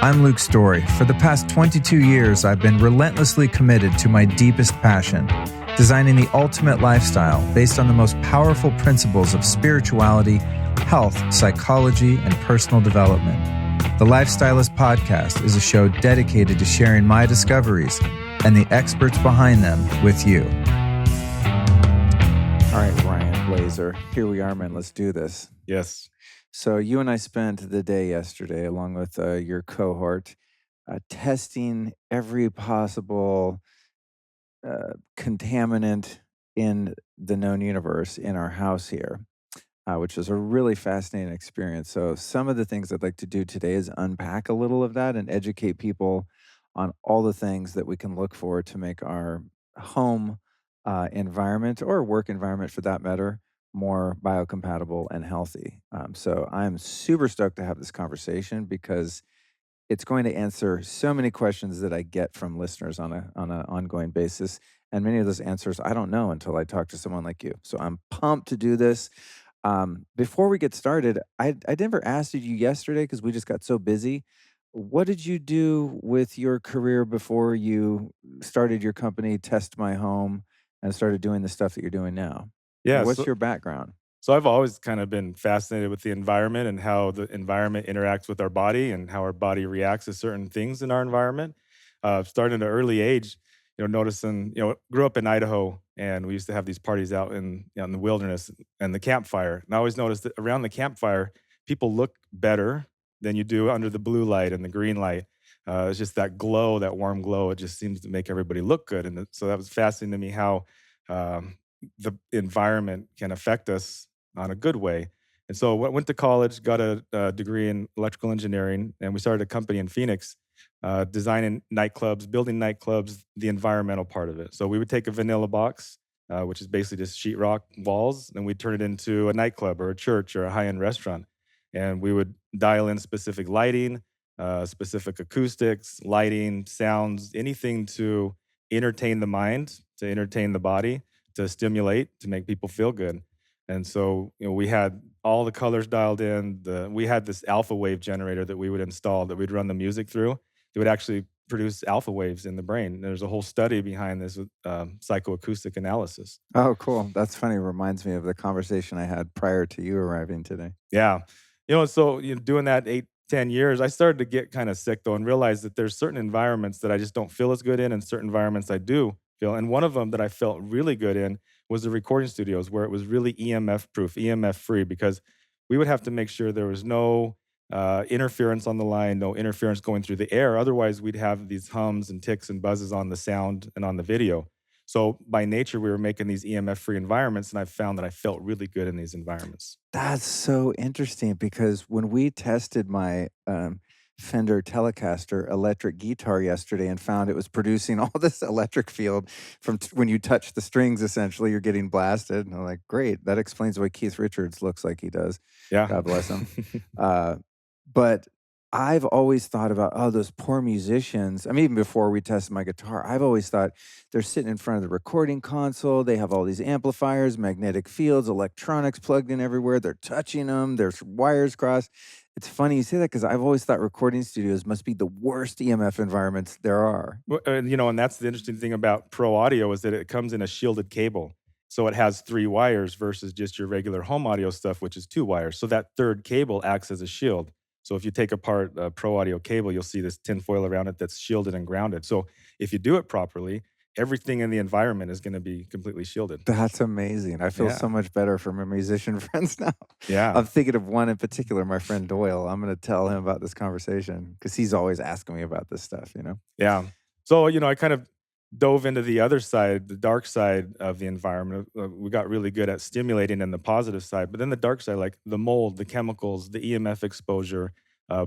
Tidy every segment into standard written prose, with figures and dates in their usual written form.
I'm Luke Storey. For the past 22 years, I've been relentlessly committed to my deepest passion, designing the ultimate lifestyle based on the most powerful principles of spirituality, health, psychology, and personal development. The Lifestylist Podcast is a show dedicated to sharing my discoveries and the experts behind them with you. All right, Ryan Blaser, here we are, man. Let's do this. Yes. So you and I spent the day yesterday, along with your cohort, testing every possible contaminant in the known universe in our house here, which was a really fascinating experience. So some of the things I'd like to do today is unpack a little of that and educate people on all the things that we can look for to make our home environment or work environment, for that matter, more biocompatible and healthy. So I'm super stoked to have this conversation because it's going to answer so many questions that I get from listeners on an ongoing basis, and many of those answers I don't know until I talk to someone like you. So I'm pumped to do this. Before we get started, I never asked you yesterday because we just got so busy. What did you do with your career before you started your company, Test My Home, and started doing the stuff that you're doing now? Yeah. What's your background? So I've always kind of been fascinated with the environment and how the environment interacts with our body and how our body reacts to certain things in our environment. Starting at an early age, noticing, grew up in Idaho, and we used to have these parties out in the wilderness and the campfire. And I always noticed that around the campfire, people look better than you do under the blue light and the green light. It's just that glow, that warm glow. It just seems to make everybody look good. And so that was fascinating to me how the environment can affect us on a good way. And so I went to college, got a degree in electrical engineering, and we started a company in Phoenix, designing nightclubs, building nightclubs, the environmental part of it. So we would take a vanilla box, which is basically just sheetrock walls, and we'd turn it into a nightclub or a church or a high-end restaurant. And we would dial in specific lighting, specific acoustics, lighting, sounds, anything to entertain the mind, to entertain the body, to stimulate, to make people feel good. And so, we had all the colors dialed in. We had this alpha wave generator that we would install that we'd run the music through. It would actually produce alpha waves in the brain. There's a whole study behind this with psychoacoustic analysis. Oh, cool. That's funny. It reminds me of the conversation I had prior to you arriving today. Yeah. So doing that 8-10 years, I started to get kind of sick though and realized that there's certain environments that I just don't feel as good in and certain environments I do feel. And one of them that I felt really good in was the recording studios where it was really EMF proof, EMF free, because we would have to make sure there was no interference on the line, no interference going through the air. Otherwise, we'd have these hums and ticks and buzzes on the sound and on the video. So by nature, we were making these EMF-free environments, and I found that I felt really good in these environments. That's so interesting because when we tested my Fender Telecaster electric guitar yesterday and found it was producing all this electric field from when you touch the strings, essentially, you're getting blasted. And I'm like, great, that explains why Keith Richards looks like he does. Yeah. God bless him. But I've always thought about, those poor musicians. I mean, even before we tested my guitar, I've always thought they're sitting in front of the recording console. They have all these amplifiers, magnetic fields, electronics plugged in everywhere. They're touching them. There's wires crossed. It's funny you say that because I've always thought recording studios must be the worst EMF environments there are. Well, and that's the interesting thing about pro audio is that it comes in a shielded cable. So it has 3 wires versus just your regular home audio stuff, which is 2 wires. So that third cable acts as a shield. So if you take apart a pro audio cable, you'll see this tin foil around it that's shielded and grounded. So if you do it properly, everything in the environment is going to be completely shielded. That's amazing. I feel so much better for my musician friends now. Yeah. I'm thinking of one in particular, my friend Doyle. I'm going to tell him about this conversation because he's always asking me about this stuff, Yeah. So, I kind of dove into the other side, the dark side of the environment. We got really good at stimulating in the positive side, but then the dark side, like the mold, the chemicals, the EMF exposure,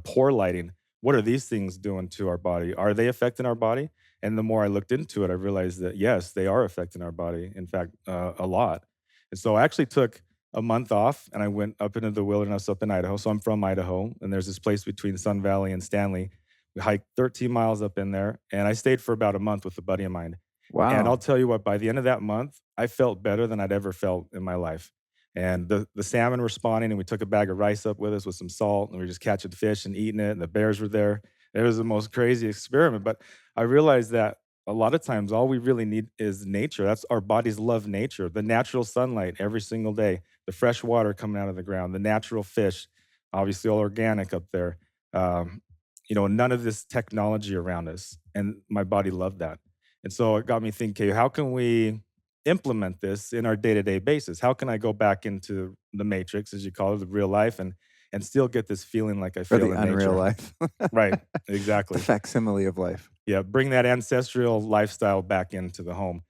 poor lighting. What are these things doing to our body? Are they affecting our body? And the more I looked into it, I realized that yes, they are affecting our body. In fact, a lot. And so I actually took a month off and I went up into the wilderness up in Idaho. So I'm from Idaho, and there's this place between Sun Valley and Stanley. We hiked 13 miles up in there, and I stayed for about a month with a buddy of mine. Wow. And I'll tell you what, by the end of that month, I felt better than I'd ever felt in my life. And the salmon were spawning, and we took a bag of rice up with us with some salt, and we were just catching fish and eating it, and the bears were there. It was the most crazy experiment, but I realized that a lot of times all we really need is nature. That's our bodies love nature, the natural sunlight every single day, the fresh water coming out of the ground, the natural fish, obviously all organic up there. Um, none of this technology around us, and my body loved that. And so it got me thinking, how can we implement this in our day-to-day basis? How can I go back into the matrix, as you call it, the real life, and still get this feeling like I Or feel the in unreal nature? life. Right, The exactly. facsimile of life. Yeah, bring that ancestral lifestyle back into the home.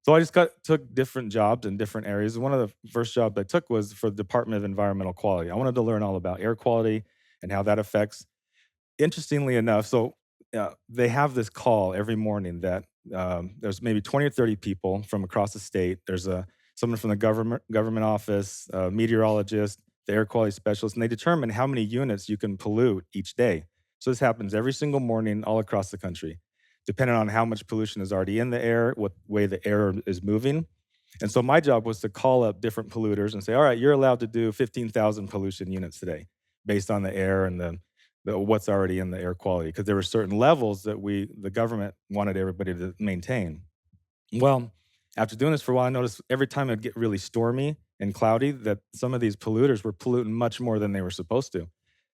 So I just took different jobs in different areas. One of the first jobs I took was for the Department of Environmental Quality. I wanted to learn all about air quality and how that affects. Interestingly enough, they have this call every morning that there's maybe 20 or 30 people from across the state. There's someone from the government office, a meteorologist, the air quality specialist, and they determine how many units you can pollute each day. So this happens every single morning all across the country, depending on how much pollution is already in the air, what way the air is moving. And so my job was to call up different polluters and say, all right, you're allowed to do 15,000 pollution units today based on the air and the what's already in the air quality. Because there were certain levels that the government wanted everybody to maintain. Well, after doing this for a while, I noticed every time it'd get really stormy and cloudy that some of these polluters were polluting much more than they were supposed to.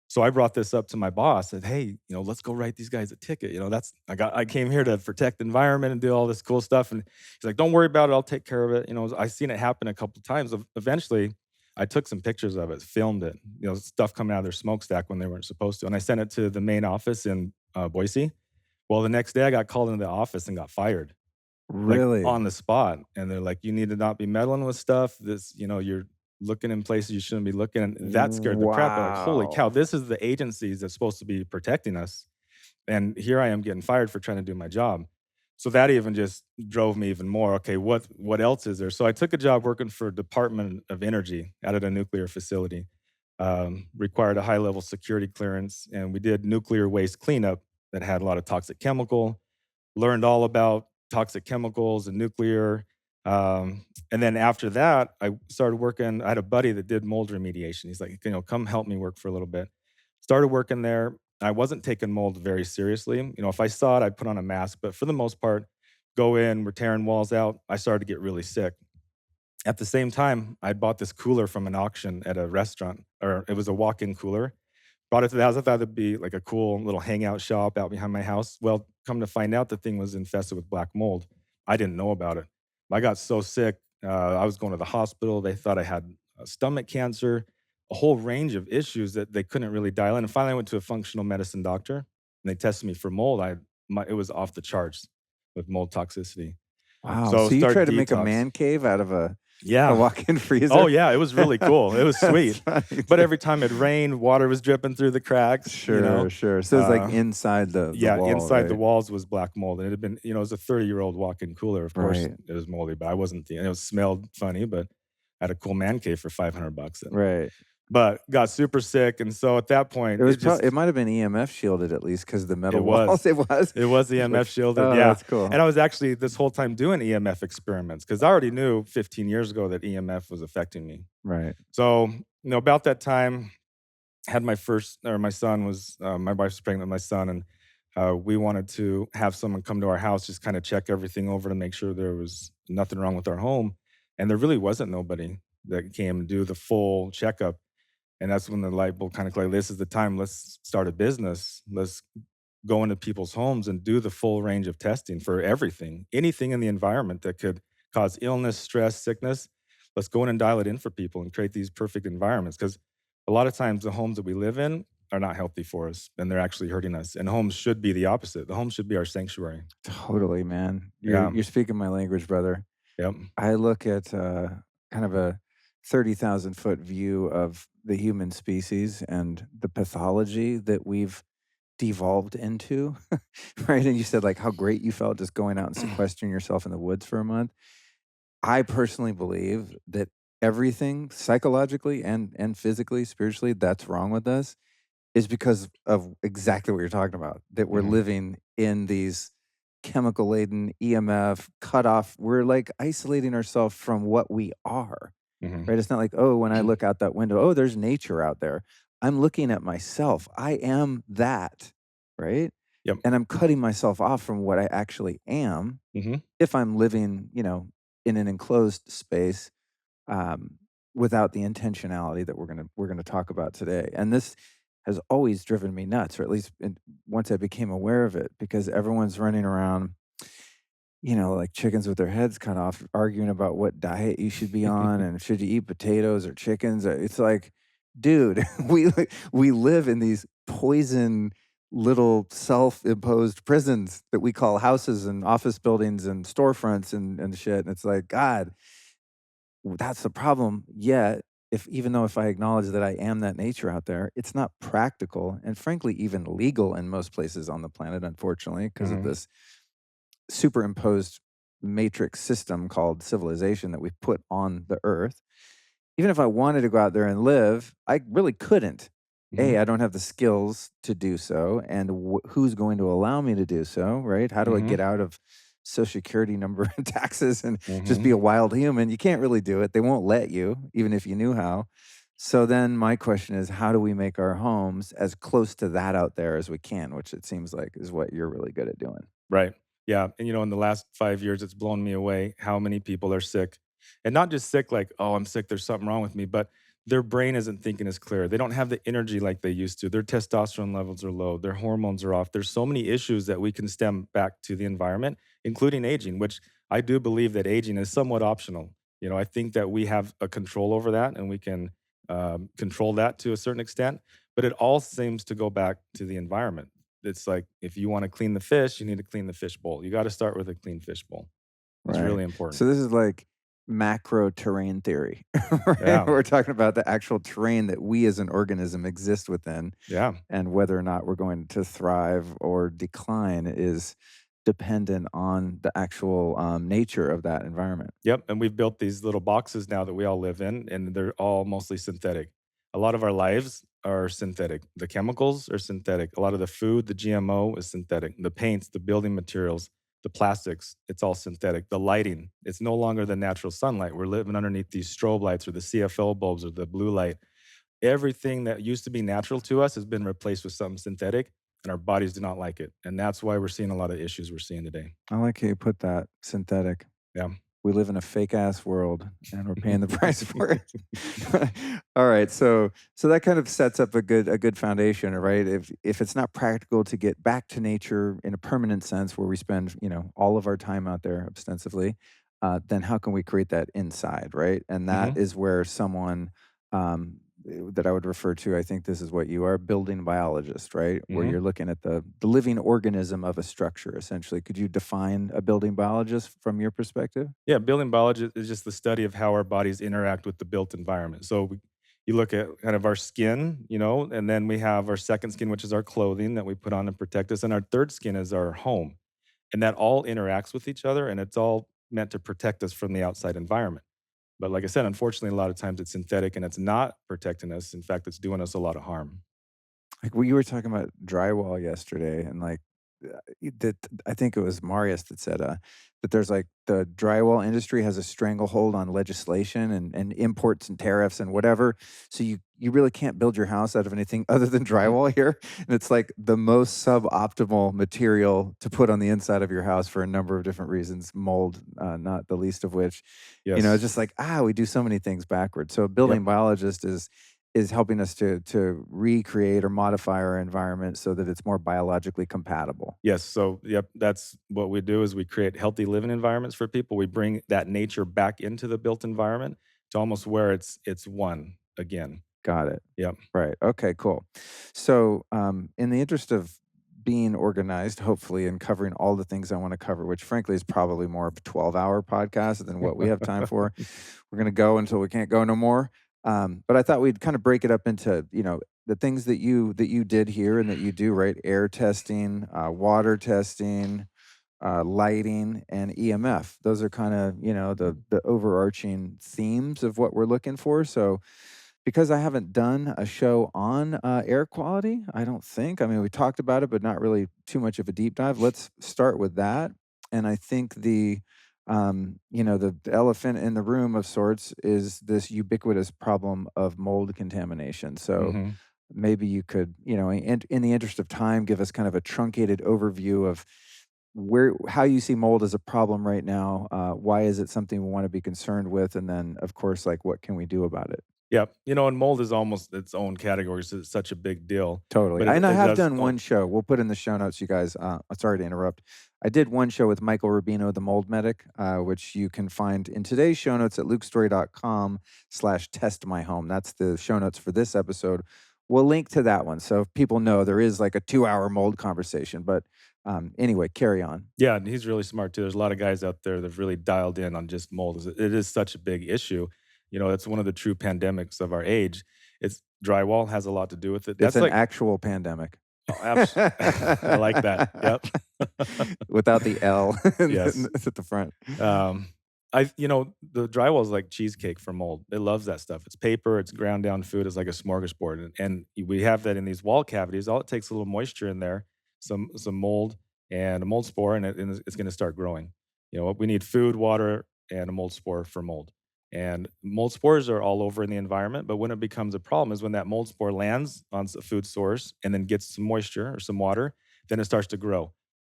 So I brought this up to my boss, said, "Hey, let's go write these guys a ticket. That's I came here to protect the environment and do all this cool stuff." And he's like, "Don't worry about it. I'll take care of it." I seen it happen a couple times. Eventually, I took some pictures of it, filmed it. Stuff coming out of their smokestack when they weren't supposed to, and I sent it to the main office in Boise. Well, the next day I got called into the office and got fired, like Really? on the spot. And they're like, "You need to not be meddling with stuff. You're looking in places you shouldn't be looking." And that scared the crap out. Like, holy cow, Wow. this is the agencies that's supposed to be protecting us. And here I am getting fired for trying to do my job. So that even just drove me even more. Okay, what else is there? So I took a job working for Department of Energy out at a nuclear facility. Required a high level security clearance, and we did nuclear waste cleanup that had a lot of toxic chemical. Learned all about toxic chemicals and nuclear. And then after that, I started working. I had a buddy that did mold remediation. He's like, come help me work for a little bit. Started working there. I wasn't taking mold very seriously. If I saw it, I'd put on a mask. But for the most part, go in, we're tearing walls out. I started to get really sick. At the same time, I bought this cooler from an auction at a restaurant, or it was a walk-in cooler. Brought it to the house. I thought it'd be like a cool little hangout shop out behind my house. Well, come to find out, the thing was infested with black mold. I didn't know about it. I got so sick. I was going to the hospital. They thought I had stomach cancer, a whole range of issues that they couldn't really dial in. And finally, I went to a functional medicine doctor, and they tested me for mold. It was off the charts with mold toxicity. Wow. So So you start tried to make a detox. man cave out of a Yeah. walk-in Oh, freezer? yeah, it was really cool. It was That's sweet. funny, But dude. every time it rained, water was dripping through the cracks, Sure, sure. So it's like Uh, inside the yeah, wall, inside the right? walls was black mold, and it had been it was a 30-year-old walk-in cooler. Of course, Right, it was moldy, but I wasn't the it smelled funny, but I had a cool man cave for $500 and right. but got super sick, and so at that point, It might have been EMF shielded at least because the it metal walls, was. it was? It was Like, EMF shielded, oh, yeah, that's cool. and I was actually this whole time doing EMF experiments because I already knew 15 years ago that EMF was affecting me. Right. So, about that time, had my son was my wife's pregnant with my son, and we wanted to have someone come to our house, just kind of check everything over to make sure there was nothing wrong with our home. And there really wasn't nobody that came and do the full checkup. And that's when the light bulb kind of like, this is the time. Let's start a business. Let's go into people's homes and do the full range of testing for everything, anything in the environment that could cause illness, stress, sickness. Let's go in and dial it in for people and create these perfect environments. Because a lot of times the homes that we live in are not healthy for us and they're actually hurting us. And homes should be the opposite. The home should be our sanctuary. Totally, man. You're Yeah. you're speaking my language, brother. Yep. I look at, kind of a 30,000-foot view of the human species and the pathology that we've devolved into, right? And you said, like, how great you felt just going out and sequestering yourself in the woods for a month. I personally believe that everything psychologically and physically, spiritually, that's wrong with us is because of exactly what you're talking about, that we're Hmm. living in these chemical laden EMF cut off. We're like isolating ourselves from what we are, Hmm. right? It's not like, oh, when I look out that window, oh, there's nature out there. I'm looking at myself. I am that, Yep. right? Yep. And I'm cutting myself off from what I actually am Mhm. if I'm living, in an enclosed space, um, without the intentionality that we're gonna talk about today. And this has always driven me nuts, or at least once I became aware of it, because everyone's running around, like chickens with their heads cut off, arguing about what diet you should be on and should you eat potatoes or chickens. It's like, dude, we live in these poison little self-imposed prisons that we call houses and office buildings and storefronts and shit. And it's like, God, that's the problem. Yet, if even though if I acknowledge that I am that nature out there, it's not practical and frankly even legal in most places on the planet, unfortunately, because of Mhm. this superimposed matrix system called civilization that we put on the earth. Even if I wanted to go out there and live, I really couldn't. A, Mhm. I don't have the skills to do so. And who's going to allow me to do so, right? How do I get Mhm. out of social security number and taxes and just be Mhm. a wild human? You can't really do it. They won't let you, even if you knew how. So then my question is, how do we make our homes as close to that out there as we can, which it seems like is what you're really good at doing. Right. Yeah. And in the last 5 years, it's blown me away how many people are sick. And not just sick, like, oh, I'm sick, there's something wrong with me, but their brain isn't thinking as clear. They don't have the energy like they used to. Their testosterone levels are low. Their hormones are off. There's so many issues that we can stem back to the environment, including aging, which I do believe that aging is somewhat optional. I think that we have a control over that and we can control that to a certain extent, but it all seems to go back to the environment. It's like if you wanna clean the fish, you need to clean the fish bowl. You gotta start with a clean fish bowl. It's Right. really important. So this is like macro terrain theory, right? Yeah, We're talking about the actual terrain that we as an organism exist within, yeah. and whether or not we're going to thrive or decline is dependent on the actual nature of that environment. Yep, and we've built these little boxes now that we all live in, and they're all mostly synthetic. A lot of our lives are synthetic. The chemicals are synthetic. A lot of the food, the GMO is synthetic. The paints, the building materials, the plastics, it's all synthetic. The lighting, it's no longer the natural sunlight. We're living underneath these strobe lights or the CFL bulbs or the blue light. Everything that used to be natural to us has been replaced with something synthetic, and our bodies do not like it. And that's why we're seeing a lot of issues we're seeing today. I like how you put that synthetic. Yeah. We live in a fake ass world and we're paying the price for it. All right, so that kind of sets up a good foundation, right? If it's not practical to get back to nature in a permanent sense where we spend, all of our time out there ostensibly, then how can we create that inside, right? And that Hmm. is where someone that I would refer to, I think this is what you are, building biologist, right? Where Hmm. you're looking at the living organism of a structure, essentially. Could you define a building biologist from your perspective? Yeah, building biology is just the study of how our bodies interact with the built environment. So you look at kind of our skin, and then we have our second skin, which is our clothing that we put on to protect us, and our third skin is our home, and that all interacts with each other, and it's all meant to protect us from the outside environment. But like I said, unfortunately, a lot of times it's synthetic and it's not protecting us. In fact, it's doing us a lot of harm. Like, we were talking about drywall yesterday, and, like, that I think it was Marius that said, that there's, like, the drywall industry has a stranglehold on legislation and imports and tariffs and whatever, so you really can't build your house out of anything other than Mhm. drywall here, and it's, like, the most suboptimal material to put on the inside of your house for a number of different reasons, mold, not the least of which, it's Yes. just like, we do so many things backwards, so a Yep. building biologist is helping us to recreate or modify our environment so that it's more biologically compatible. Yes. So, yep, that's what we do is we create healthy living environments for people. We bring that nature back into the built environment to almost where it's one again. Got it. Yep. Right. Okay, cool. So, in the interest of being organized, hopefully, and covering all the things I want to cover, which frankly is probably more of a 12-hour podcast than what we have time for, we're going to go until we can't go no more. But I thought we'd kind of break it up into, the things that you did here and that you do, right? Air testing, water testing, lighting, and EMF. Those are kind of, the overarching themes of what we're looking for. So, because I haven't done a show on air quality, I don't think. I mean, we talked about it, but not really too much of a deep dive. Let's start with that. And I think the elephant in the room of sorts is this ubiquitous problem of mold contamination. So, Mhm. maybe you could, in the interest of time, give us kind of a truncated overview of where how you see mold as a problem right now. Why is it something we want to be concerned with? And then, of course, like what can we do about it? Yep. And mold is almost its own category, so it's such a big deal, Totally. but And I it have does done oh, one show. We'll put in the show notes, you guys. Sorry to interrupt. I did one show with Michael Rubino, the mold medic, which you can find in today's show notes at lukestory.com/test my home. That's the show notes for this episode. We'll link to that one. So if people know there is like a 2 hour mold conversation. But anyway, carry on. yeah, and he's really smart too. There's a lot of guys out there that've really dialed in on just mold. It is such a big issue. It's one of the true pandemics of our age. It's drywall has a lot to do with it. It's That's an like actual pandemic. oh, I like that. Yep. Without the L Yes. at the front. Um, the drywall is like cheesecake for mold. It loves that stuff. It's paper, it's ground down food, it's like a smorgasbord. And we have that in these wall cavities. All it takes is a little moisture in there, some mold and a mold spore, and it's going to start growing. We need food, water, and a mold spore for mold. And mold spores are all over in the environment, but when it becomes a problem is when that mold spore lands on a food source and then gets some moisture or some water, then it starts to grow.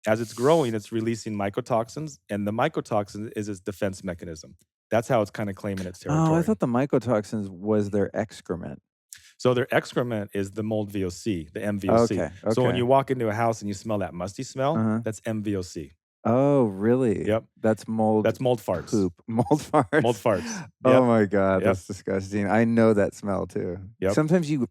As it's growing, it's releasing mycotoxins, and the mycotoxin is its defense mechanism. That's how it's kinda claiming its Oh, I territory. thought the mycotoxins was their excrement. So their excrement is the mold VOC, the MVOC. Okay, So when okay. you walk into a house and you smell that musty smell, Uh-huh. that's MVOC. Oh, really? Yep. That's mold That's mold farts. poop, mold Mold farts. farts. Oh Yep. my god, Yep. that's disgusting. I know that smell too. Yep. Sometimes you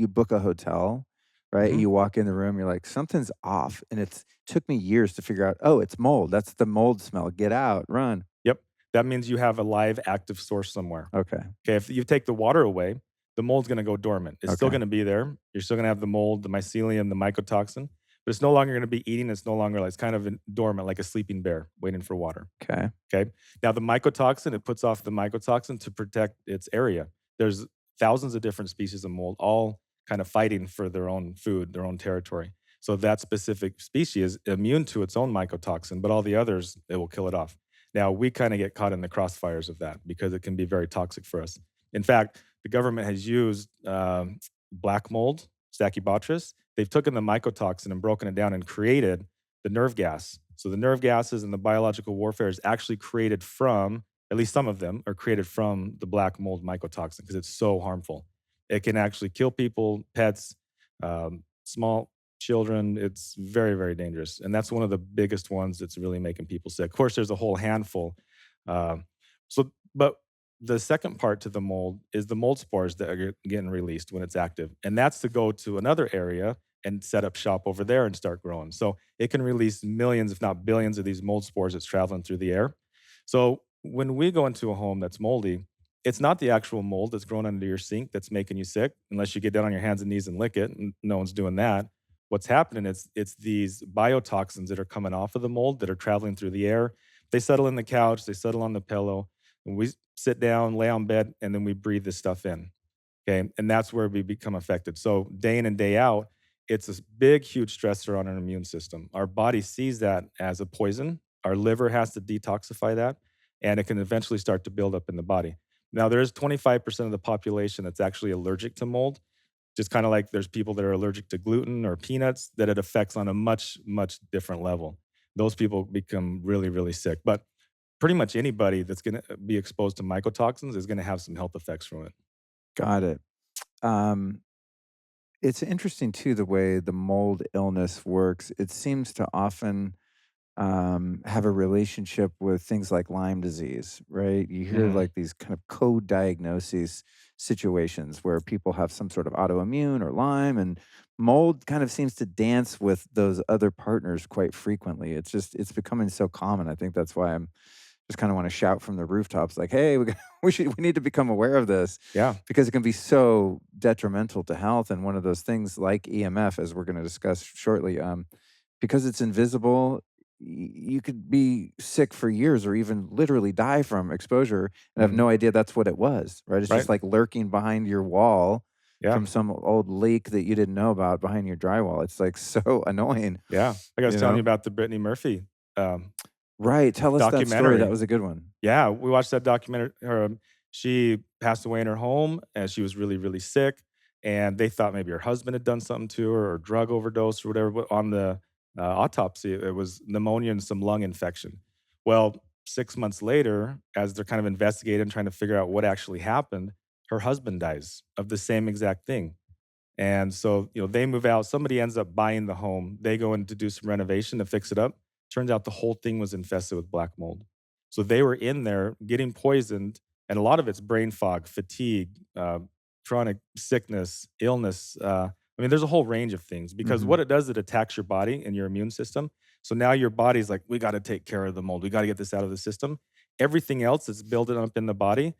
book a hotel, right? And Mhm. you walk in the room, you're like, "Something's off," and it's took me years to figure out, "Oh, it's mold. That's the mold smell. Get out, run." Yep. That means you have a live active source somewhere. Okay, Okay, if you take the water away, the mold's gonna go dormant. It's still okay, gonna be there. You're still gonna have the mold, the mycelium, the mycotoxin, but it's no longer gonna be eating. It's no longer like it's kind of dormant, like a sleeping bear waiting for water. okay. Okay. Now the mycotoxin, it puts off the mycotoxin to protect its area. There's thousands of different species of mold, all kind of fighting for their own food, their own territory. So that specific species is immune to its own mycotoxin, but all the others, it will kill it off. Now we kind of get caught in the crossfires of that because it can be very toxic for us. In fact, the government has used black mold, Stachybotrys. They've taken the mycotoxin and broken it down and created the nerve gas. So the nerve gases and the biological warfare is actually created from, at least some of them are created from the black mold mycotoxin because it's so harmful. It can actually kill people, pets, small children. It's very, very dangerous. And that's one of the biggest ones that's really making people sick. Of course, there's a whole handful. But the second part to the mold is the mold spores that are getting released when it's active. And that's to go to another area and set up shop over there and start growing. So it can release millions, if not billions, of these mold spores that's traveling through the air. So when we go into a home that's moldy, it's not the actual mold that's growing under your sink that's making you sick, unless you get down on your hands and knees and lick it. And no one's doing that. What's happening is it's these biotoxins that are coming off of the mold that are traveling through the air. They settle in the couch, they settle on the pillow, and we sit down, lay on bed, and then we breathe this stuff in. Okay. And that's where we become affected. So day in and day out, it's this big, huge stressor on our immune system. Our body sees that as a poison. Our liver has to detoxify that, and it can eventually start to build up in the body. Now, there's 25% of the population that's actually allergic to mold, just kind of like there's people that are allergic to gluten or peanuts that it affects on a much, much different level. Those people become really, really sick. But pretty much anybody that's going to be exposed to mycotoxins is going to have some health effects from it. Got it. Um, it's interesting too the way the mold illness works. It seems to often have a relationship with things like Lyme disease, right? You hear Mhm. like these kind of co-diagnoses situations where people have some sort of autoimmune or Lyme, and mold kind of seems to dance with those other partners quite frequently. It's becoming so common. I think that's why I'm just kind of want to shout from the rooftops, like, "Hey, we need to become aware of this Yeah. because it can be so detrimental to health." And one of those things like EMF, as we're going to discuss shortly, because it's invisible, you could be sick for years or even literally die from exposure and have Mhm. no idea that's what it was, right? It's Right. just like lurking behind your wall Yeah. from some old leak that you didn't know about behind your drywall. It's like so annoying, Yeah. Like I was you telling you know? about the Brittany Murphy, um, Right. Tell us that story. That documentary. was a good one. Yeah, we watched that documentary. She passed away in her home, and she was really, really sick, and they thought maybe her husband had done something to her or drug overdose or whatever. But on the autopsy, it was pneumonia and some lung infection. Well, 6 months later, as they're kind of investigating and trying to figure out what actually happened, her husband dies of the same exact thing. And so, they move out. Somebody ends up buying the home. They go in to do some renovation to fix it up. Turns out the whole thing was infested with black mold. So they were in there getting poisoned, and a lot of it's brain fog, fatigue, chronic sickness, illness. I mean, there's a whole range of things because Mhm. what it does, it attacks your body and your immune system. So now your body's like, we got to take care of the mold. We got to get this out of the system. Everything else that's building up in the body,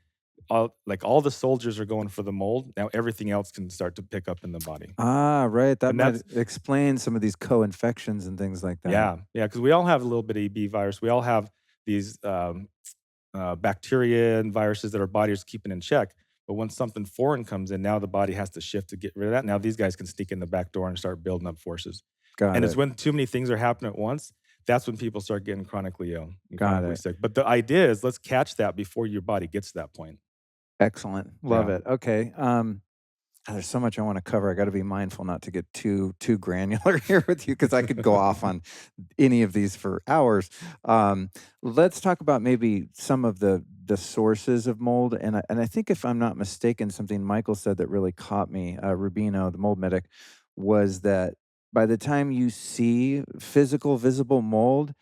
all the soldiers are going for the mold. Now everything else can start to pick up in the body. Ah, right, that And might that's explain some of these co-infections and things like that. yeah, yeah, because we all have a little bit of EB virus. We all have these bacteria and viruses that our body is keeping in check. But when something foreign comes in, now the body has to shift to get rid of that. Now these guys can sneak in the back door and start building up forces. Got And it's it, when too many things are happening at once, that's when people start getting chronically ill and got chronically it. sick. But the idea is let's catch that before your body gets to that point. Excellent, love Yeah. it. Okay, there's so much I wanna cover. I gotta be mindful not to get too granular here with you because I could go off on any of these for hours. Let's talk about maybe some of the sources of mold, and I think if I'm not mistaken, something Michael said that really caught me, Rubino, the mold medic, was that by the time you see physical visible mold,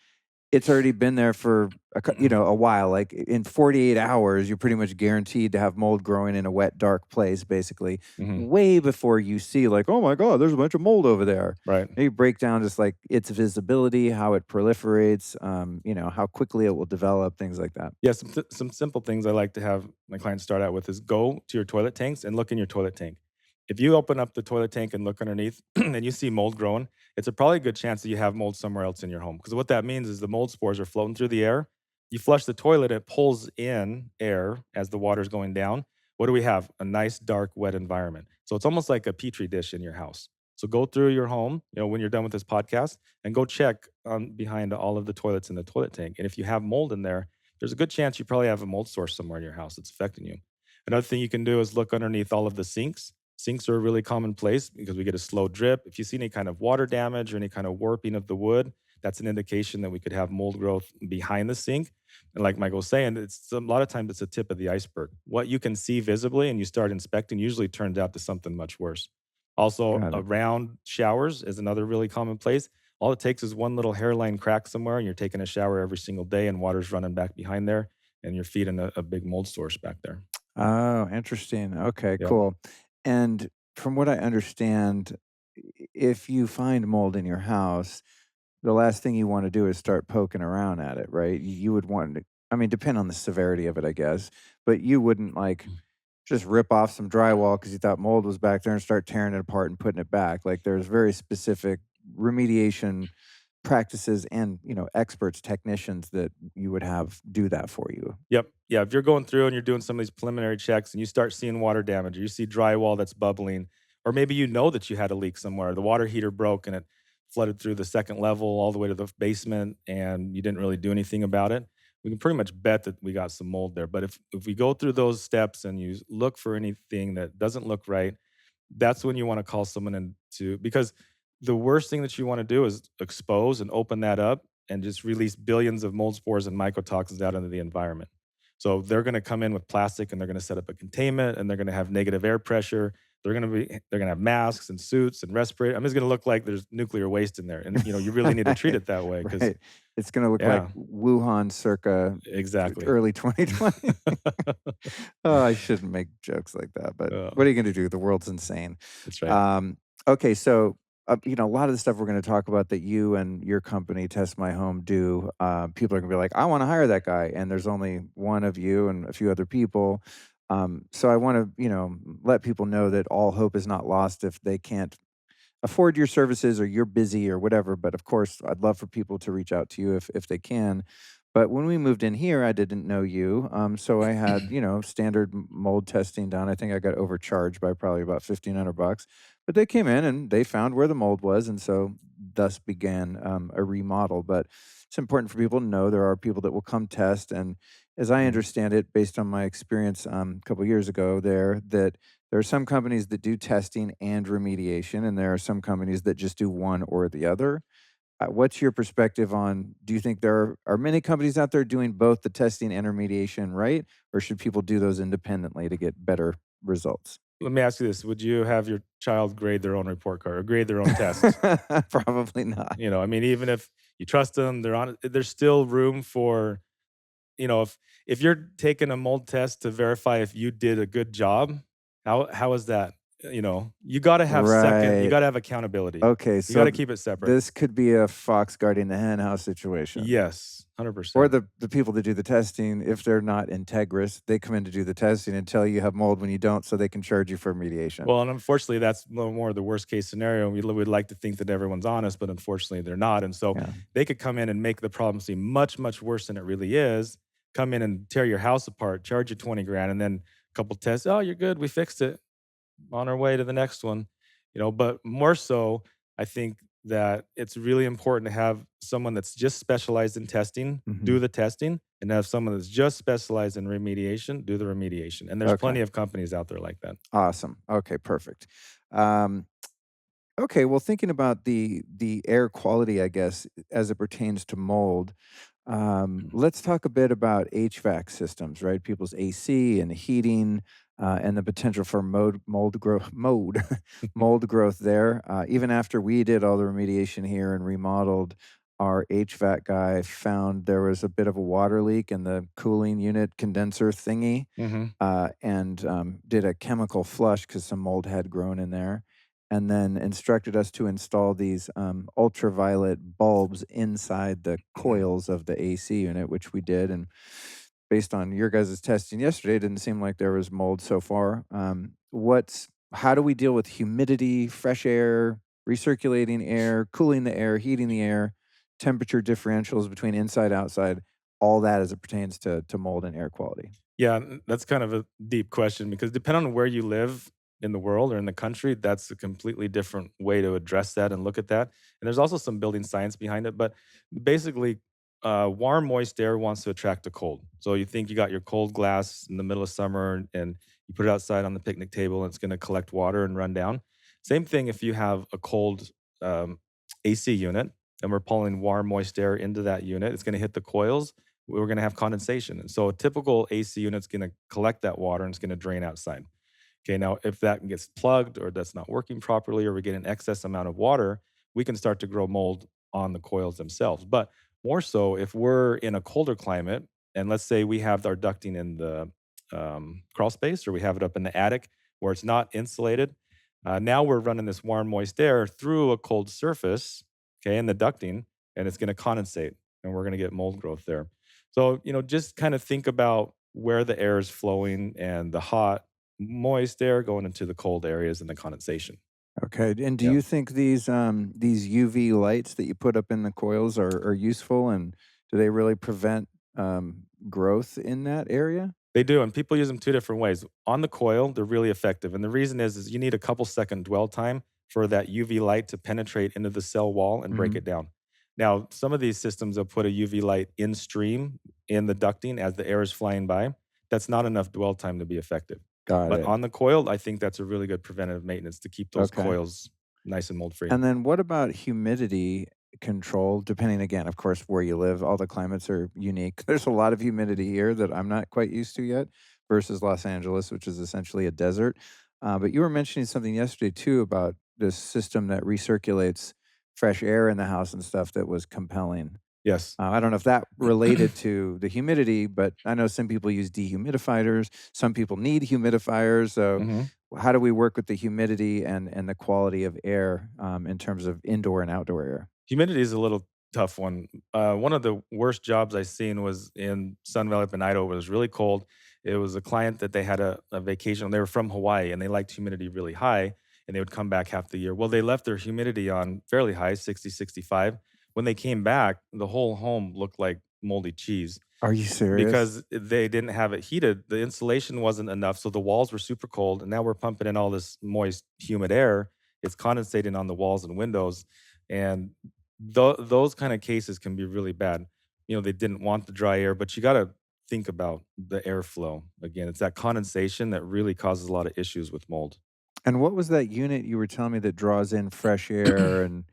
it's already been there for a while, like, in 48 hours, you're pretty much guaranteed to have mold growing in a wet, dark place, basically, Mhm. way before you see, like, "Oh my god, there's a bunch of mold over there." Right. Maybe break down just, like, its visibility, how it proliferates, how quickly it will develop, things like that. Yeah, some simple things I like to have my clients start out with is go to your toilet tanks and look in your toilet tank. If you open up the toilet tank and look underneath and you see mold growing, it's a probably good chance that you have mold somewhere else in your home. Because what that means is the mold spores are floating through the air. You flush the toilet, it pulls in air as the water's going down. What do we have? A nice, dark, wet environment. So it's almost like a petri dish in your house. So go through your home, when you're done with this podcast, and go check behind all of the toilets in the toilet tank. And if you have mold in there, there's a good chance you probably have a mold source somewhere in your house that's affecting you. Another thing you can do is look underneath all of the sinks. Sinks are a really common place because we get a slow drip. If you see any kind of water damage or any kind of warping of the wood, that's an indication that we could have mold growth behind the sink. And like Michael was saying, it's a lot of times it's a tip of the iceberg. What you can see visibly and you start inspecting usually turns out to something much worse. Also, Got it. around showers is another really common place. All it takes is one little hairline crack somewhere, and you're taking a shower every single day, and water's running back behind there, and you're feeding a big mold source back there. Oh, interesting. Okay, Yep. cool. And from what I understand, if you find mold in your house, the last thing you wanna do is start poking around at it, right? You would want to, I mean, depend on the severity of it, I guess, but you wouldn't, like, just rip off some drywall because you thought mold was back there and start tearing it apart and putting it back. Like, there's very specific remediation practices and, experts, technicians that you would have do that for you. Yep. Yeah. If you're going through and you're doing some of these preliminary checks and you start seeing water damage, or you see drywall that's bubbling, or maybe you know that you had a leak somewhere, the water heater broke and it flooded through the second level all the way to the basement, and you didn't really do anything about it. We can pretty much bet that we got some mold there. But if we go through those steps and you look for anything that doesn't look right, that's when you wanna call someone in to because the worst thing that you wanna do is expose and open that up and just release billions of mold spores and mycotoxins out into the environment. So they're gonna come in with plastic, and they're gonna set up a containment, and they're gonna have negative air pressure. They're gonna have masks and suits and respirator. I mean, it's gonna look like there's nuclear waste in there, and, you really need to treat it that way because Right. It's gonna look like yeah, Wuhan circa exactly. early 2020. Oh, I shouldn't make jokes like that, but what Uh, are you gonna do? The world's insane. that's right. Um, okay, so, a lot of the stuff we're gonna talk about that you and your company, Test My Home, do, people are gonna be like, "I wanna hire that guy," and there's only one of you and a few other people. So I wanna, let people know that all hope is not lost if they can't afford your services or you're busy or whatever. But of course, I'd love for people to reach out to you if they can. But when we moved in here, I didn't know you. So I had, standard mold testing done. I think I got overcharged by probably about 1,500 bucks. But they came in and they found where the mold was. And so thus began a remodel. But it's important for people to know there are people that will come test. And as I Mhm. understand it, based on my experience a couple years ago there, that There are some companies that do testing and remediation, and there are some companies that just do one or the other. What's your perspective on do you think there are many companies out there doing both the testing and remediation right, or should people do those independently to get better results? Let me ask you this, would you have your child grade their own report card or grade their own test? Probably not. I mean, even if you trust them, there's still room for, if you're taking a mold test to verify if you did a good job, how is that? You Right. gotta have accountability. Okay, You so gotta keep it separate. this could be a fox guarding the hen house situation. Yes, Or 100%. the people that do the testing, if they're not integrous, they come in to do the testing and tell you have mold when you don't so they can charge you for remediation. Well, and unfortunately, that's more the worst case scenario. Would like to think that everyone's honest, but unfortunately, they're not. And so Yeah. they could come in and make the problem seem much, much worse than it really is. Come in and tear your house apart, charge you 20 grand, and then a couple tests. Oh, you're good. We fixed it. On our way to the next one. But more so, I think that it's really important to have someone that's just specialized in testing do Mhm. the testing, and have someone that's just specialized in remediation do the remediation. And there's Okay. plenty of companies out there like that. Awesome. Okay, perfect. Um, okay, well, thinking about the air quality, I guess, as it pertains to mold, let's talk a bit about HVAC systems, right? People's AC and heating, and the potential for mold growth, mold growth there. Even after we did all the remediation here and remodeled, our HVAC guy found there was a bit of a water leak in the cooling unit condenser thingy, Mhm. and did a chemical flush because some mold had grown in there, and then instructed us to install these ultraviolet bulbs inside the coils of the AC unit, which we did. And based on your guys' testing yesterday, it didn't seem like there was mold so far. How do we deal with humidity, fresh air, recirculating air, cooling the air, heating the air, temperature differentials between inside outside, all that as it pertains to mold and air quality? Yeah, that's kind of a deep question because depending on where you live in the world or in the country, that's a completely different way to address that and look at that. And there's also some building science behind it. But basically, warm, moist air wants to attract the cold. So you think you got your cold glass in the middle of summer and you put it outside on the picnic table and it's going to collect water and run down. Same thing if you have a cold um, AC unit and we're pulling warm, moist air into that unit, it's going to hit the coils, we're going to have condensation. And so a typical AC unit's going to collect that water and it's going to drain outside. Okay, now if that gets plugged or that's not working properly or we get an excess amount of water, we can start to grow mold on the coils themselves. But more so if we're in a colder climate, and let's say we have our ducting in the crawl space or we have it up in the attic where it's not insulated. Now we're running this warm, moist air through a cold surface, okay, in the ducting, and it's going to condensate and we're going to get mold growth there. So, just kind of think about where the air is flowing and the hot, moist air going into the cold areas and the condensation. Okay, and do Yeah. you think these UV lights that you put up in the coils are useful, and do they really prevent, growth in that area? They do, and people use them 2 different ways. On the coil, they're really effective, and the reason is you need a couple second dwell time for that UV light to penetrate into the cell wall and break Mhm. it down. Now, some of these systems will put a UV light in stream in the ducting as the air is flying by. That's not enough dwell time to be effective. Got But it. on the coil, I think that's a really good preventative maintenance to keep those Okay. coils nice and mold free. And then what about humidity control, depending again, of course, where you live, all the climates are unique. There's a lot of humidity here that I'm not quite used to yet versus Los Angeles, which is essentially a desert. But you were mentioning something yesterday too about this system that recirculates fresh air in the house and stuff that was compelling. Yes. I don't know if that related to the humidity, but I know some people use dehumidifiers. Some people need humidifiers. So, Mhm. how do we work with the humidity and the quality of air in terms of indoor and outdoor air? Humidity is a little tough one. One of the worst jobs I seen was in Sun Valley up in Idaho. It was really cold. It was a client that they had a vacation. They were from Hawaii and they liked humidity really high and they would come back half the year. Well, they left their humidity on fairly high, 60, 65. When they came back, the whole home looked like moldy cheese Are you serious? because they didn't have it heated. The insulation wasn't enough. So the walls were super cold. And now we're pumping in all this moist, humid air. It's condensating on the walls and windows. And those kind of cases can be really bad. They didn't want the dry air, but you got to think about the airflow. Again, it's that condensation that really causes a lot of issues with mold. And what was that unit you were telling me that draws in fresh air and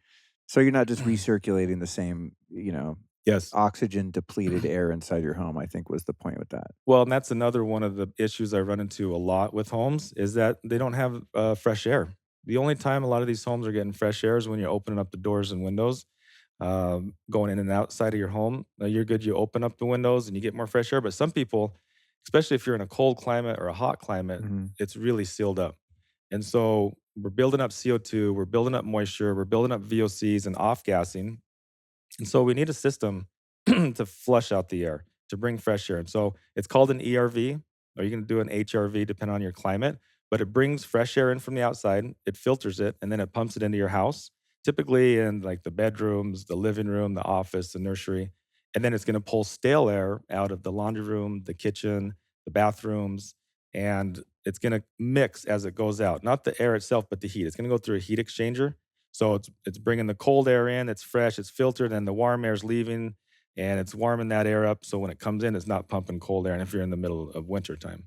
so you're not just recirculating the same, Yes. oxygen depleted air inside your home, I think was the point with that. Well, and that's another one of the issues I run into a lot with homes is that they don't have fresh air. The only time a lot of these homes are getting fresh air is when you're opening up the doors and windows, going in and outside of your home. You're good. You open up the windows and you get more fresh air. But some people, especially if you're in a cold climate or a hot climate, Mhm. it's really sealed up. And so we're building up CO2, we're building up moisture, we're building up VOCs and off gassing, and so we need a system to flush out the air, to bring fresh air. And so it's called an ERV, or you can do an HRV depending on your climate, but it brings fresh air in from the outside, it filters it, and then it pumps it into your house, typically in like the bedrooms, the living room, the office, the nursery. And then it's going to pull stale air out of the laundry room, the kitchen, the bathrooms, and it's going to mix as it goes out. Not the air itself, but the heat. It's going to go through a heat exchanger, so it's bringing the cold air in, it's fresh, it's filtered, and the warm air is leaving, and it's warming that air up. So when it comes in, it's not pumping cold air. And if you're in the middle of winter time,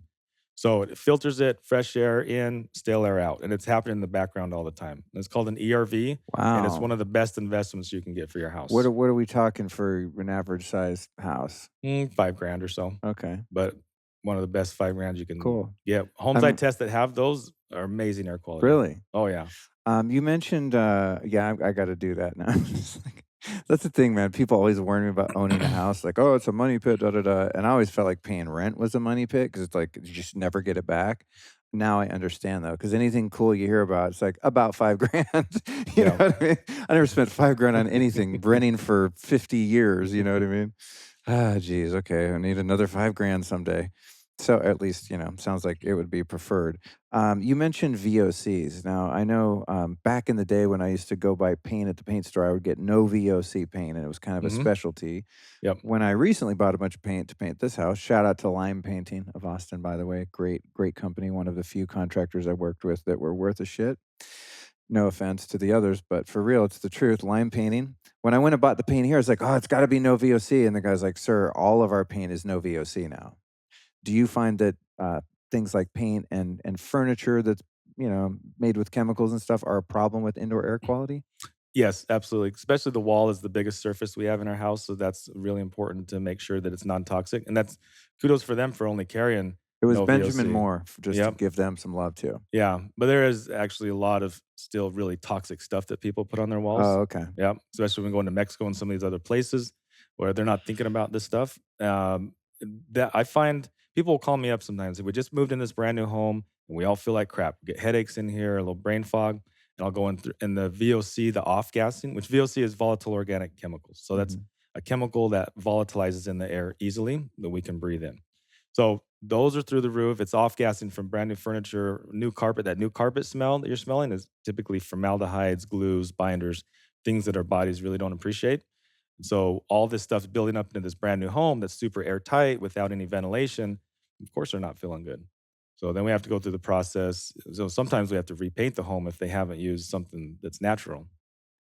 so it filters it, fresh air in, stale air out, and it's happening in the background all the time. And it's called an ERV, and it's Wow. one of the best investments you can get for your What house. are what are we talking for an average sized house? 5 grand or so, Okay, but one of the best 5 grand you can cool. get. Homes I I'm test that have those are amazing air quality. really? Oh yeah, You mentioned, yeah, I gotta do that now. Just like that's the thing, man. People always warn me about owning a house, like, "Oh, it's a money pit, da da da." And I always felt like paying rent was a money pit because it's like you just never get it back. Now I understand though, because anything cool you hear about, it's like about 5 grand. You know yeah. what I mean? I never spent 5 grand on anything, renting for 50 years. You know what I mean? Ah, geez. Okay, I need another 5 grand someday. So at least sounds like it would be preferred. You mentioned VOCs. Now, I know back in the day when I used to go buy paint at the paint store, I would get no VOC paint, and it was kind of a hmm specialty. Yep. When I recently bought a bunch of paint to paint this house, shout out to Lime Painting of Austin, by the way. Great, great company. One of the few contractors I worked with that were worth a shit. No offense to the others, but for real, it's the truth. Lime painting. When I went and bought the paint here, I was like, oh, it's got to be no VOC. And the guy's like, sir, all of our paint is no VOC now. Do you find that, things like paint and furniture that's, made with chemicals and stuff are a problem with indoor air quality? Yes, absolutely. Especially the wall is the biggest surface we have in our house, so that's really important to make sure that it's non-toxic, and that's kudos for them for only carrying It was no Benjamin VOC. Moore, f just to Yep. give them some love too. Yeah, but there is actually a lot of still really toxic stuff that people put on their walls. Oh, okay. Yep, especially when going to Mexico and some of these other places where they're not thinking about this stuff. That I find people will call me up sometimes. We just moved in this brand new home and we all feel like crap. We get headaches in here, a little brain fog, and I'll go in through in the VOC, the off gassing, which VOC is volatile organic chemicals. So that's Mhm. a chemical that volatilizes in the air easily that we can breathe in. So those are through the roof. It's off gassing from brand new furniture, new carpet. That new carpet smell that you're smelling is typically formaldehydes, glues, binders, things that our bodies really don't appreciate. So all this stuff's building up into this brand new home that's super airtight without any ventilation. Of course, they're not feeling good. So then we have to go through the process. So sometimes we have to repaint the home if they haven't used something that's natural.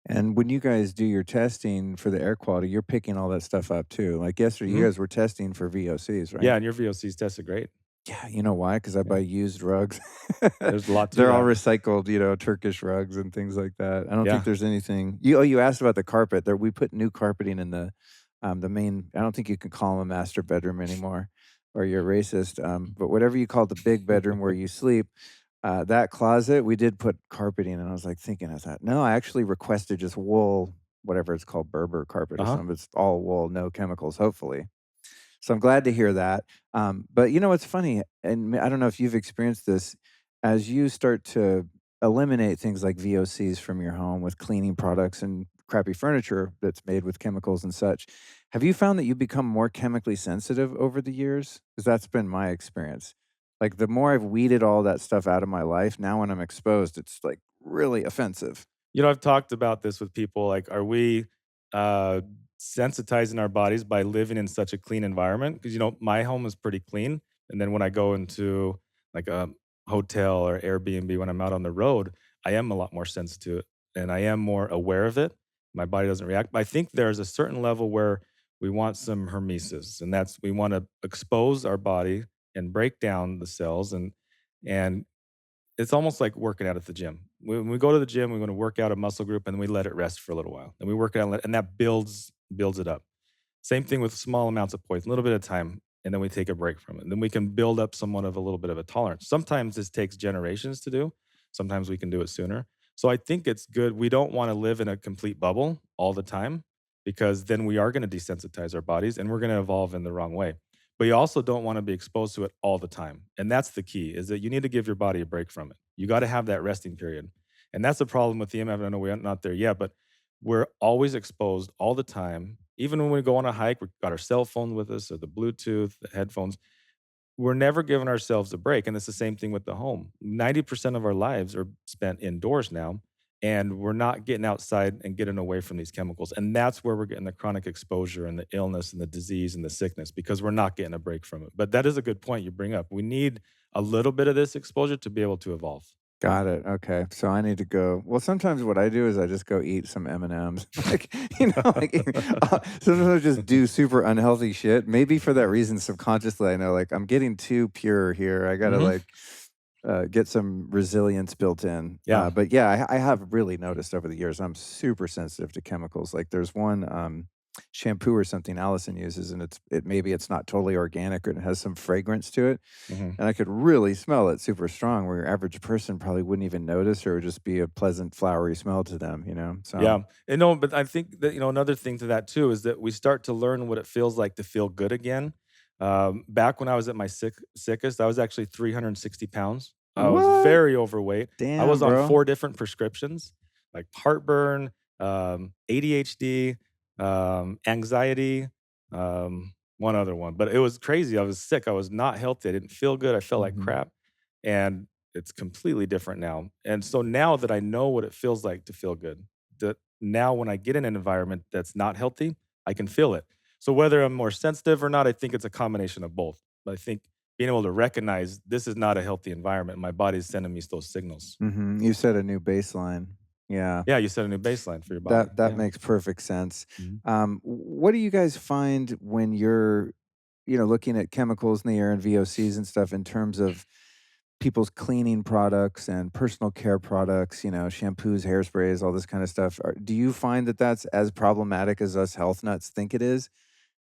And when you guys do your testing for the air quality, you're picking all that stuff up too. Like yesterday, you Mhm. guys were testing for VOCs, right? Yeah, and your VOCs tested great. Yeah, you know why? Because I Yeah, buy used rugs. there's a lot to They're all that. recycled, Turkish rugs and things like that. I don't think Yeah. there's anything you asked about the carpet. There we put new carpeting in the main I don't think you can call them a master bedroom anymore, or you're racist, but whatever you call the big bedroom where you sleep, that closet, we did put carpeting, and I was, like, thinking, I thought, "No, I actually requested just wool," whatever it's called, Berber carpet or Uh-huh. something, it's all wool, no chemicals, hopefully. So I'm glad to hear that. But you know what's funny, and I don't know if you've experienced this, as you start to eliminate things like VOCs from your home with cleaning products and crappy furniture that's made with chemicals and such, have you found that you become more chemically sensitive over the years? Because that's been my experience. Like the more I've weeded all that stuff out of my life, now when I'm exposed, it's like really offensive. I've talked about this with people, like, are we, uh, sensitizing our bodies by living in such a clean environment? Because my home is pretty clean, and then when I go into, like, a hotel or Airbnb when I'm out on the road, I am a lot more sensitive, and I am more aware of it. My body doesn't react, but I think there's a certain level where We want some hormesis, and that's we want to expose our body and break down the cells, and it's almost like working out at the gym. When we go to the gym, we want to work out a muscle group, and we let it rest for a little while. And we work it out, and that builds it up. Same thing with small amounts of poison, a little bit of time, and then we take a break from it. And then we can build up somewhat of a little bit of a tolerance. Sometimes this takes generations to do. Sometimes we can do it sooner. So I think it's good. We don't want to live in a complete bubble all the time because then we are going to desensitize our bodies and we're going to evolve in the wrong way. But you also don't want to be exposed to it all the time. And that's the key is that you need to give your body a break from it. You got to have that resting period. And that's the problem with the EMF. I know we're not there yet, but we're always exposed all the time. Even when we go on a hike, we've got our cell phone with us or the Bluetooth, the headphones. We're never giving ourselves a break. And it's the same thing with the home. 90% of our lives are spent indoors now, and we're not getting outside and getting away from these chemicals. And that's where we're getting the chronic exposure and the illness and the disease and the sickness because we're not getting a break from it. But that is a good point you bring up. We need a little bit of this exposure to be able to evolve. Got it, okay, so I need to go well, sometimes what I do is I just go eat some M&Ms, like, you know, like, sometimes I just do super unhealthy shit, maybe for that reason, subconsciously, I know, like, I'm getting too pure here, I gotta, Hmm. like, get some resilience built in, Yeah. but yeah, I have really noticed over the years, I'm super sensitive to chemicals, like, there's one, shampoo or something Allison uses, and maybe it's not totally organic, or it has some fragrance to it, Hmm. and I could really smell it super strong, where your average person probably wouldn't even notice, or it would just be a pleasant flowery smell to them, you know? So Yeah. And no, but I think that, another thing to that too is that we start to learn what it feels like to feel good again. Back when I was at my sickest, I was actually 360 pounds. I was what? very overweight. I Damn, was on bro. 4 different prescriptions, like heartburn, ADHD, anxiety, one other one. But it was crazy. I was sick. I was not healthy. I didn't feel good. I felt like Mhm. crap. And it's completely different now. And so now that I know what it feels like to feel good, that now when I get in an environment that's not healthy, I can feel it. So whether I'm more sensitive or not, I think it's a combination of both. But I think being able to recognize this is not a healthy environment, my body's sending me those signals. Mhm. You set a new baseline. Yeah. Yeah, you set a new baseline for your body. That Yeah. makes perfect sense. Mhm. What do you guys find when you're, looking at chemicals in the air and VOCs and stuff in terms of people's cleaning products and personal care products, shampoos, hairsprays, all this kind of stuff. Do you find that that's as problematic as us health nuts think it is?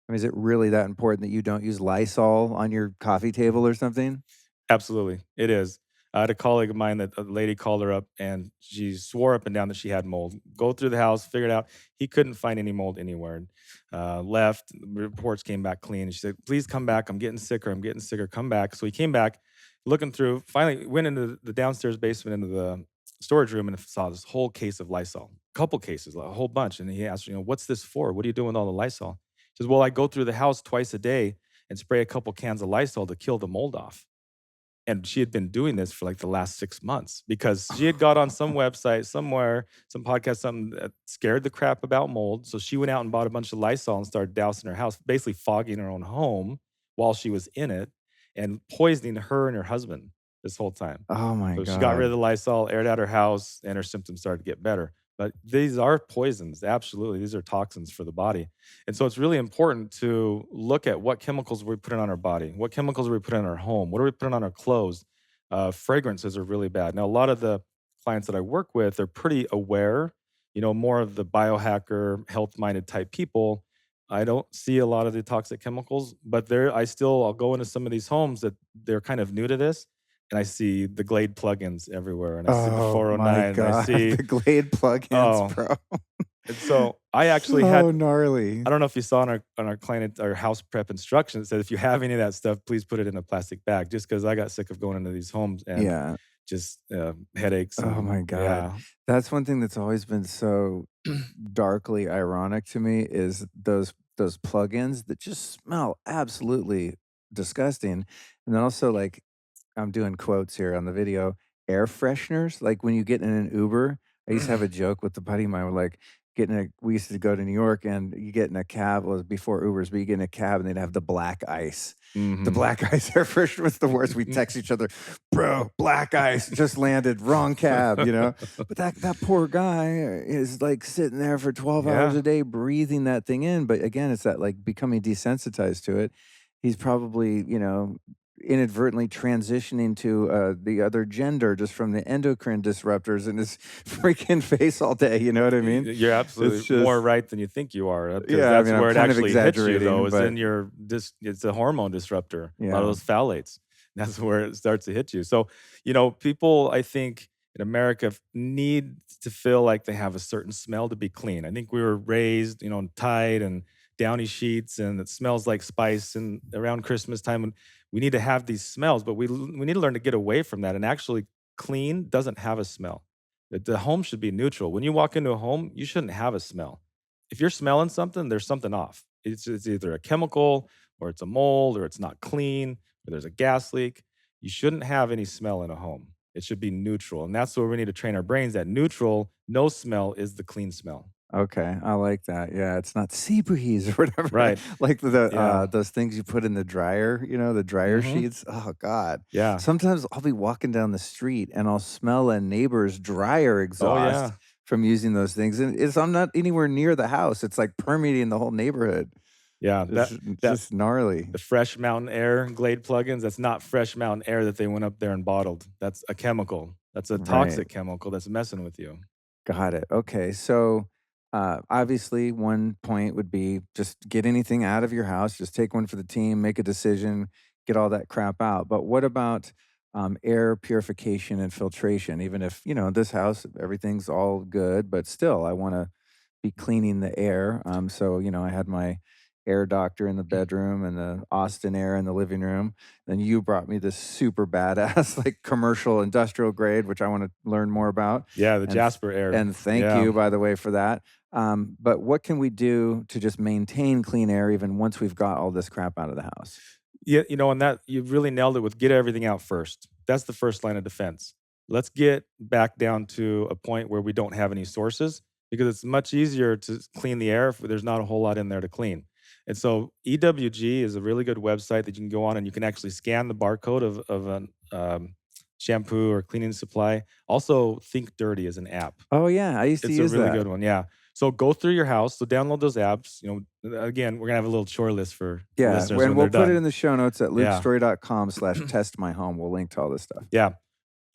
I mean, is it really that important that you don't use Lysol on your coffee table or something? Absolutely, it is. I had a colleague of mine that a lady called her up and she swore up and down that she had mold. Go through the house, figured out he couldn't find any mold anywhere. Left, reports came back clean. And she said, "Please come back. I'm getting sicker. I'm getting sicker. Come back." So he came back, looking through. Finally, went into the downstairs basement into the storage room and saw this whole case of Lysol, couple cases, a whole bunch. And he asked, "What's this for? What are you doing with all the Lysol?" She says, "Well, I go through the house twice a day and spray a couple cans of Lysol to kill the mold off." And she had been doing this for like the last 6 months because she had got on some website somewhere, some podcast, something that scared the crap about mold. So she went out and bought a bunch of Lysol and started dousing her house, basically fogging her own home while she was in it and poisoning her and her husband this whole time. Oh my So she got rid of god. the Lysol, aired out her house, and her symptoms started to get better. But these are poisons, absolutely. These are toxins for the body. And so it's really important to look at what chemicals we're putting on our body, what chemicals are we putting in our home, what are we putting on our clothes. Fragrances are really bad. Now, a lot of the clients that I work with are pretty aware, more of the biohacker, health minded type people. I don't see a lot of the toxic chemicals, but I'll go into some of these homes that they're kind of new to this and I see the Glade plugins everywhere, and I see the Oh my 409, and I god. see The Glade plugins, oh, bro. and so I actually So had gnarly. I don't know if you saw on our client our house prep instructions, it said, "If you have any of that stuff, please put it in a plastic bag," just because I got sick of going into these homes and Yeah. just, headaches Oh and my god. yeah. That's one thing that's always been so darkly ironic to me is those plugins that just smell absolutely disgusting. And then also, like, I'm doing quotes here on the video, air fresheners, like, when you get in an Uber, I used to have a joke with a buddy of mine, we're like, we used to go to New York and you get in a cab, well, it was before Ubers, but you get in a cab and they'd have the black ice. The Mhm. black ice air freshener was the worst. We text each other, "Bro, black ice just landed, wrong cab," you know? But that poor guy is, like, sitting there for 12 hours Yeah. a day breathing that thing in, but again, it's that, like, becoming desensitized to it. He's probably, inadvertently transitioning to, the other gender just from the endocrine disruptors in his freaking face all day, you know what I mean? You're It's absolutely more just right than you think you are, because yeah, I that's mean, I'm where it kind of actually hits you though, exaggerating, is but in your it's a hormone disruptor, a lot of yeah. those phthalates. That's where it starts to hit you. So, people I think in America need to feel like they have a certain smell to be clean. I think we were raised, tight and downy sheets, and it smells like spice. And around Christmas time, and we need to have these smells, but we need to learn to get away from that. And actually, clean doesn't have a smell. The home should be neutral. When you walk into a home, you shouldn't have a smell. If you're smelling something, there's something off. It's either a chemical, or it's a mold, or it's not clean, or there's a gas leak. You shouldn't have any smell in a home. It should be neutral. And that's where we need to train our brains that neutral, no smell is the clean smell. Okay, I like that. Yeah, it's not sea breeze or whatever, Right. like Yeah. those things you put in the dryer, the dryer Hmm. sheets. Oh god. Yeah. Sometimes I'll be walking down the street and I'll smell a neighbor's dryer Oh, exhaust yeah. from using those things, and I'm not anywhere near the house. It's like permeating the whole neighborhood. Yeah. It's That just gnarly. the fresh mountain air Glade plugins, that's not fresh mountain air that they went up there and bottled. That's a chemical. That's a Right. toxic chemical that's messing with you. Got it. Okay. So, obviously, one point would be just get anything out of your house, just take one for the team, make a decision, get all that crap out. But what about air purification and filtration? Even if, this house, everything's all good, but still, I want to be cleaning the air. So, I had my air doctor in the bedroom and the Austin air in the living room. Then you brought me this super badass, like commercial industrial grade, which I want to learn more about. Yeah, the And Jasper air. thank Yeah. you, by the way, for that. But what can we do to just maintain clean air even once we've got all this crap out of the house? Yeah, and that you really nailed it with get everything out first. That's the first line of defense. Let's get back down to a point where we don't have any sources, because it's much easier to clean the air if there's not a whole lot in there to clean. And so EWG is a really good website that you can go on and you can actually scan the barcode of an shampoo or cleaning supply. Also, Think Dirty is an app. Oh yeah, I used to It's a use really that. good one, yeah. So go through your house, so download those apps, again, we're gonna have a little chore list for Yeah, listeners and when we'll they're put it done. in the show notes at Yeah. lukestory.com/test my home. We'll link to all this stuff. Yeah.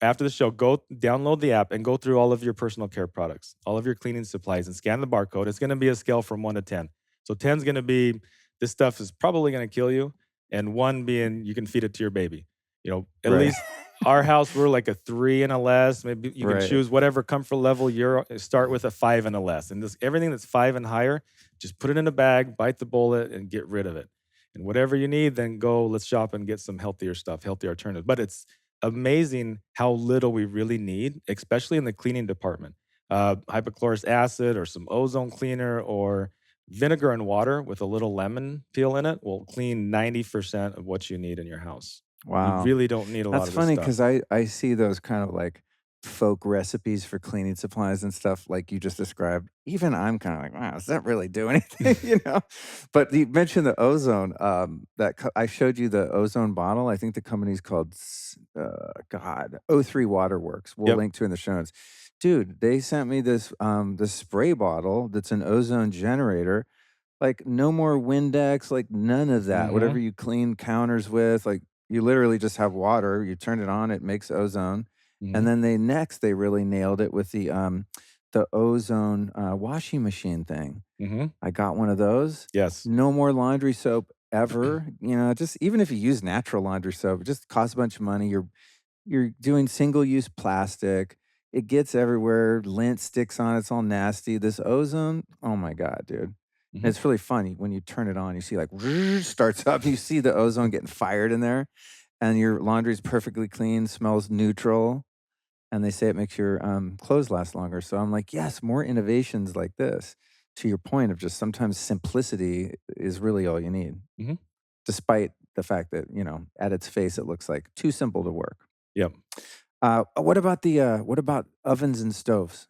After the show, go download the app and go through all of your personal care products, all of your cleaning supplies, and scan the barcode. It's gonna be a scale from 1 to 10. So 10's gonna be, "This stuff is probably gonna kill you," and 1 being, "You can feed it to your baby." At Right. least our house, we're like a 3 and a less. Maybe you can Right. choose whatever comfort level you're start with a 5 and a less. And this everything that's 5 and higher, just put it in a bag, bite the bullet, and get rid of it. And whatever you need, then go, let's shop and get some healthier stuff, healthier alternatives. But it's amazing how little we really need, especially in the cleaning department. Hypochlorous acid or some ozone cleaner or vinegar and water with a little lemon peel in it will clean 90% of what you need in your house. You Wow. really don't need a lot That's of this funny stuff. because I see those kind of like folk recipes for cleaning supplies and stuff like you just described. Even I'm kind of like, wow, does that really do anything? But you mentioned the ozone. I showed you the ozone bottle. I think the company's called God O3 Waterworks. We'll Yep. link to in the show notes. Dude, they sent me this spray bottle that's an ozone generator, like, no more Windex, like, none of that. Whatever Mhm. you clean counters with, like, you literally just have water, you turn it on, it makes ozone, and Mhm. then they really nailed it with the ozone, washing machine thing. Mhm. I got one of those. Yes. No more laundry soap ever, just even if you use natural laundry soap, it just costs a bunch of money. You're doing single-use plastic. It gets everywhere. Lint sticks on, it's all nasty. This ozone, oh my god, dude. And Mhm. it's really funny when you turn it on, you see like starts up, you see the ozone getting fired in there, and your laundry's perfectly clean, smells neutral, and they say it makes your, clothes last longer. So I'm like, yes, more innovations like this. To your point of just sometimes simplicity is really all you need, Mhm. despite the fact that, at its face, it looks like too simple to work. Yep. What about ovens and stoves?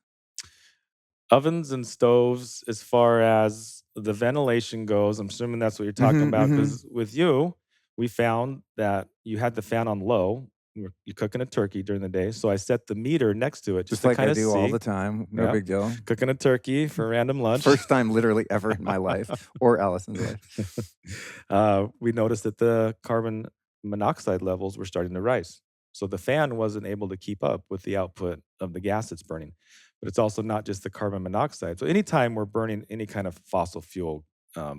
Ovens and stoves, as far as the ventilation goes, I'm assuming that's what you're talking Mhm, about. mhm. Because with you, we found that you had the fan on low. You're cooking a turkey during the day, so I set the meter next to it just Just to like I kinda do all see. the time, no Yep. big deal. Cooking a turkey for random lunch. First time literally ever in my life, or Allison's life. We noticed that the carbon monoxide levels were starting to rise. So the fan wasn't able to keep up with the output of the gas it's burning. But it's also not just the carbon monoxide. So anytime we're burning any kind of fossil fuel,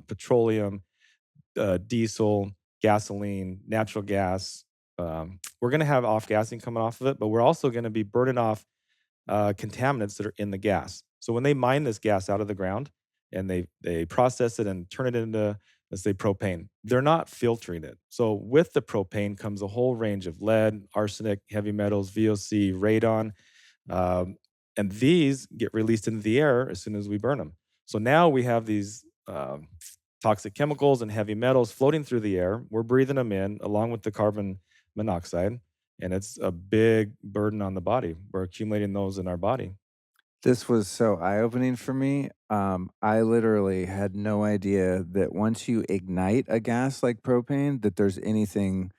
petroleum, diesel, gasoline, natural gas, we're going to have off gassing coming off of it, but we're also going to be burning off contaminants that are in the gas. So when they mine this gas out of the ground and they process it and turn it into, let's say, propane, they're not filtering it. So with the propane comes a whole range of lead, arsenic, heavy metals, VOC, radon, um, and these get released into the air as soon as we burn them. So now we have these toxic chemicals and heavy metals floating through the air. We're breathing them in along with the carbon monoxide, and it's a big burden on the body. We're accumulating those in our body. This was so eye-opening for me. I literally had no idea that once you ignite a gas like propane, that there's anything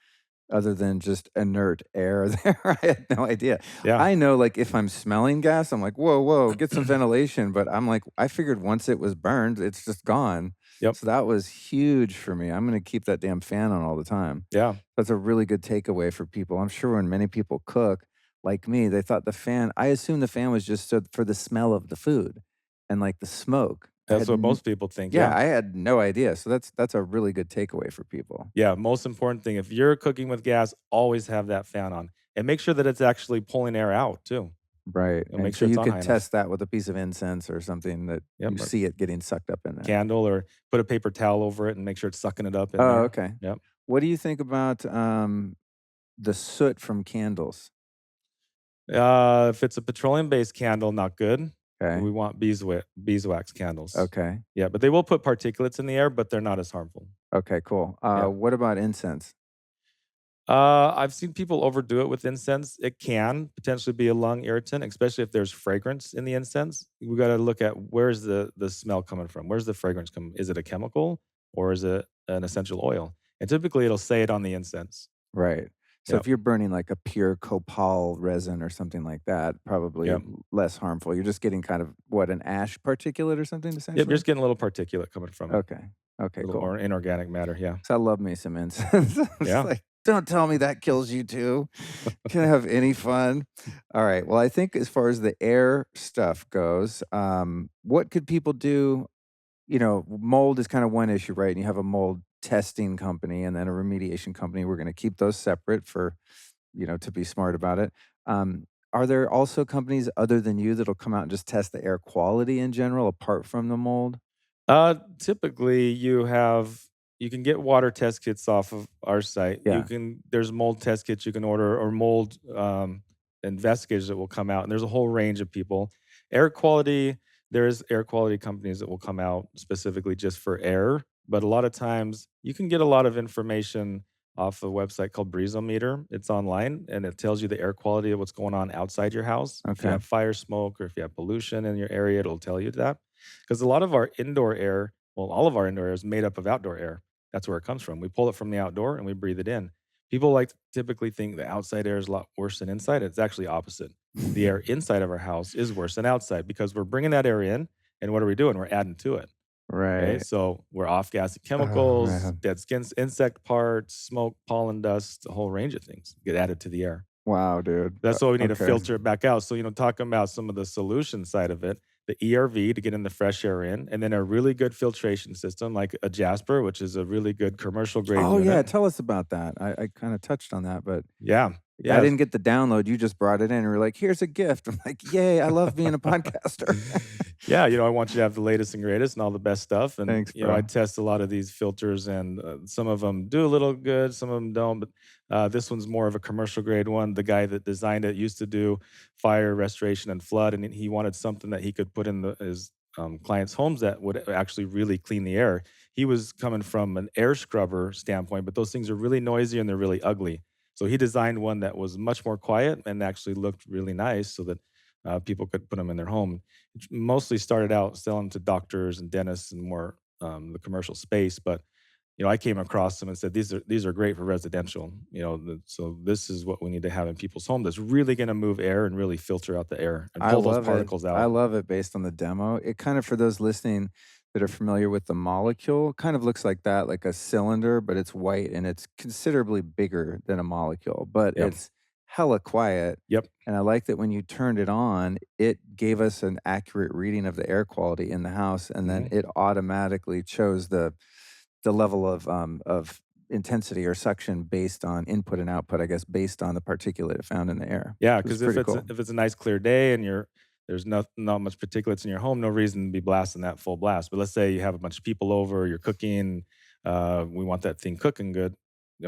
other than just inert air there. I had no idea. Yeah. I know, like, if I'm smelling gas, I'm like, "Whoa, whoa, get some ventilation," but I'm like, I figured once it was burned, it's just gone. Yep. So that was huge for me. I'm gonna keep that damn fan on all the time. Yeah. That's a really good takeaway for people. I'm sure when many people cook, like me, they thought the fan I assumed the fan was just so for the smell of the food and, like, the smoke. I That's had what n most people think. Yeah, Yeah. I had no idea. So that's a really good takeaway for people. Yeah. Most important thing, if you're cooking with gas, always have that fan on and make sure that it's actually pulling air out too. Right, And and make so sure it's you on high could enough. test that with a piece of incense or something that Yep. you Or see it getting sucked up in there. candle or put a paper towel over it and make sure it's sucking it up in Oh, there. okay. Yep. What do you think about, the soot from candles? If it's a petroleum-based candle, not good. Okay, We want beeswax candles. okay, Yeah, but they will put particulates in the air, but they're not as harmful. okay, cool. Yeah. What about incense? I've seen people overdo it with incense. It can potentially be a lung irritant, especially if there's fragrance in the incense. We got to look at where's the smell coming from. Where's the fragrance coming? Is it a chemical or is it an essential oil? And typically, it'll say it on the incense. Right. So Yep. if you're burning like a pure copal resin or something like that, probably Yep. less harmful. You're just getting kind of what, an ash particulate or something Yep. You're essentially? just getting a little particulate coming from it, Okay. Okay, a little cool. or inorganic matter. Yeah. So I love me some incense. It's Yeah. like, don't tell me that kills you too. Can I have any fun? All right. Well, I think as far as the air stuff goes, what could people do? Mold is kind of one issue, right? And you have a mold testing company and then a remediation company. We're going to keep those separate for, to be smart about it. Are there also companies other than you that'll come out and just test the air quality in general apart from the mold? Typically, you can get water test kits off of our site. Yeah. There's mold test kits you can order or mold investigators that will come out, and there's a whole range of people. Air quality, there's air quality companies that will come out specifically just for air, but a lot of times you can get a lot of information off a website called Breezometer. It's online and it tells you the air quality of what's going on outside your house. If you Okay. have fire smoke or if you have pollution in your area, it'll tell you that. Because a lot of our indoor air, well, all of our indoor air is made up of outdoor air. That's where it comes from. We pull it from the outdoor and we breathe it in. People like to typically think the outside air is a lot worse than inside. It's actually opposite. The air inside of our house is worse than outside because we're bringing that air in, and what are we doing? We're adding to it. Okay, Right. so we're off gassing Oh, chemicals, man. dead skins, insect parts, smoke, pollen dust, a whole range of things get added to the air. Wow, dude. That's why we need to Okay. filter it back out. So, talking about some of the solution side of it, the ERV to getting the fresh air in, and then a really good filtration system like a Jasper, which is a really good commercial grade Oh, yeah, unit. tell us about that. I kinda touched on that, but Yeah. I Yeah. didn't get the download, you just brought it in and were like, "Here's a gift." I'm like, "Yay, I love being a podcaster." Yeah, I want you to have the latest and greatest and all the best stuff. And, Thanks, I bro. test a lot of these filters and some of them do a little good, some of them don't. But this one's more of a commercial grade one. The guy that designed it used to do fire restoration and flood, and he wanted something that he could put in his clients' homes that would actually really clean the air. He was coming from an air scrubber standpoint, but those things are really noisy and they're really ugly. So he designed one that was much more quiet and actually looked really nice so that people could put them in their home. Mostly started out selling to doctors and dentists and more the commercial space, but I came across them and said these are great for residential. So this is what we need to have in people's home that's really going to move air and really filter out the air and I pull those love it. particles I out. love it based on the demo. It kind of for those listening that are familiar with the molecule, kind of looks like that, like a cylinder, but it's white and it's considerably bigger than a molecule, but Yep. it's hella quiet. Yep. And I like that when you turned it on, it gave us an accurate reading of the air quality in the house, and then Mhm. it automatically chose the level of intensity or suction based on input and output, I guess, based on the particulate it found in the air. Yeah, It was because if pretty it's a cool. if it's a nice clear day and there's not much particulates in your home, no reason to be blasting that full blast. But let's say you have a bunch of people over, you're cooking, we want that thing cooking good,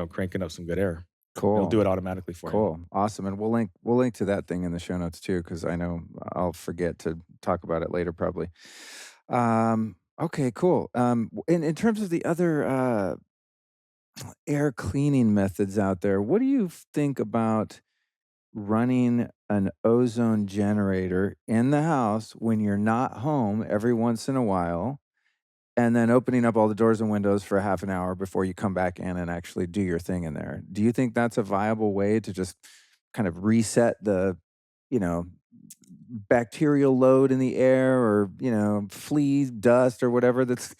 cranking up some good air. It'll Cool. do it automatically for you. Cool, awesome, and we'll link to that thing in the show notes too, because I know I'll forget to talk about it later probably. Okay, cool. In terms of the other, air cleaning methods out there, what do you think about running an ozone generator in the house when you're not home every once in a while, and then opening up all the doors and windows for a half an hour before you come back in and actually do your thing in there? Do you think that's a viable way to just kind of reset the, you know, bacterial load in the air or, fleas, dust or whatever that's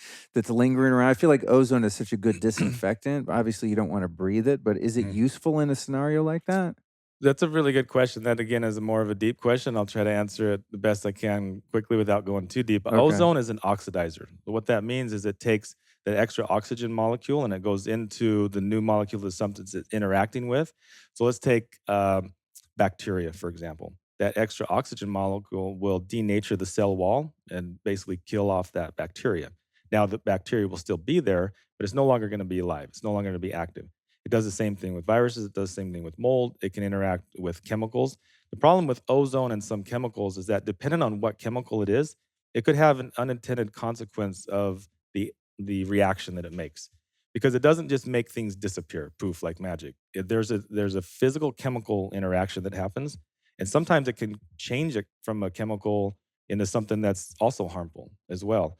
lingering around? I feel like ozone is such a good disinfectant. Obviously, you don't wanna breathe it, but is it Mhm. useful in a scenario like that? That's a really good question. That again is more of a deep question. I'll try to answer it the best I can quickly without going too deep. But Okay. ozone is an oxidizer. What that means is it takes the extra oxygen molecule and it goes into the new molecule that something's it's interacting with. So let's take bacteria, for example. That extra oxygen molecule will denature the cell wall and basically kill off that bacteria. Now, the bacteria will still be there, but it's no longer going to be alive. It's no longer going to be active. It does the same thing with viruses. It does the same thing with mold. It can interact with chemicals. The problem with ozone and some chemicals is that depending on what chemical it is, it could have an unintended consequence of the reaction that it makes. Because it doesn't just make things disappear, poof, like magic. There's a physical chemical interaction that happens, and sometimes it can change it from a chemical into something that's also harmful as well.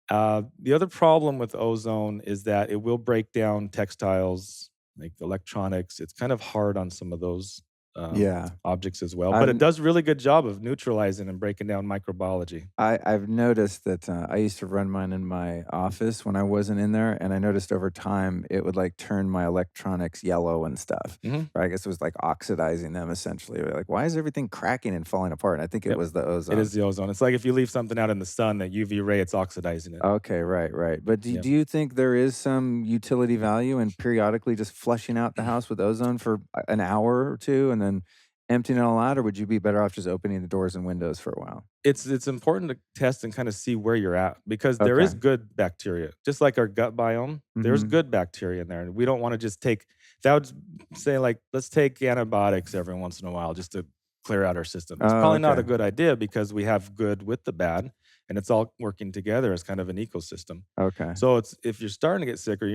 The other problem with ozone is that it will break down textiles, like electronics. It's kind of hard on some of those Yeah. objects as well, but I've it does a really good job of neutralizing and breaking down microbiology. I've noticed that, I used to run mine in my office when I wasn't in there, and I noticed over time it would, like, turn my electronics yellow and stuff, Mhm. or I guess it was, like, oxidizing them essentially, like, "Why is everything cracking and falling apart?" And I think it Yep. was the It ozone. is the ozone. It's like if you leave something out in the sun, that UV ray, it's oxidizing it. Okay, right, right, but do Yeah. do you think there is some utility value in periodically just flushing out the house with ozone for an hour or 2 and then emptying it all out, or would you be better off just opening the doors and windows for a while? It's important to test and kinda see where you're at because there Okay. is good bacteria. Just like our gut biome, there's Mhm. good bacteria in there, and we don't wanna just take that would say, like, let's take antibiotics every once in a while just to clear out our system. It's Oh, probably not okay. a good idea because we have good with the bad, and it's all working together as kind of an ecosystem. Okay. So it's if you're starting to get sick or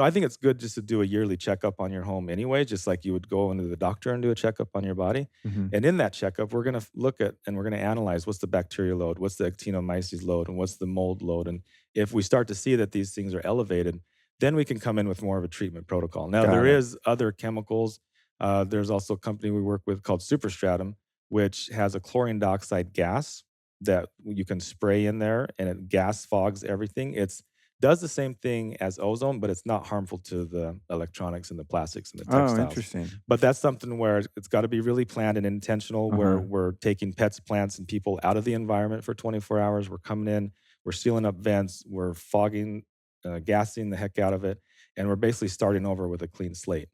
I think it's good just to do a yearly checkup on your home anyway, just like you would go into the doctor and do a checkup on your body. Mhm. And in that checkup, we're going to look at and we're going to analyze what's the bacterial load, what's the actinomyces load, and what's the mold load. And if we start to see that these things are elevated, then we can come in with more of a treatment protocol. Now, there Got it. is other chemicals. There's also a company we work with called Superstratum, which has a chlorine dioxide gas that you can spray in there and it gas fogs everything. It's does the same thing as ozone, but it's not harmful to the electronics and the plastics and the Oh, textiles. interesting. But that's something where it's got to be really planned and intentional, where Uh-huh. we're taking pets, plants, and people out of the environment for 24 hours. We're coming in, we're sealing up vents, we're fogging, gassing the heck out of it, and we're basically starting over with a clean slate.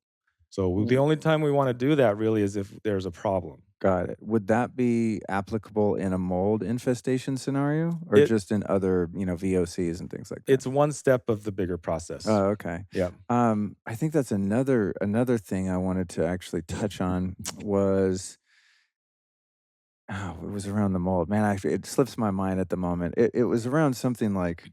So the W only time we want to do that really is if there's a problem. Got it. Would that be applicable in a mold infestation scenario or It just in other, VOCs and things like that? it's one step of the bigger process. Oh, okay. Yeah. I think that's another thing I wanted to actually touch on was it was around the mold. Man, actually, it slips my mind at the moment. It was around something like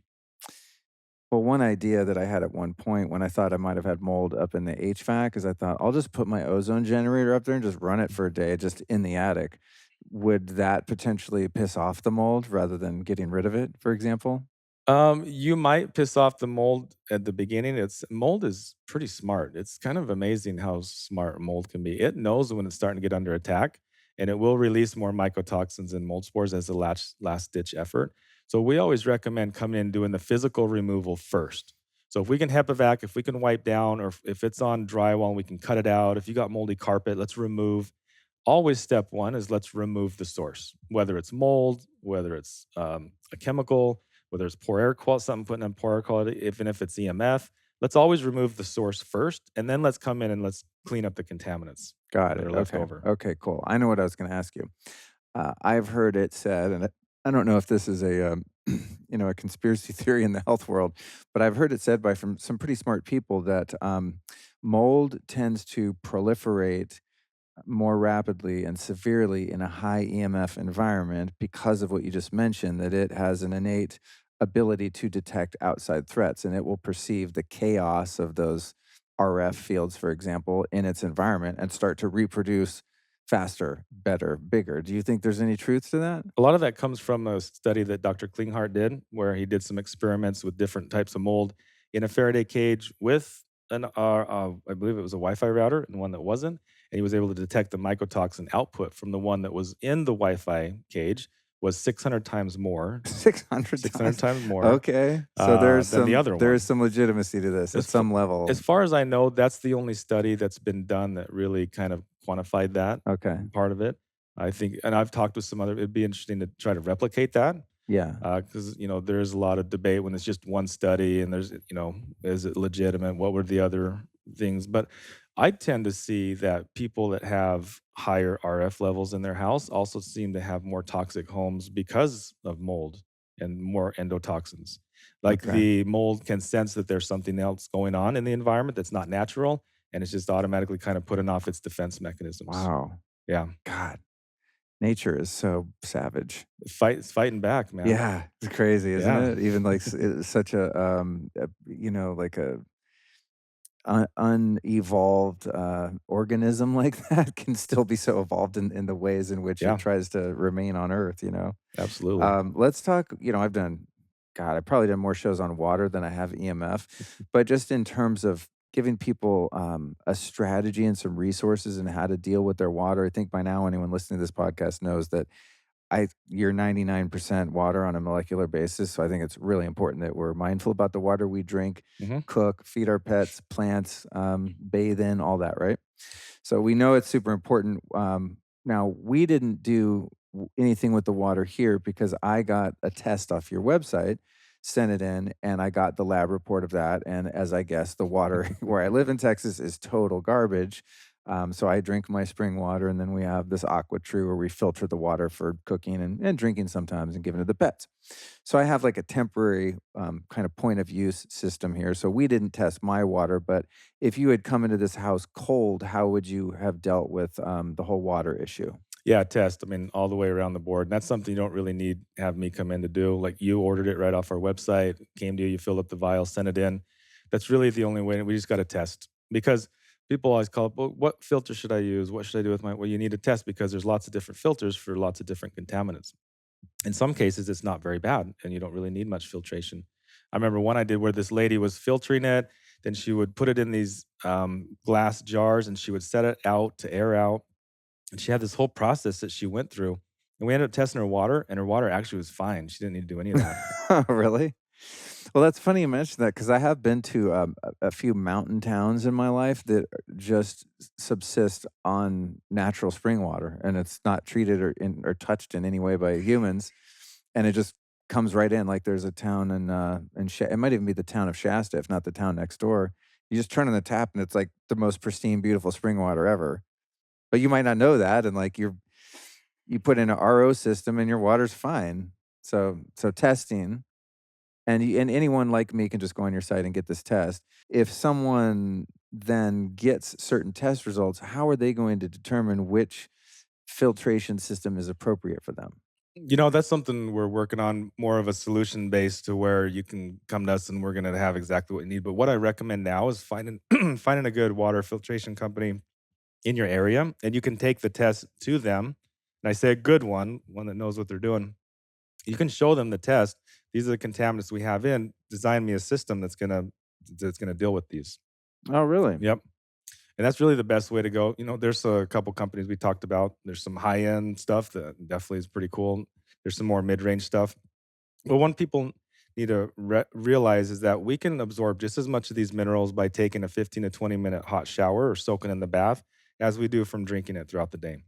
well, one idea that I had at one point when I thought I might have had mold up in the HVAC is I thought I'll just put my ozone generator up there and just run it for a day just in the attic. would that potentially piss off the mold rather than getting rid of it, for example? You might piss off the mold at the beginning. It's mold is pretty smart. It's kind of amazing how smart mold can be. It knows when it's starting to get under attack, and it will release more mycotoxins and mold spores as a last ditch effort. So we always recommend coming in and doing the physical removal first. So if we can HEPA if we can wipe down, or if it's on drywall, we can cut it out. If you got moldy carpet, let's remove. Always step one is let's remove the source, whether it's mold, whether it's a chemical, whether it's poor air quality, something putting in poor air quality, even if it's EMF. Let's always remove the source first, and then let's come in and let's clean up the contaminants Got that it. are left Okay. over. Okay, cool. I know what I was gonna ask you. I've heard it said, and I don't know if this is a, a conspiracy theory in the health world, but I've heard it said by from some pretty smart people that, mold tends to proliferate more rapidly and severely in a high EMF environment because of what you just mentioned, that it has an innate ability to detect outside threats and it will perceive the chaos of those RF fields, for example, in its environment and start to reproduce faster, better, bigger. Do you think there's any truth to that? A lot of that comes from a study that Dr. Klinghardt did, where he did some experiments with different types of mold in a Faraday cage with I believe it was a Wi-Fi router and one that wasn't, and he was able to detect the mycotoxin output from the one that was in the Wi-Fi cage was 600 times more, 600 600 times? times more Okay. So there's than the some other there is one. some legitimacy to this at As f some as level. far as I know, that's the only study that's been done that really kind of quantified that Okay. part of it. I think, and I've talked with some other, it'd be interesting to try to replicate that, Yeah. because there's a lot of debate when it's just one study and there's, is it legitimate? What were the other things? But I tend to see that people that have higher RF levels in their house also seem to have more toxic homes because of mold and more endotoxins. Like Okay. the mold can sense that there's something else going on in the environment that's not natural, and it's just automatically kind of putting off its defense mechanisms. Wow. Yeah, God. Nature is so savage. it's fighting back, man. Yeah, it's crazy, isn't Yeah, it? Even like it's such like a unevolved organism like that can still be so evolved in the ways in which it yeah, tries to remain on Earth. absolutely. Let's talk. I've done, God, I've probably done more shows on water than I have EMF, but just in terms of giving people a strategy and some resources and how to deal with their water. I think by now anyone listening to this podcast knows that you're 99% water on a molecular basis, so I think it's really important that we're mindful about the water we drink, Mhm. cook, feed our pets, plants, bathe in, all that, right? So we know it's super important. Now we didn't do anything with the water here because I got a test off your website, sent it in, and I got the lab report of that. And as I guess, the water where I live in Texas is total garbage. So I drink my spring water, and then we have this Aqua True where we filter the water for cooking and drinking sometimes and giving to the pets. So I have like a temporary kind of point of use system here. So we didn't test my water, but if you had come into this house cold, how would you have dealt with the whole water issue? Yeah, test. I mean, all the way around the board. And that's something you don't really need have me come in to do. Like you ordered it right off our website, came to you, you filled up the vial, sent it in. That's really the only way. We just got to test because people always call, well, what filter should I use? What should I do with my? Well, you need to test because there's lots of different filters for lots of different contaminants. In some cases, it's not very bad and you don't really need much filtration. I remember one I did where this lady was filtering it. Then she would put it in these glass jars and she would set it out to air out, and she had this whole process that she went through, and we ended up testing her water, and her water actually was fine. She didn't need to do any of that. Really? Well, that's funny you mentioned that because I have been to a few mountain towns in my life that just subsist on natural spring water, and it's not treated or touched in any way by humans, and it just comes right in. Like there's a town it might even be the town of Shasta, if not the town next door. You just turn on the tap, and it's like the most pristine, beautiful spring water ever. But you might not know that, and like you put in an RO system, and your water's fine. So testing and anyone like me can just go on your site and get this test. If someone then gets certain test results, how are they going to determine which filtration system is appropriate for them? That's something we're working on, more of a solution based to where you can come to us and we're gonna have exactly what you need. But what I recommend now is finding finding a good water filtration company in your area, and you can take the test to them. and I say a good one that knows what they're doing, you can show them the test. These are the contaminants we have in. Design me a system that's gonna deal with these. Oh, really? Yep. And that's really the best way to go. There's a couple companies we talked about. There's some high end stuff that definitely is pretty cool. There's some more mid range stuff. But one people need to realize is that we can absorb just as much of these minerals by taking a 15 to 20-minute hot shower or soaking in the bath as we do from drinking it throughout the day.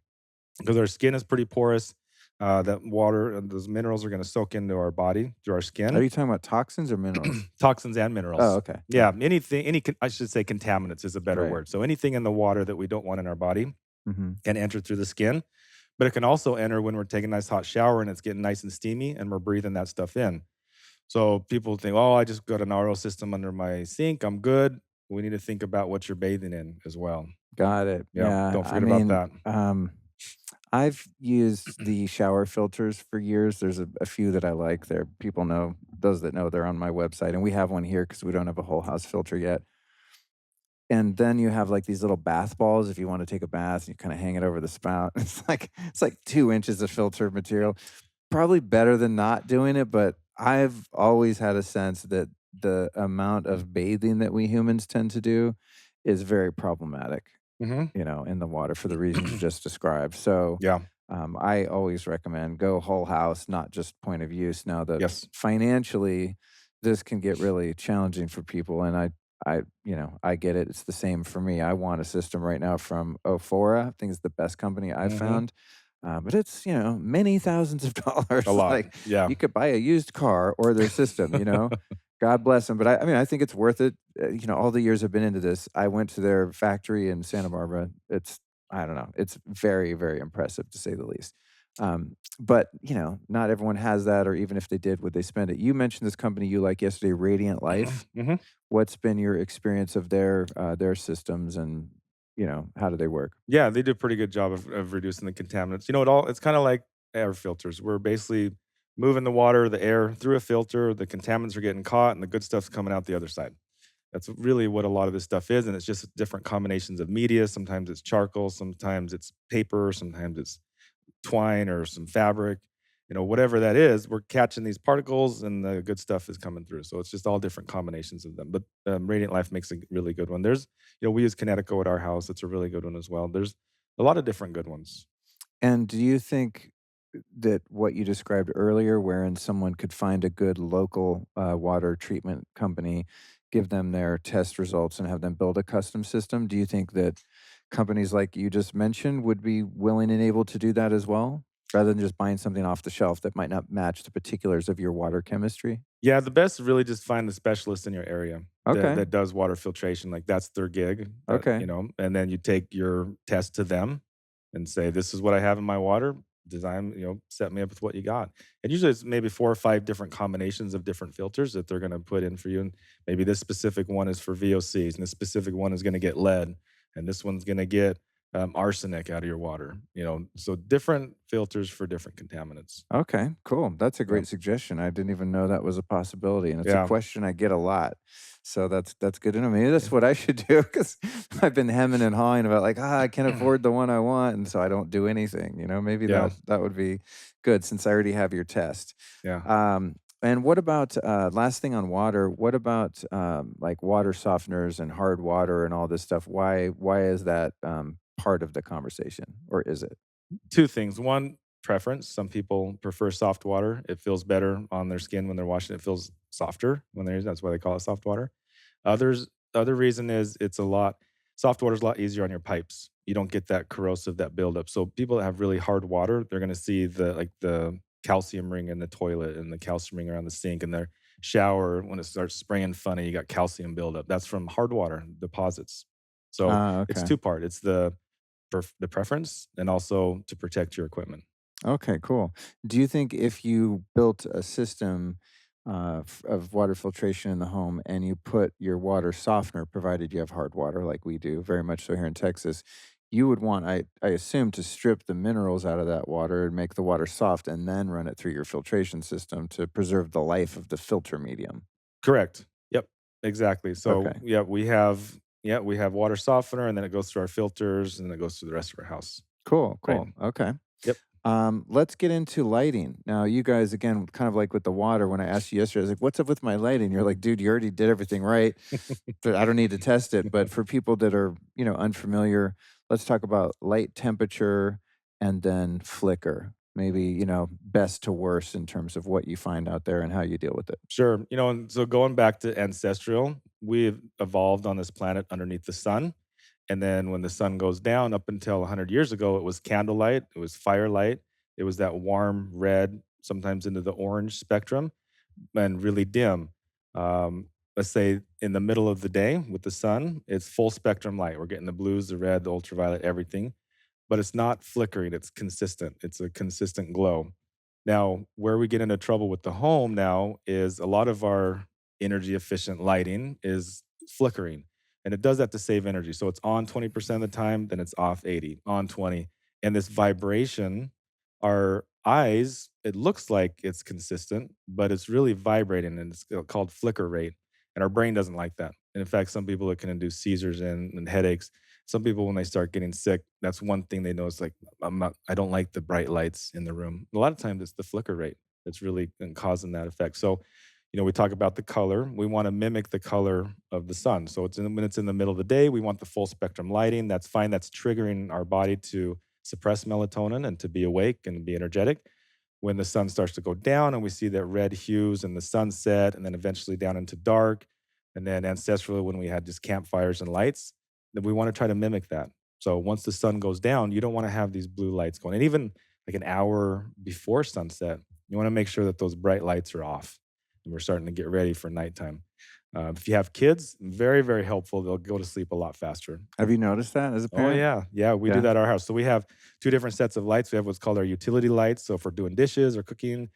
Because our skin is pretty porous. That water and those minerals are going to soak into our body through our Are skin, you talking about toxins or minerals? toxins and Oh, minerals. okay. Yeah, anything, I should say contaminants is a better Right. word. So anything in the water that we don't want in our body Mhm. can enter through the skin, but it can also enter when we're taking a nice hot shower and it's getting nice and steamy and we're breathing that stuff in. So people think, oh, I just got an RO system under my sink. I'm good. We need to think about what you're bathing in as well. Got it. Yeah, Yeah, don't I forget about mean, that. I've used the shower filters for years. There's a few that I like. There, people know those that know they're on my website, and we have one here because we don't have a whole house filter yet. And then you have like these little bath balls if you want to take a bath. You kind of hang it over the spout. It's like 2 inches of filter material. Probably better than not doing it, but I've always had a sense that the amount of bathing that we humans tend to do is very problematic, Hmm. in the water for the reasons you just described. So, Yeah. I always recommend go whole house, not just point of use. Now that Yes. financially, this can get really challenging for people, and I get it. It's the same for me. I want a system right now from Ofora. I think it's the best company I've Hmm. found, but it's many thousands of A dollars. lot. Like Yeah. you could buy a used car or their system. God bless them, but I mean, I think it's worth it. All the years I've been into this, I went to their factory in Santa Barbara. I don't know, it's very, very impressive to say the least. But not everyone has that, or even if they did, would they spend it? You mentioned this company you like yesterday, Radiant Life. Hmm. What's been your experience of their systems, and how do they work? Yeah, they do a pretty good job of reducing the contaminants. It's kind of like air filters. We're basically moving the water, the air through a filter. The contaminants are getting caught, and the good stuff's coming out the other side. That's really what a lot of this stuff is, and it's just different combinations of media. Sometimes it's charcoal, sometimes it's paper, sometimes it's twine or some fabric. Whatever that is, we're catching these particles, and the good stuff is coming through. So it's just all different combinations of them. But Radiant Life makes a really good one. We use Kinetico at our house. It's a really good one as well. There's a lot of different good ones. And do you think that what you described earlier, wherein someone could find a good local water treatment company, give them their test results, and have them build a custom system, do you think that companies like you just mentioned would be willing and able to do that as well, rather than just buying something off the shelf that might not match the particulars of your water chemistry? Yeah, the best is really just find the specialist in your area that Okay. that does water filtration. Like that's their gig. Okay. And then you take your test to them and say, "This is what I have in my water. Design, set me up with what you got." And usually it's maybe 4 or 5 different combinations of different filters that they're going to put in for you. And maybe this specific one is for VOCs, and this specific one is going to get lead, and this one's going to get arsenic out of your water. So different filters for different contaminants. Okay, cool. That's a Yeah, great suggestion. I didn't even know that was a possibility, and it's a yeah. question I get a lot. So that's good to know. Maybe that's what I should do because I've been hemming and hawing about like, I can't afford the one I want, and so I don't do anything. Maybe Yeah, that would be good since I already have your test. yeah. And what about last thing on water? What about like water softeners and hard water and all this stuff? Why is that part of the conversation, or is it? 2 things. One, preference. Some people prefer soft water. It feels better on their skin when they're washing. It feels softer when they're using. That's why they call it soft water. Other reason is it's a lot soft water is a lot easier on your pipes. You don't get that corrosive, that buildup. So people that have really hard water, they're gonna see the calcium ring in the toilet and the calcium ring around the sink and their shower when it starts spraying funny, you got calcium buildup. That's from hard water deposits. So Ah, it's okay. two-part. It's the preference and also to protect your equipment. Okay, cool. Do you think if you built a system of water filtration in the home and you put your water softener, provided you have hard water like we do, very much so here in Texas, you would want, I assume, to strip the minerals out of that water and make the water soft and then run it through your filtration system to preserve the life of the filter medium? Correct. Yep. Exactly. So, Okay. we have water softener, and then it goes through our filters, and then it goes through the rest of our house. Cool, Right. cool. Okay. Yep. Let's get into lighting. Now, you guys, again, kind of like with the water, when I asked you yesterday, I was like, what's up with my lighting? You're like, dude, you already did everything right, but I don't need to test it. But for people that are, unfamiliar, let's talk about light temperature and then flicker. Maybe, best to worst in terms of what you find out there and how you deal with it. Sure. And so going back to ancestral, we've evolved on this planet underneath the sun. And then when the sun goes down, up until 100 years ago, it was candlelight, it was firelight, it was that warm red, sometimes into the orange spectrum, and really dim. Let's say in the middle of the day with the sun, it's full spectrum light. We're getting the blues, the red, the ultraviolet, everything, but it's not flickering. It's consistent. It's a consistent glow. Now, where we get into trouble with the home now is a lot of our energy efficient lighting is flickering, and it does that to save energy. So it's on 20% of the time, then it's off 80, on 20. And this vibration, our eyes, it looks like it's consistent, but it's really vibrating and it's called flicker rate. And our brain doesn't like that. And in fact, some people it can induce seizures and headaches. Some people, when they start getting sick, that's one thing they notice. Like, I don't like the bright lights in the room. A lot of times, it's the flicker rate that's really causing that effect. So, we talk about the color. We want to mimic the color of the sun. So when it's in the middle of the day, we want the full spectrum lighting. That's fine. That's triggering our body to suppress melatonin and to be awake and be energetic. When the sun starts to go down and we see that red hues and the sunset, and then eventually down into dark, and then ancestrally when we had just campfires and lights, then we want to try to mimic that. So once the sun goes down, you don't want to have these blue lights going. And even like an hour before sunset, you want to make sure that those bright lights are off and we're starting to get ready for nighttime. If you have kids, very, very helpful. They'll go to sleep a lot faster. Have you noticed that as a Oh, parent? yeah. Yeah, we do Yeah. that at our house. So we have 2 different sets of lights. We have what's called our utility lights. So if we're doing dishes or cooking,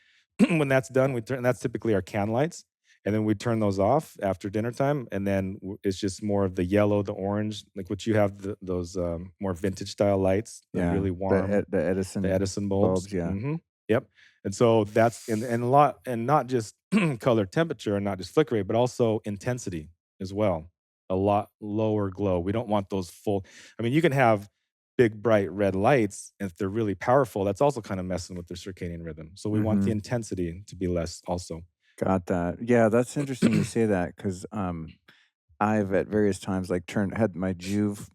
when that's done, we turn that's typically our can lights, and then we turn those off after dinner time, and then it's just more of the yellow, the orange, like what you have those, more vintage style lights, the Yeah. really warm, The the Edison Edison bulbs. bulbs. Yeah. Mhm. Yep. And so that's and a lot and not just color temperature and not just flicker rate, but also intensity as well. A lot lower glow. We don't want those full I mean, you can have big, bright red lights, and if they're really powerful, that's also kinda messing with their circadian rhythm. So we want the Hmm. intensity to be less also. Got that. Yeah, that's interesting you say that because I've at various times like turned had my Juve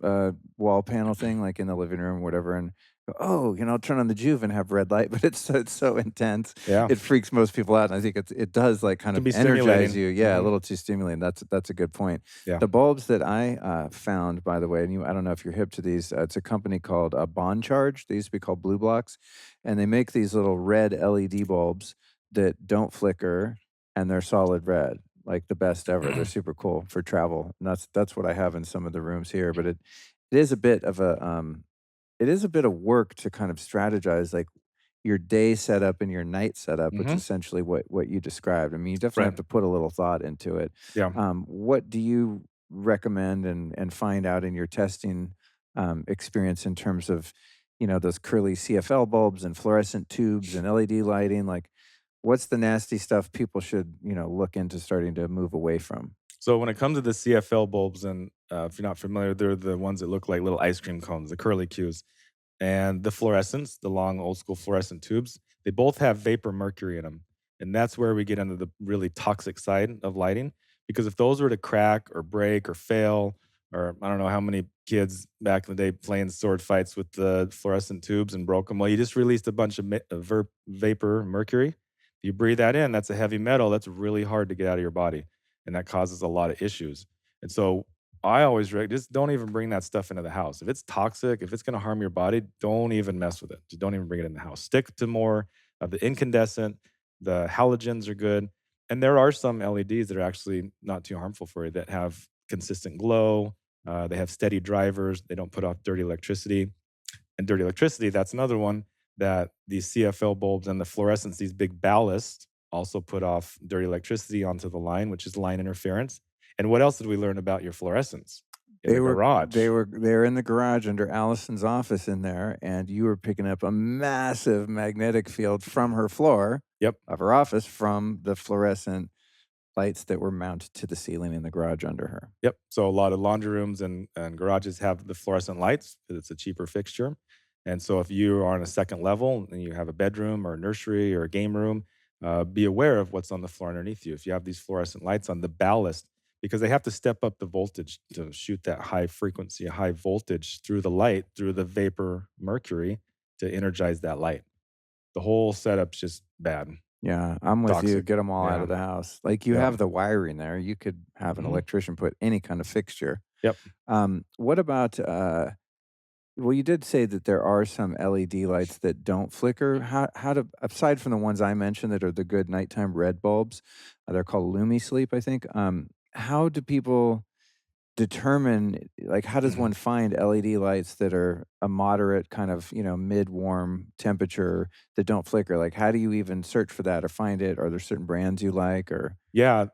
wall panel thing like in the living room, whatever, and go, oh, I'll turn on the Juve and have red light, but it's so intense, Yeah. it freaks most people out, and I think it does like kind Can of be energize stimulating. you. Yeah, a Mhm. little too stimulating. That's a good point. Yeah. The bulbs that I found, by the way, and I don't know if you're hip to these. It's a company called Bond Charge. They used to be called Blue Blocks, and they make these little red LED bulbs that don't flicker and they're solid red, like the best ever. They're super cool for travel, and that's what I have in some of the rooms here, but it is a bit of a, it is a bit of work to kind of strategize, like, your day setup and your night setup, which Mhm. is essentially what you described. I mean, you definitely have Right. to put a little thought into it. Yeah. What do you recommend and find out in your testing, experience in terms of, those curly CFL bulbs and fluorescent tubes and LED lighting? Like, what's the nasty stuff people should, look into starting to move away from? So when it comes to the CFL bulbs, and if you're not familiar, they're the ones that look like little ice cream cones, the curly Qs, and the fluorescents, the long old school fluorescent tubes. They both have vapor mercury in them, and that's where we get into the really toxic side of lighting. Because if those were to crack or break or fail, or I don't know how many kids back in the day playing sword fights with the fluorescent tubes and broke them. Well, you just released a bunch of vapor mercury. You breathe that in, that's a heavy metal. That's really hard to get out of your body, and that causes a lot of issues. And so I always just don't even bring that stuff into the house. If it's toxic, if it's going to harm your body, don't even mess with it. Just don't even bring it in the house. Stick to more of the incandescent. The halogens are good, and there are some LEDs that are actually not too harmful for you that have consistent glow. They have steady drivers. They don't put off dirty electricity. And dirty electricity, that's another one that these CFL bulbs and the fluorescents, these big ballasts, also put off dirty electricity onto the line, which is line interference. And what else did we learn about your fluorescents? In They the were garage. they were they were in the garage under Allison's office in there, and you were picking up a massive magnetic field from her floor Yep. of her office from the fluorescent lights that were mounted to the ceiling in the garage under her. Yep. So a lot of laundry rooms and garages have the fluorescent lights because it's a cheaper fixture. And so if you are on a second level and you have a bedroom or a nursery or a game room, be aware of what's on the floor underneath you. If you have these fluorescent lights on the ballast, because they have to step up the voltage to shoot that high frequency, high voltage through the light, through the vapor mercury to energize that light. The whole setup's just bad, Yeah, I'm with you. toxic. Get them all out Yeah. of the house. Like, you Yeah. have the wiring there. You could have an Mhm. electrician put any kind of fixture. Yep. What about, well, you did say that there are some LED lights that don't flicker. How do aside from the ones I mentioned that are the good nighttime red bulbs, they're called Lumi Sleep, I think. How do people determine, like, how does one find LED lights that are a moderate kind of, mid-warm temperature that don't flicker? Like, how do you even search for that or find it? Are there certain brands you like or Yeah,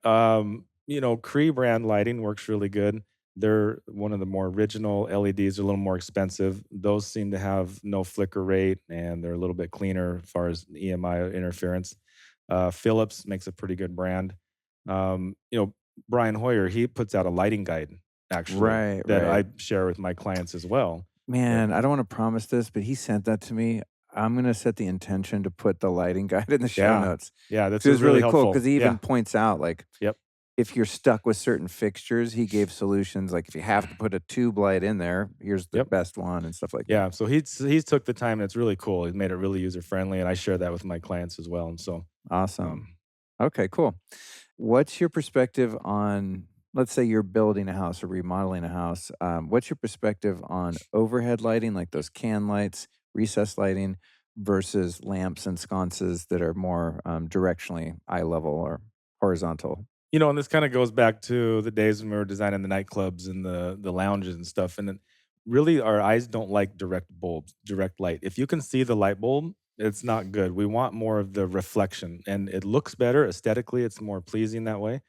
Cree brand lighting works really good. They're one of the more original LEDs, are a little more expensive. Those seem to have no flicker rate and they're a little bit cleaner as far as EMI interference. Philips makes a pretty good brand. Brian Hoyer, he puts out a lighting guide actually Right, that right. I share with my clients as well. That Man, I don't wanna promise this, but he sent that to me. I'm gonna set the intention to put the lighting guide in the show Yeah. notes. Yeah, 'Cause this it is was really really cool helpful. because he Yeah. even points out, like, Yep. if you're stuck with certain fixtures, he gave solutions, like, if you have to put a tube light in there, here's the Yep. best one and stuff like that. Yeah, so he's took the time, and it's really cool. He's made it really user friendly, and I share that with my clients as well, and so, Awesome. um Okay, cool. What's your perspective on, let's say you're building a house or remodeling a house, what's your perspective on overhead lighting, like those can lights, recessed lighting, versus lamps and sconces that are more, directionally eye level or horizontal? and this kinda goes back to the days when we were designing the nightclubs and the lounges and stuff, and then really our eyes don't like direct bulbs, direct light. If you can see the light bulb, it's not good. We want more of the reflection, and it looks better aesthetically, it's more pleasing that way.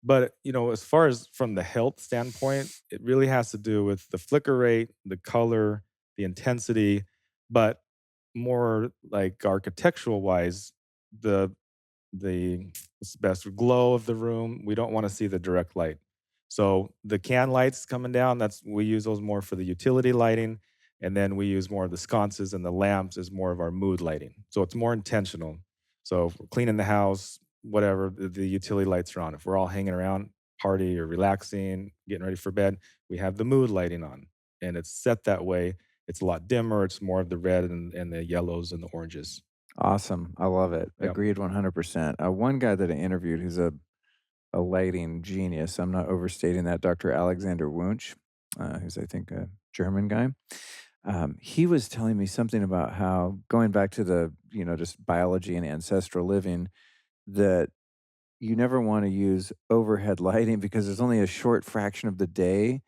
But, as far as from the health standpoint, it really has to do with the flicker rate, the color, the intensity, but more like architectural wise, the the what's the best glow of the room. We don't want to see the direct light. So the can lights coming down, that's we use those more for the utility lighting, and then we use more of the sconces and the lamps as more of our mood lighting. So it's more intentional. So if we're cleaning the house, whatever, the utility lights are on. If we're all hanging around, party or relaxing, getting ready for bed, we have the mood lighting on, and it's set that way. It's a lot dimmer. It's more of the red and the yellows and the oranges. Awesome, I love it. Yep. Agreed 100%. One guy that I interviewed who's a lighting genius, I'm not overstating that, Dr. Alexander Wunsch, who's, I think, a German guy. He was telling me something about how going back to the, just biology and ancestral living, that you never want to use overhead lighting because there's only a short fraction of the day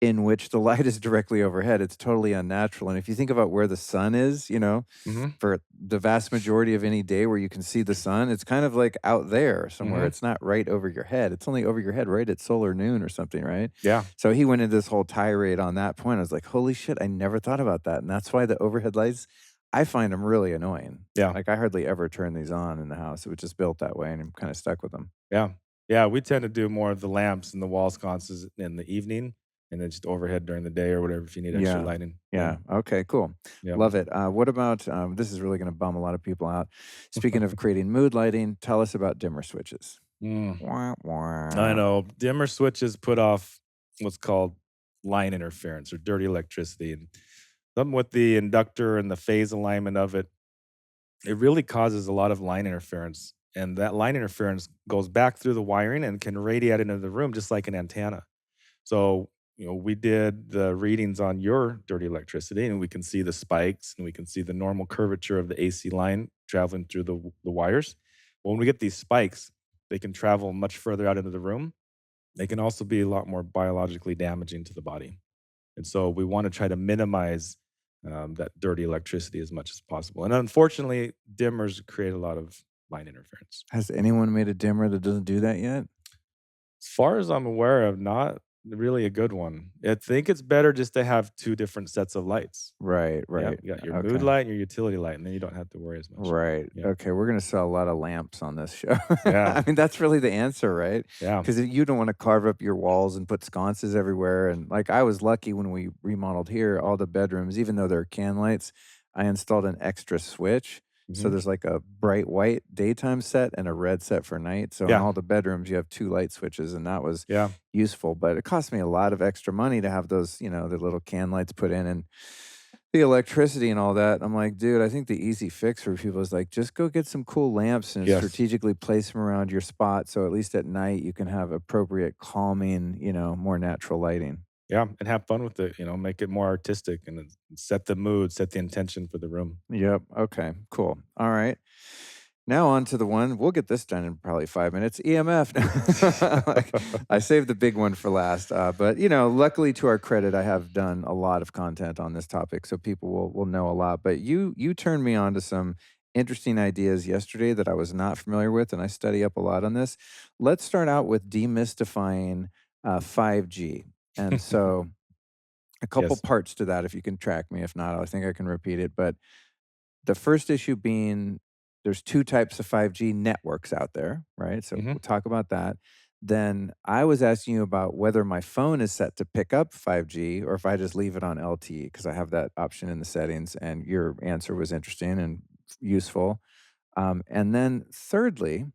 in which the light is directly overhead. It's totally unnatural. And if you think about where the sun is, Mhm. for the vast majority of any day where you can see the sun, it's kind of like out there somewhere. Mhm. It's not right over your head. It's only over your head right at solar noon or something, right? Yeah. So he went into this whole tirade on that point. I was like, holy shit, I never thought about that. And that's why the overhead lights, I find them really annoying. Yeah. Like, I hardly ever turn these on in the house. It was just built that way and I'm kind of stuck with them. Yeah. Yeah, we tend to do more of the lamps and the wall sconces in the evening, and then just overhead during the day or whatever if you need extra Yeah. lighting. Yeah. Yeah. Okay, cool. Yeah. Love it. What about, this is really going to bum a lot of people out. Speaking of creating mood lighting, tell us about dimmer switches. Mm, Wah, I wah. know. Dimmer switches put off what's called line interference or dirty electricity. And something with the inductor and the phase alignment of it, it really causes a lot of line interference. And that line interference goes back through the wiring and can radiate into the room just like an antenna. So, we did the readings on your dirty electricity and we can see the spikes and we can see the normal curvature of the AC line traveling through the wires. When we get these spikes, they can travel much further out into the room. They can also be a lot more biologically damaging to the body. And so we want to try to minimize that dirty electricity as much as possible. And unfortunately, dimmers create a lot of line interference. Has anyone made a dimmer that doesn't do that yet? As far as I'm aware of, not really a good one. I think it's better just to have 2 different sets of lights. Right, Yep, right. you got your mood Okay. light and your utility light, and then you don't have to worry as much. Right. Yep. Okay, we're gonna sell a lot of lamps on this show. Yeah, I mean, that's really the answer, right? yeah. Because you don't wanna carve up your walls and put sconces everywhere, and, like, I was lucky when we remodeled here, all the bedrooms, even though they're can lights, I installed an extra switch. So Mhm. there's like a bright white daytime set and a red set for night. So in Yeah, all the bedrooms, you have 2 light switches, and that was yeah. useful, but it cost me a lot of extra money to have those, the little can lights put in and the electricity and all that. I'm like, "Dude, I think the easy fix for people is, like, just go get some cool lamps and Yes. strategically place them around your spot so at least at night you can have appropriate calming, more natural lighting." Yeah, and have fun with it, make it more artistic and then set the mood, set the intention for the room. Yep, okay, cool. Alright. Now on to the one we'll get this done in probably 5 minutes, EMF. Like, I saved the big one for last, but, luckily to our credit, I have done a lot of content on this topic, so people will know a lot, but you turned me on to some interesting ideas yesterday that I was not familiar with, and I study up a lot on this. Let's start out with demystifying, 5G, and so a couple Yes. parts to that if you can track me, if not, I think I can repeat it, but the first issue being there's 2 types of 5G networks out there, right? So Mhm. we'll talk about that. Then I was asking you about whether my phone is set to pick up 5G or if I just leave it on LTE because I have that option in the settings, and your answer was interesting and useful. And then thirdly,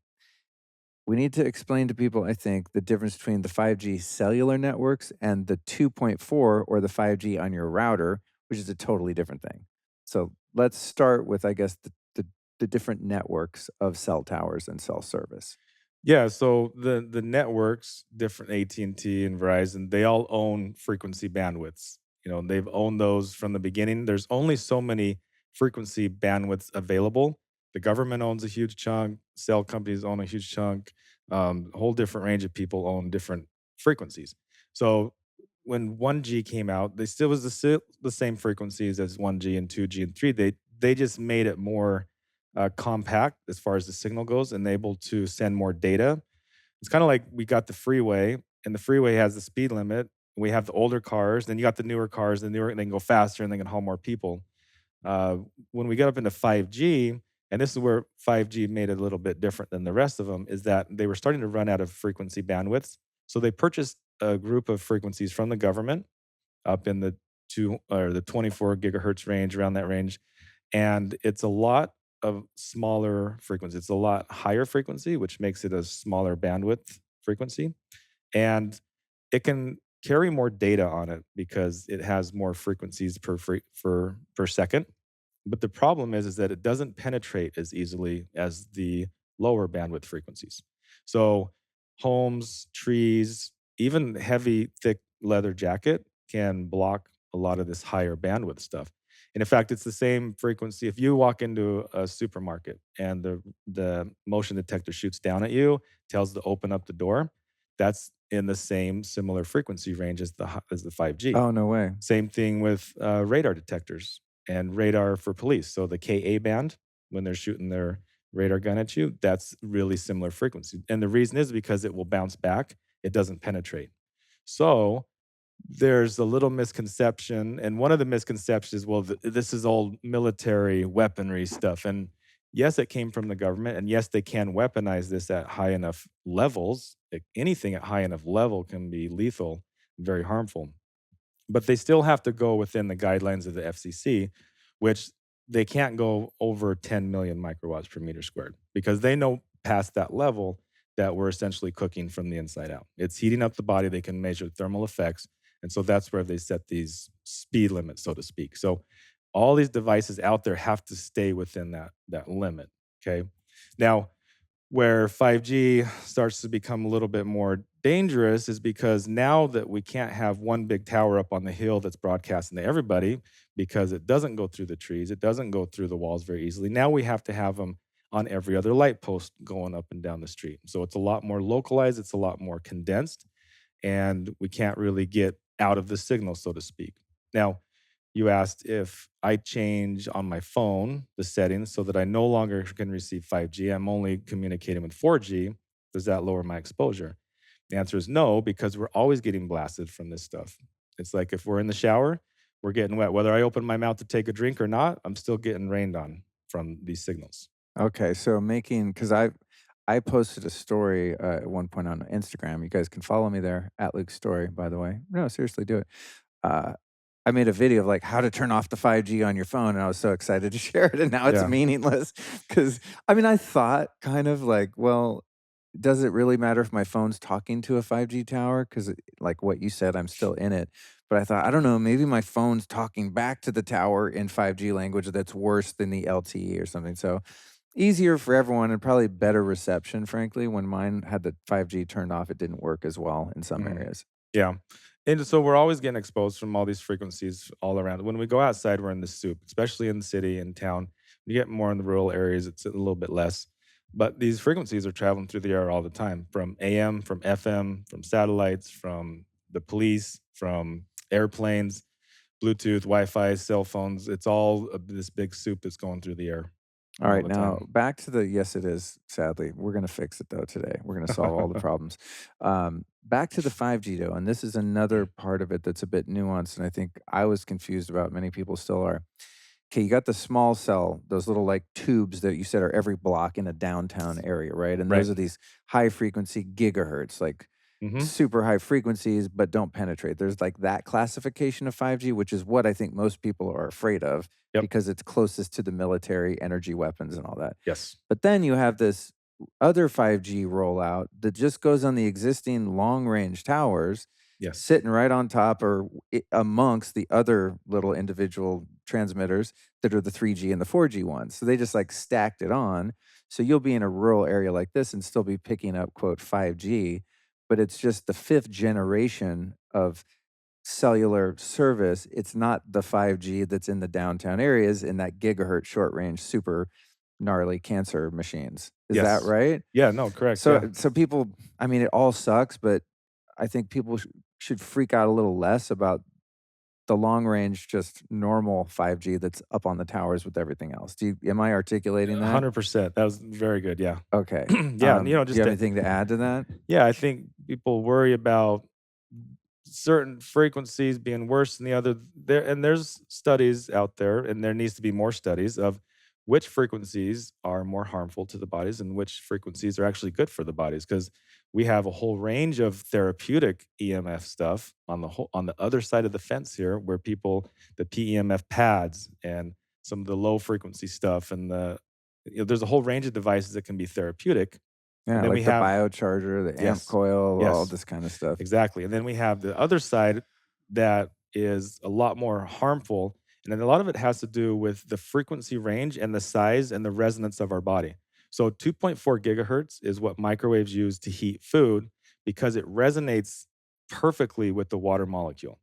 we need to explain to people, I think, the difference between the 5G cellular networks and the 2.4 or the 5G on your router, which is a totally different thing. So let's start with, I guess, the different networks of cell towers and cell service. Yeah, so the networks, different AT&T and T and Verizon, they all own frequency bandwidths. They've owned those from the beginning. There's only so many frequency bandwidths available. The government owns a huge chunk, cell companies own a huge chunk, a whole different range of people own different frequencies. So when 1G came out, they still was the same frequencies as 1G and 2G and 3. They just made it more compact as far as the signal goes and able to send more data. It's kind of like we got the freeway, and the freeway has the speed limit. We have the older cars, then you got the newer cars, the newer they can go faster and they can haul more people. Uh, when we get up into 5G, and this is where 5G made it a little bit different than the rest of them, is that they were starting to run out of frequency bandwidths. So they purchased a group of frequencies from the government up in the 24 gigahertz range, around that range, and it's a lot of smaller frequency. It's a lot higher frequency, which makes it a smaller bandwidth frequency, and it can carry more data on it because it has more frequencies per second. But the problem is that it doesn't penetrate as easily as the lower bandwidth frequencies. So homes, trees, even heavy, thick leather jacket can block a lot of this higher bandwidth stuff. And in fact, it's the same frequency. If you walk into a supermarket and the motion detector shoots down at you, tells to open up the door, that's in the same similar frequency range as the 5G. Oh, no way. Same thing with radar detectors and radar for police. So the Ka band, when they're shooting their radar gun at you, that's really similar frequency. And the reason is because it will bounce back, it doesn't penetrate. So there's a little misconception, and one of the misconceptions is, well, this is all military weaponry stuff. And yes, it came from the government, and yes, they can weaponize this at high enough levels. Anything at high enough level can be lethal, very harmful, but they still have to go within the guidelines of the FCC, which they can't go over 10 million microwatts per meter squared because they know past that level that we're essentially cooking from the inside out. It's heating up the body. They can measure thermal effects. And so that's where they set these speed limits, so to speak. So all these devices out there have to stay within that limit. Okay. Now, where 5G starts to become a little bit more dangerous is because now that we can't have one big tower up on the hill that's broadcasting to everybody because it doesn't go through the trees, it doesn't go through the walls very easily. Now we have to have them on every other light post going up and down the street. So it's a lot more localized, it's a lot more condensed, and we can't really get out of the signal, so to speak. Now, you asked if I change on my phone the settings so that I no longer can receive 5G. I'm only communicating with 4G. Does that lower my exposure? The answer is no, because we're always getting blasted from this stuff. It's like if we're in the shower, we're getting wet. Whether I open my mouth to take a drink or not, I'm still getting rained on from these signals. Okay, so making because I posted a story, at one point on Instagram. You guys can follow me there, @LukeStory, by the way. No, seriously, do it. Uh I made a video of, like, how to turn off the 5G on your phone, and I was so excited to share it, and now it's Yeah. meaningless. Because I mean, I thought kind of like, well, does it really matter if my phone's talking to a 5G tower? Because like what you said, I'm still in it. But I thought, I don't know, maybe my phone's talking back to the tower in 5G language that's worse than the LTE or something. So easier for everyone and probably better reception, frankly. When mine had the 5G turned off, it didn't work as well in some Mhm. areas. Yeah. And so we're always getting exposed from all these frequencies all around. When we go outside, we're in the soup, especially in the city and town. You get more in the rural areas, it's a little bit less. But these frequencies are traveling through the air all the time from AM, from FM, from satellites, from the police, from airplanes, Bluetooth, Wi Fi, cell phones. It's all this big soup that's going through the air All all right, the now time. back to the yes, it is. Sadly, we're going to fix it though today. We're going to solve all the problems. Back to the 5G though, and this is another part of it that's a bit nuanced, and I think I was confused about. Many people still are. Okay, you got the small cell, those little like tubes that you said are every block in a downtown area, right? And Right. those are these high frequency gigahertz, like Hmm. super high frequencies, but don't penetrate. There's like that classification of 5G, which is what I think most people are afraid of Yep. because it's closest to the military, energy weapons, and all that. Yes. But then you have this other 5G rollout that just goes on the existing long range towers, Yes. sitting right on top or amongst the other little individual transmitters that are the 3G and the 4G ones. So they just like stacked it on. So you'll be in a rural area like this and still be picking up, quote, 5G, but it's just the fifth generation of cellular service. It's not the 5G that's in the downtown areas in that gigahertz short range super gnarly cancer machines. Is that Yes. right? Yeah. No, correct. So Yeah. so people, I mean, it all sucks, but I think people should freak out a little less about the long range, just normal 5G that's up on the towers with everything else. Am I articulating that? 100%. That was very good. Yeah. Okay. Yeah. Do you Just have to, anything to add to that? yeah, I think people worry about certain frequencies being worse than the other. There's studies out there, and there needs to be more studies of which frequencies are more harmful to the bodies and which frequencies are actually good for the bodies. Because we have a whole range of therapeutic EMF stuff on the other side of the fence here, where people the PEMF pads and some of the low frequency stuff and there's a whole range of devices that can be therapeutic, and Yeah, then we like the have biocharger, the amp yes, coil, all yes. this kind of stuff. Exactly, and then we have the other side that is a lot more harmful, and then a lot of it has to do with the frequency range and the size and the resonance of our body. So 2.4 gigahertz is what microwaves use to heat food because it resonates perfectly with the water molecule,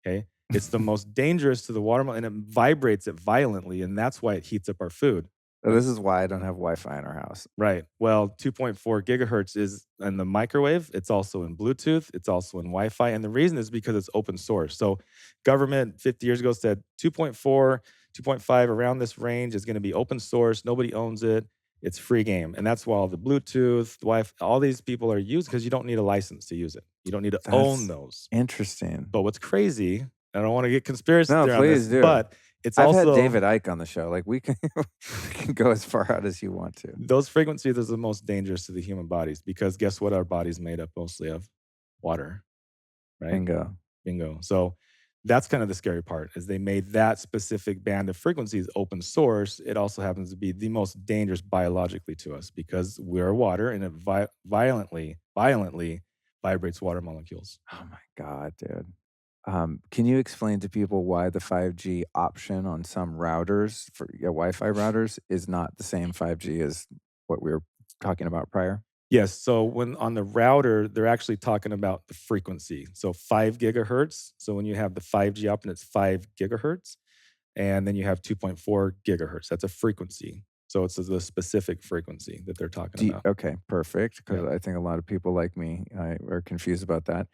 okay? It's the most dangerous to the water and it vibrates it violently, and that's why it heats up our food. This is why I don't have Wi-Fi in our house. Right. Well, 2.4 gigahertz is in the microwave. It's also in Bluetooth. It's also in Wi Fi. And the reason is because it's open source. So, government 50 years ago said 2.4, 2.5 around this range is going to be open source. Nobody owns it. It's free game. And that's why all the Bluetooth, Wi Fi, all these people are used because you don't need a license to use it. You don't need to own That's those. interesting. But what's crazy, I don't want to get conspiracy No, theory on this, please do. but it's I've had also David Icke on the show. Like we can we can go as far out as you want to. those frequencies are the most dangerous to the human bodies because guess what our body's made up mostly of? Water, right? Bingo. Bingo. So that's kind of the scary part is they made that specific band of frequencies open source. It also happens to be the most dangerous biologically to us because we're water and it violently vibrates water molecules. Oh my god, dude. Can you explain to people why the 5G option on some routers for Wi-Fi routers is not the same 5G as what we were talking about prior? Yes. So when on the router, they're actually talking about the frequency. So 5 gigahertz. So when you have the 5G up and it's 5 gigahertz, and then you have 2.4 gigahertz. That's a frequency. So it's the specific frequency that they're talking about. Okay, perfect. Because Yeah. I think a lot of people like me are confused about that.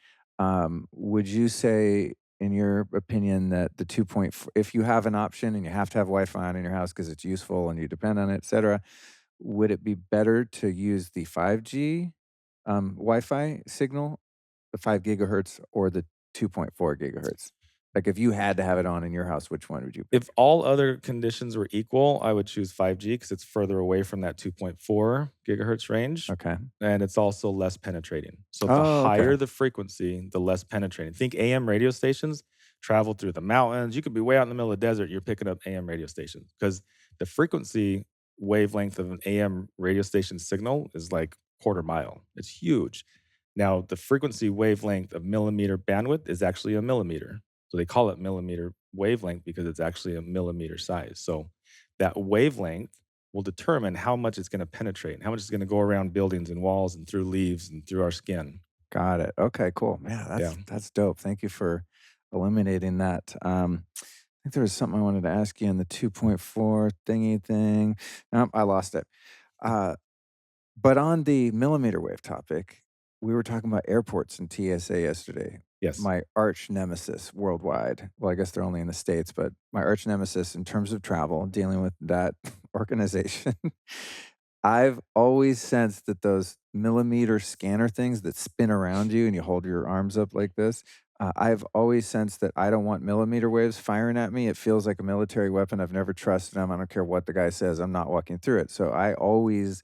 Would you say, in your opinion, that the 2.4, if you have an option and you have to have Wi-Fi on in your house because it's useful and you depend on it, et cetera, would it be better to use the 5G Wi-Fi signal, the 5 gigahertz, or the 2.4 gigahertz? Like, if you had to have it on in your house, which one would you If pick? all other conditions were equal, I would choose 5G because it's further away from that 2.4 gigahertz range. Okay. And it's also less penetrating. So the Oh, okay. higher the frequency, the less penetrating. Think AM radio stations. travel through the mountains. You could be way out in the middle of the desert. You're picking up AM radio stations because the frequency wavelength of an AM radio station signal is like quarter mile. It's huge. Now, the frequency wavelength of millimeter bandwidth is actually a millimeter. So they call it millimeter wavelength because it's actually a millimeter size. So that wavelength will determine how much it's going to penetrate and how much it's going to go around buildings and walls and through leaves and through our skin. Got it. Okay, cool. Yeah, Yeah. that's dope. Thank you for eliminating that. I think there was something I wanted to ask you in the 2.4 thingy thing. Nope, I lost it. Uh, but on the millimeter wave topic, we were talking about airports and TSA yesterday. Yes. My arch nemesis worldwide. Well, I guess they're only in the States, but my arch nemesis in terms of travel, dealing with that organization. I've always sensed that those millimeter scanner things that spin around you and you hold your arms up like this, I've always sensed that I don't want millimeter waves firing at me. It feels like a military weapon. I've never trusted them. I don't care what the guy says. I'm not walking through it. So I always,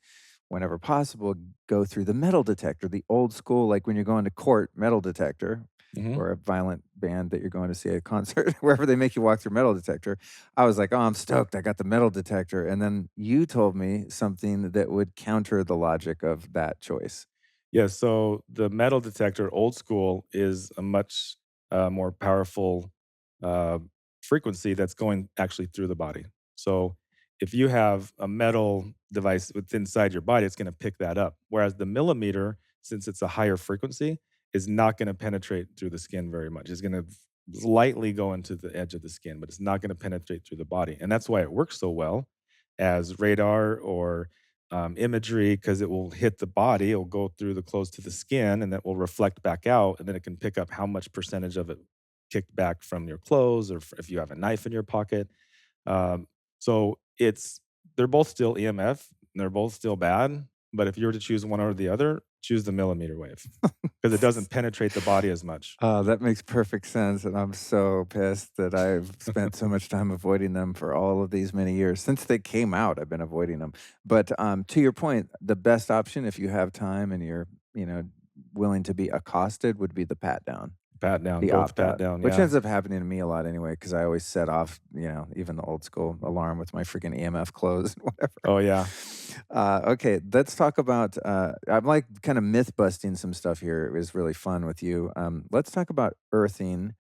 whenever possible, go through the metal detector, the old school, like when you're going to court, metal detector, Hmm. or a violent band that you're going to see at a concert, wherever they make you walk through metal detector. I was like, "Oh, I'm stoked. I got the metal detector." And then you told me something that would counter the logic of that choice. Yeah, so the metal detector, old school, is a much more powerful uh, frequency that's going actually through the body. So if you have a metal device within inside your body, it's going to pick that up. Whereas the millimeter, since it's a higher frequency, is not going to penetrate through the skin very much. It's going to lightly go into the edge of the skin, but it's not going to penetrate through the body. And that's why it works so well as radar or imagery because it will hit the body, it'll go through the clothes to the skin, and that will reflect back out, and then it can pick up how much percentage of it kicked back from your clothes, or if you have a knife in your pocket. Um, so they're both still EMF, and they're both still bad. But if you were to choose one or the other, choose the millimeter wave because it doesn't penetrate the body as much. That makes perfect sense, and I'm so pissed that I've spent so much time avoiding them for all of these many years. Since they came out, I've been avoiding them. But, to your point, the best option if you have time and you're, you know, willing to be accosted would be the pat down. Pat down, The both pat opt-out, down. which Yeah. ends up happening to me a lot anyway, because I always set off, even the old school alarm with my freaking EMF clothes and whatever. Oh yeah. Okay, let's talk about, I'm, like, kinda myth busting some stuff here. It was really fun with you. Let's talk about earthing,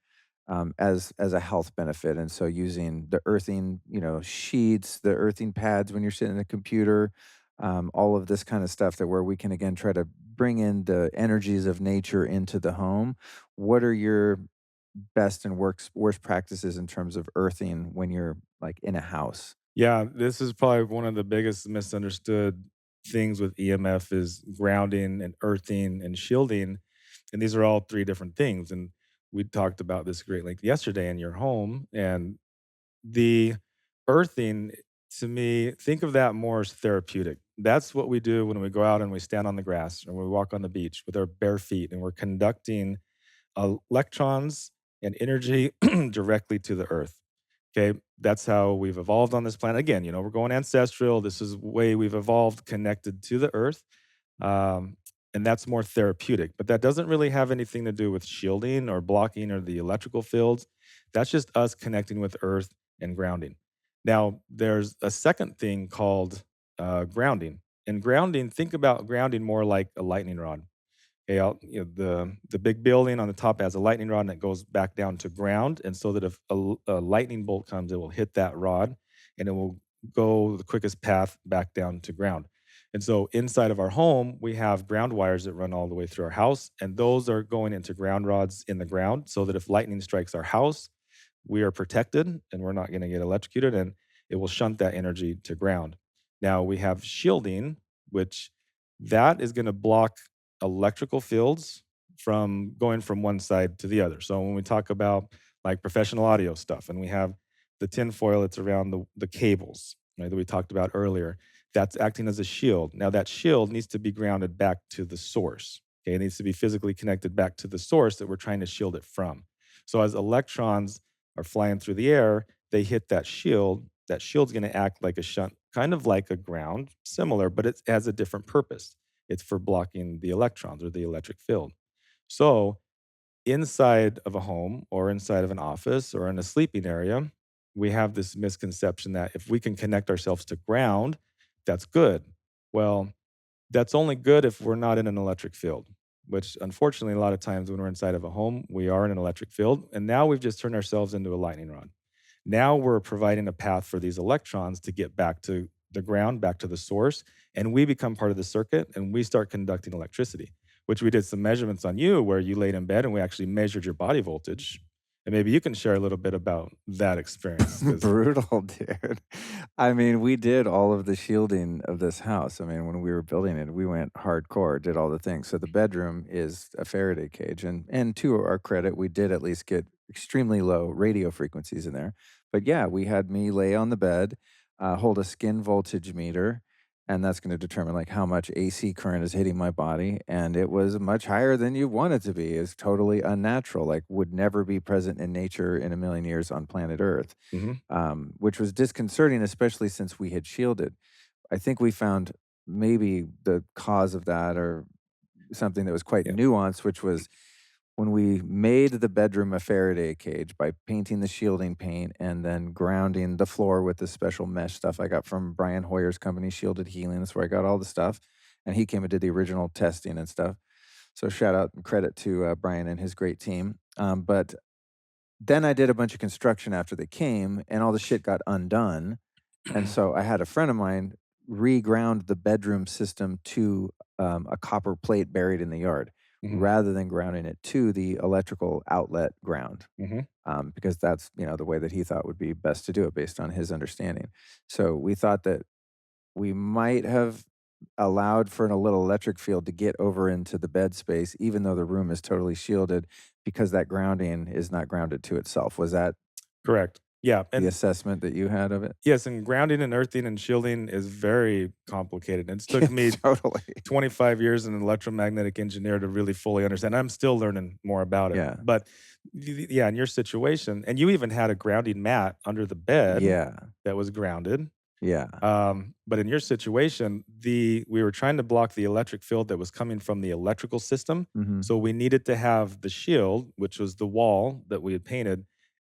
as a health benefit, and so using the earthing, sheets, the earthing pads when you're sitting at a computer, all of this kinda stuff that where we can, again, try to bring in the energies of nature into the home. What are your best and worst practices in terms of earthing when you're, like, in a house? Yeah, this is probably one of the biggest misunderstood things with EMF is grounding and earthing and shielding. And these are all three different things. And we talked about this great length yesterday in your home. And the earthing, to me, think of that more as therapeutic. That's what we do when we go out and we stand on the grass or we walk on the beach with our bare feet and we're conducting electrons and energy directly to the earth. Okay, that's how we've evolved on this planet. Again, we're going ancestral. This is way we've evolved connected to the earth. Um, and that's more therapeutic, but that doesn't really have anything to do with shielding or blocking or the electrical fields. That's just us connecting with earth and grounding. Now, there's a second thing called grounding. And grounding, think about grounding more like a lightning rod. Okay, the big building on the top has a lightning rod and it goes back down to ground, and so that if a lightning bolt comes, it will hit that rod, and it will go the quickest path back down to ground. And so inside of our home, we have ground wires that run all the way through our house, and those are going into ground rods in the ground, so that if lightning strikes our house, we are protected and we're not going to get electrocuted, and it will shunt that energy to ground. Now we have shielding, which that is going to block electrical fields from going from one side to the other. So when we talk about like professional audio stuff and we have the tin foil that's around the cables, right, that we talked about earlier, that's acting as a shield. Now that shield needs to be grounded back to the source. Okay, it needs to be physically connected back to the source that we're trying to shield it from. So as electrons are flying through the air, they hit that shield. That shield's going to act like a shunt, kind of like a ground, similar, but it has a different purpose. It's for blocking the electrons or the electric field. So inside of a home or inside of an office or in a sleeping area, we have this misconception that if we can connect ourselves to ground, that's good. Well, that's only good if we're not in an electric field, which unfortunately, a lot of times when we're inside of a home, we are in an electric field. And now we've just turned ourselves into a lightning rod. Now we're providing a path for these electrons to get back to the ground, back to the source, and we become part of the circuit and we start conducting electricity, which we did some measurements on you where you laid in bed and we actually measured your body voltage. And maybe you can share a little bit about that experience because, Brutal, dude. I mean, we did all of the shielding of this house. I mean, when we were building it, we went hardcore, did all the things. So the bedroom is a Faraday cage, and to our credit, we did at least get extremely low radio frequencies in there. But yeah, we had me lay on the bed, hold a skin voltage meter, and that's going to determine like how much AC current is hitting my body. And it was much higher than you want it to be. It's totally unnatural, like would never be present in nature in a million years on planet Earth, Mhm, which was disconcerting, especially since we had shielded. I think we found maybe the cause of that or something that was quite yeah, nuanced, which was when we made the bedroom a Faraday cage by painting the shielding paint and then grounding the floor with the special mesh stuff I got from Brian Hoyer's company, Shielded Healing. That's where I got all the stuff. And he came and did the original testing and stuff. So shout out and credit to Brian and his great team. But then I did a bunch of construction after they came, and all the shit got undone. And so I had a friend of mine reground the bedroom system to a copper plate buried in the yard mhm, rather than grounding it to the electrical outlet ground, mhm. because that's the way that he thought would be best to do it based on his understanding. So we thought that we might have allowed for a little electric field to get over into the bed space, even though the room is totally shielded, because that grounding is not grounded to itself. Was that Correct. Yeah, the and assessment that you had of it? yes, and grounding and earthing and shielding is very complicated. It's took me Totally. 25 years as an electromagnetic engineer to really fully understand. I'm still learning more about it. Yeah. But yeah, in your situation, and you even had a grounding mat under the bed Yeah. that was grounded. Yeah. But in your situation, we were trying to block the electric field that was coming from the electrical system. Mhm. So we needed to have the shield, which was the wall that we had painted.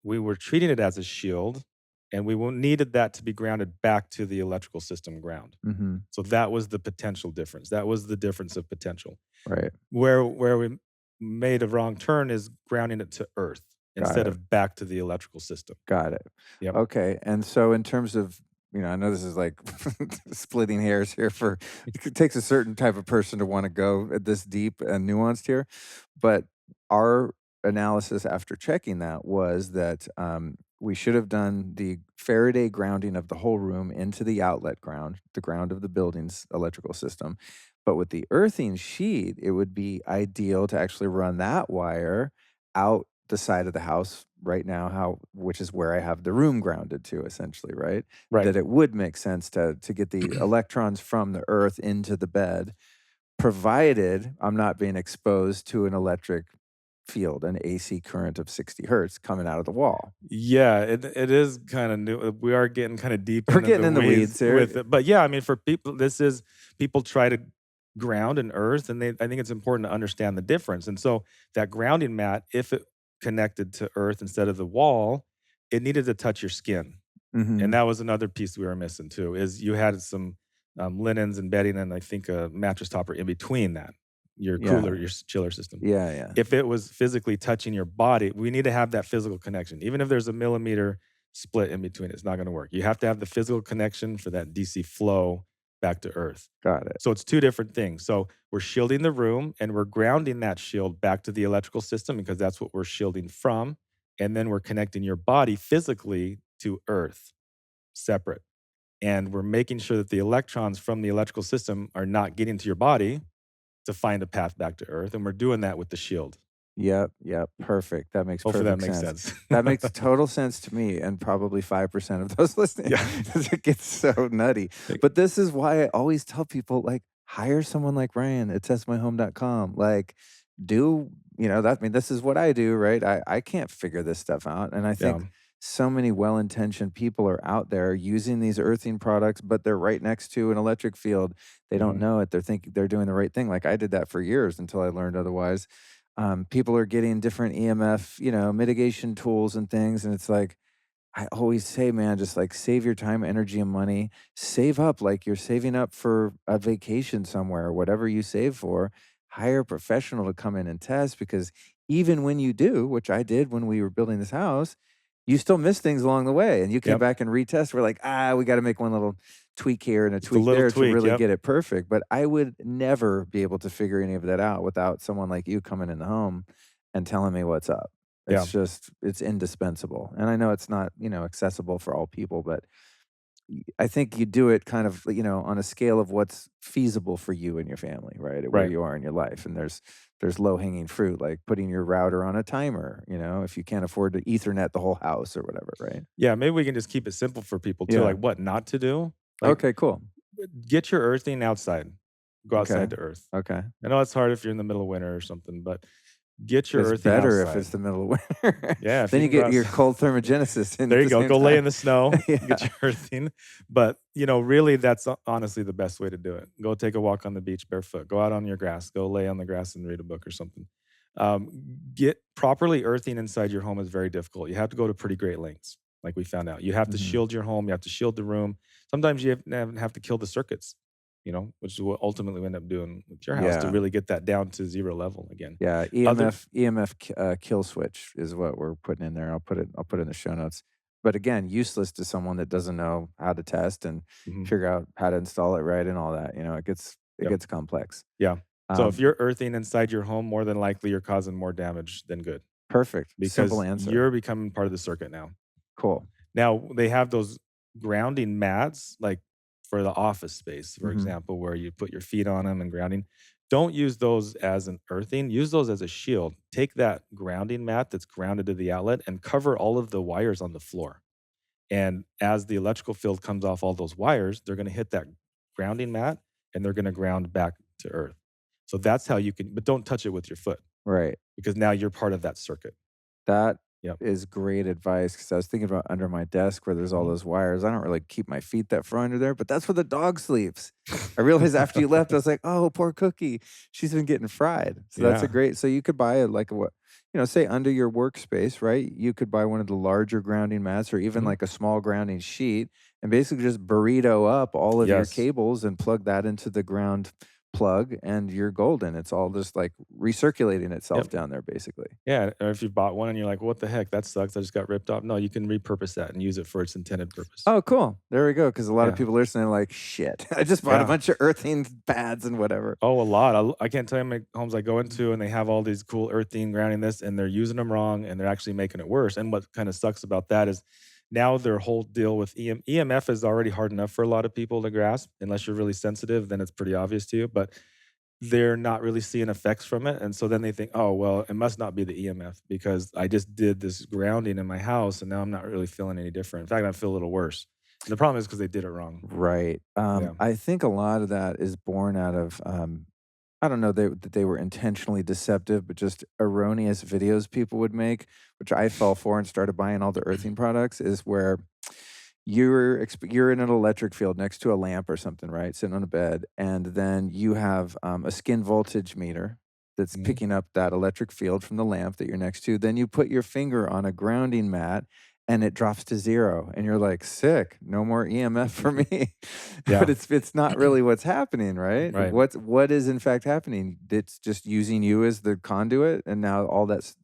We were treating it as a shield, and needed that to be grounded back to the electrical system ground. Mhm. So that was the potential difference. That was the difference of potential. Right. Where we made a wrong turn is grounding it to earth Got instead it. of back to the electrical system. Got it. Yep. Okay, and so in terms of, I know this is like splitting hairs here for it takes a certain type of person to wanna go this deep and nuanced here, but our analysis after checking that was that, we should have done the Faraday grounding of the whole room into the outlet ground, the ground of the building's electrical system, but with the earthing sheet, it would be ideal to actually run that wire out the side of the house right now, how which is where I have the room grounded to essentially, right? Right. That it would make sense to get the electrons from the earth into the bed, provided I'm not being exposed to an electric field, an AC current of 60 hertz coming out of the wall. Yeah, it is kinda new. We are getting kinda deep We're into getting the in the weeds weeds here. with it, but yeah, I mean, for people, this is people try to ground and earth, and I think it's important to understand the difference, and so that grounding mat, if it connected to earth instead of the wall, it needed to touch your skin, and Mhm. that was another piece we were missing too, is you had some, linens and bedding and I think a mattress topper in between that, your cooler, Yeah. your chiller system. Yeah, yeah. If it was physically touching your body, we need to have that physical connection. Even if there's a millimeter split in between, it's not gonna work. You have to have the physical connection for that DC flow back to earth. Got it. So it's 2 different things. So we're shielding the room and we're grounding that shield back to the electrical system because that's what we're shielding from, and then we're connecting your body physically to earth, separate. And we're making sure that the electrons from the electrical system are not getting to your body to find a path back to earth, and we're doing that with the shield. Yep, yep, perfect. That makes Hopefully that perfect makes sense. sense. That makes total sense to me and probably 5% of those listening Yeah. 'cause it gets so nutty. But this is why I always tell people, like, hire someone like Ryan at testmyhome.com. Like, that I mean, this is what I do, right? I can't figure this stuff out. And I Yeah. think so many well-intentioned people are out there using these earthing products, but they're right next to an electric field. They don't Mhm. know it. They're thinking they're doing the right thing. Like I did that for years until I learned otherwise. People are getting different EMF, mitigation tools and things, and it's like, I always say, man, just like save your time, energy, and money. Save up like you're saving up for a vacation somewhere, whatever you save for. Hire a professional to come in and test because even when you do, which I did when we were building this house, you still miss things along the way. And you came Yep. back and retest. We're like, we got to make one little tweak here and a Just a tweak little there to tweak. really Yep. get it perfect. But I would never be able to figure any of that out without someone like you coming in the home and telling me what's up. Yeah. It's indispensable, and I know it's not, accessible for all people, but I think you do it kind of, on a scale of what's feasible for you and your family, right, at where Right. you are in your life, and there's low-hanging fruit, like putting your router on a timer, if you can't afford to Ethernet the whole house or whatever, right? Yeah. Maybe we can just keep it simple for people too. Yeah. Like what not to do. Like Okay, cool. get your earthing outside. Go Okay. outside to earth. Okay. I know it's hard if you're in the middle of winter or something, but get your It's earthing better if outside. it's the middle of winter. Yeah, if Then you you can go get your outside. cold thermogenesis in There at you the go. same Go lay time. in the snow, get Yeah. your earthing. But, really that's honestly the best way to do it. Go take a walk on the beach barefoot. Go out on your grass. Go lay on the grass and read a book or something. Um, get properly earthing inside your home is very difficult. You have to go to pretty great lengths, like we found out. You have to Mhm. shield your home. You have to shield the room. Sometimes you have to kill the circuits, which is what ultimately we end up doing with your house to Yeah. really get that down to zero level again. Yeah, Other kill switch is what we're putting in there. I'll put it in the show notes. But again, useless to someone that doesn't know how to test and Mhm. figure out how to install it right and all that. It Yep. gets complex. Yeah. So if Um, you're earthing inside your home, more than likely you're causing more damage than good Perfect. Simple because answer. you're becoming part of the circuit now. Cool. Now they have those grounding mats, like for the office space, for Mhm. example, where you put your feet on them and grounding. Don't use those as an earthing. Use those as a shield. Take that grounding mat that's grounded to the outlet and cover all of the wires on the floor. And as the electrical field comes off all those wires, they're going to hit that grounding mat and they're going to ground back to earth. So that's how you can, but don't touch it with your foot Right. because now you're part of that circuit. That Yep. is great advice because I was thinking about under my desk where there's all Mhm. those wires. I don't really keep my feet that far under there, but that's where the dog sleeps. I realized after you left, I was like, "Oh, poor Cookie. She's been getting fried." So that's a Yeah. great so you could buy it like a what say under your workspace, right? You could buy one of the larger grounding mats or even Mhm. like a small grounding sheet and basically just burrito up all of your Yes. cables and plug that into the ground plug and you're golden. It's all just like recirculating itself Yep. down there basically. Yeah. Or if you bought one and you're like, what the heck? That sucks. I just got ripped off. No, you can repurpose that and use it for its intended purpose. Oh, cool. There we go. Because a lot of Yeah. people listening are like, "Shit, I just bought a Yeah. bunch of earthing pads and whatever." Oh, a lot. I can't tell you how many homes I go into and they have all these cool earthing, grounding this, and they're using them wrong and they're actually making it worse. And what kind of sucks about that is now their whole deal with EMF is already hard enough for a lot of people to grasp. Unless you're really sensitive, then it's pretty obvious to you. But they're not really seeing effects from it. And so then they think, oh, well, it must not be the EMF because I just did this grounding in my house and now I'm not really feeling any different. In fact, I feel a little worse. And the problem is because they did it wrong. Right. Yeah. I think a lot of that is born out of, I don't know that they were intentionally deceptive, but just erroneous videos people would make, which I fell for and started buying all the earthing products, is where you're in an electric field next to a lamp or something, right? Sitting on a bed, and then you have, a skin voltage meter that's Mhm. picking up that electric field from the lamp that you're next to. Then you put your finger on a grounding mat, and it drops to 0, and you're like, "Sick, no more EMF for me." But Yeah. it's not really what's happening, right? Right. What is in fact happening? It's just using you as the conduit, and now all that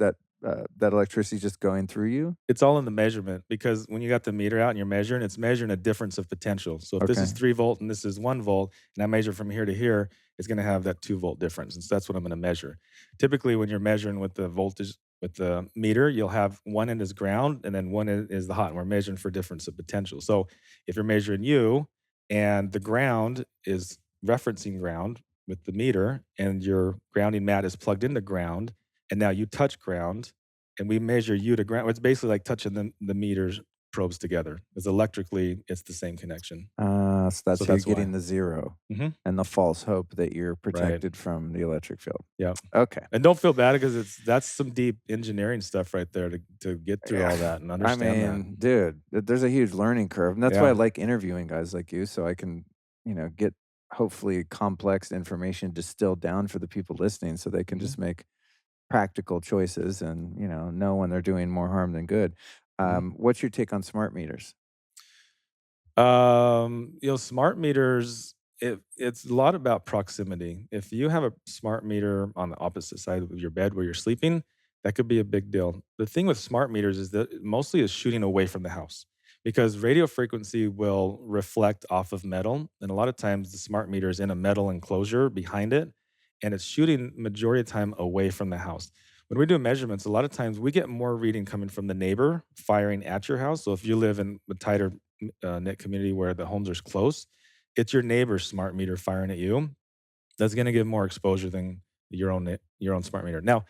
electricity is just going through you? It's all in the measurement because when you got the meter out and you're measuring, it's measuring a difference of potential. So if this is Okay. 3 volt and this is 1 volt, and I measure from here to here, it's going to have that 2 volt difference. And so that's what I'm going to measure. Typically, when you're measuring with the voltage with the meter, you'll have one end is ground and then one end is the hot. And we're measuring for difference of potential. So if you're measuring you and the ground is referencing ground with the meter and your grounding mat is plugged into ground, and now you touch ground and we measure you to ground. It's basically like touching the meters probes together. Because electrically, it's the same connection. So that's So how you're that's why. getting the 0 Mhm. and the false hope that you're Right. protected from the electric field. Yeah. Okay. And don't feel bad because that's some deep engineering stuff right there to get through Yeah. all that and I understand that. mean, dude, there's a huge learning curve, and that's why I Yeah. like interviewing guys like you so I can, get hopefully complex information distilled down for the people listening so they can Mhm. just make practical choices and, know when they're doing more harm than good. Mhm. What's your take on smart meters? Smart meters, it's a lot about proximity. If you have a smart meter on the opposite side of your bed where you're sleeping, that could be a big deal. The thing with smart meters is that it mostly is shooting away from the house because radio frequency will reflect off of metal. And a lot of times the smart meter is in a metal enclosure behind it and it's shooting majority of the time away from the house. When we do measurements, a lot of times we get more reading coming from the neighbor firing at your house. So if you live in a tighter knit community where the homes are close, it's your neighbor's smart meter firing at you. That's going to give more exposure than your own smart meter. Now,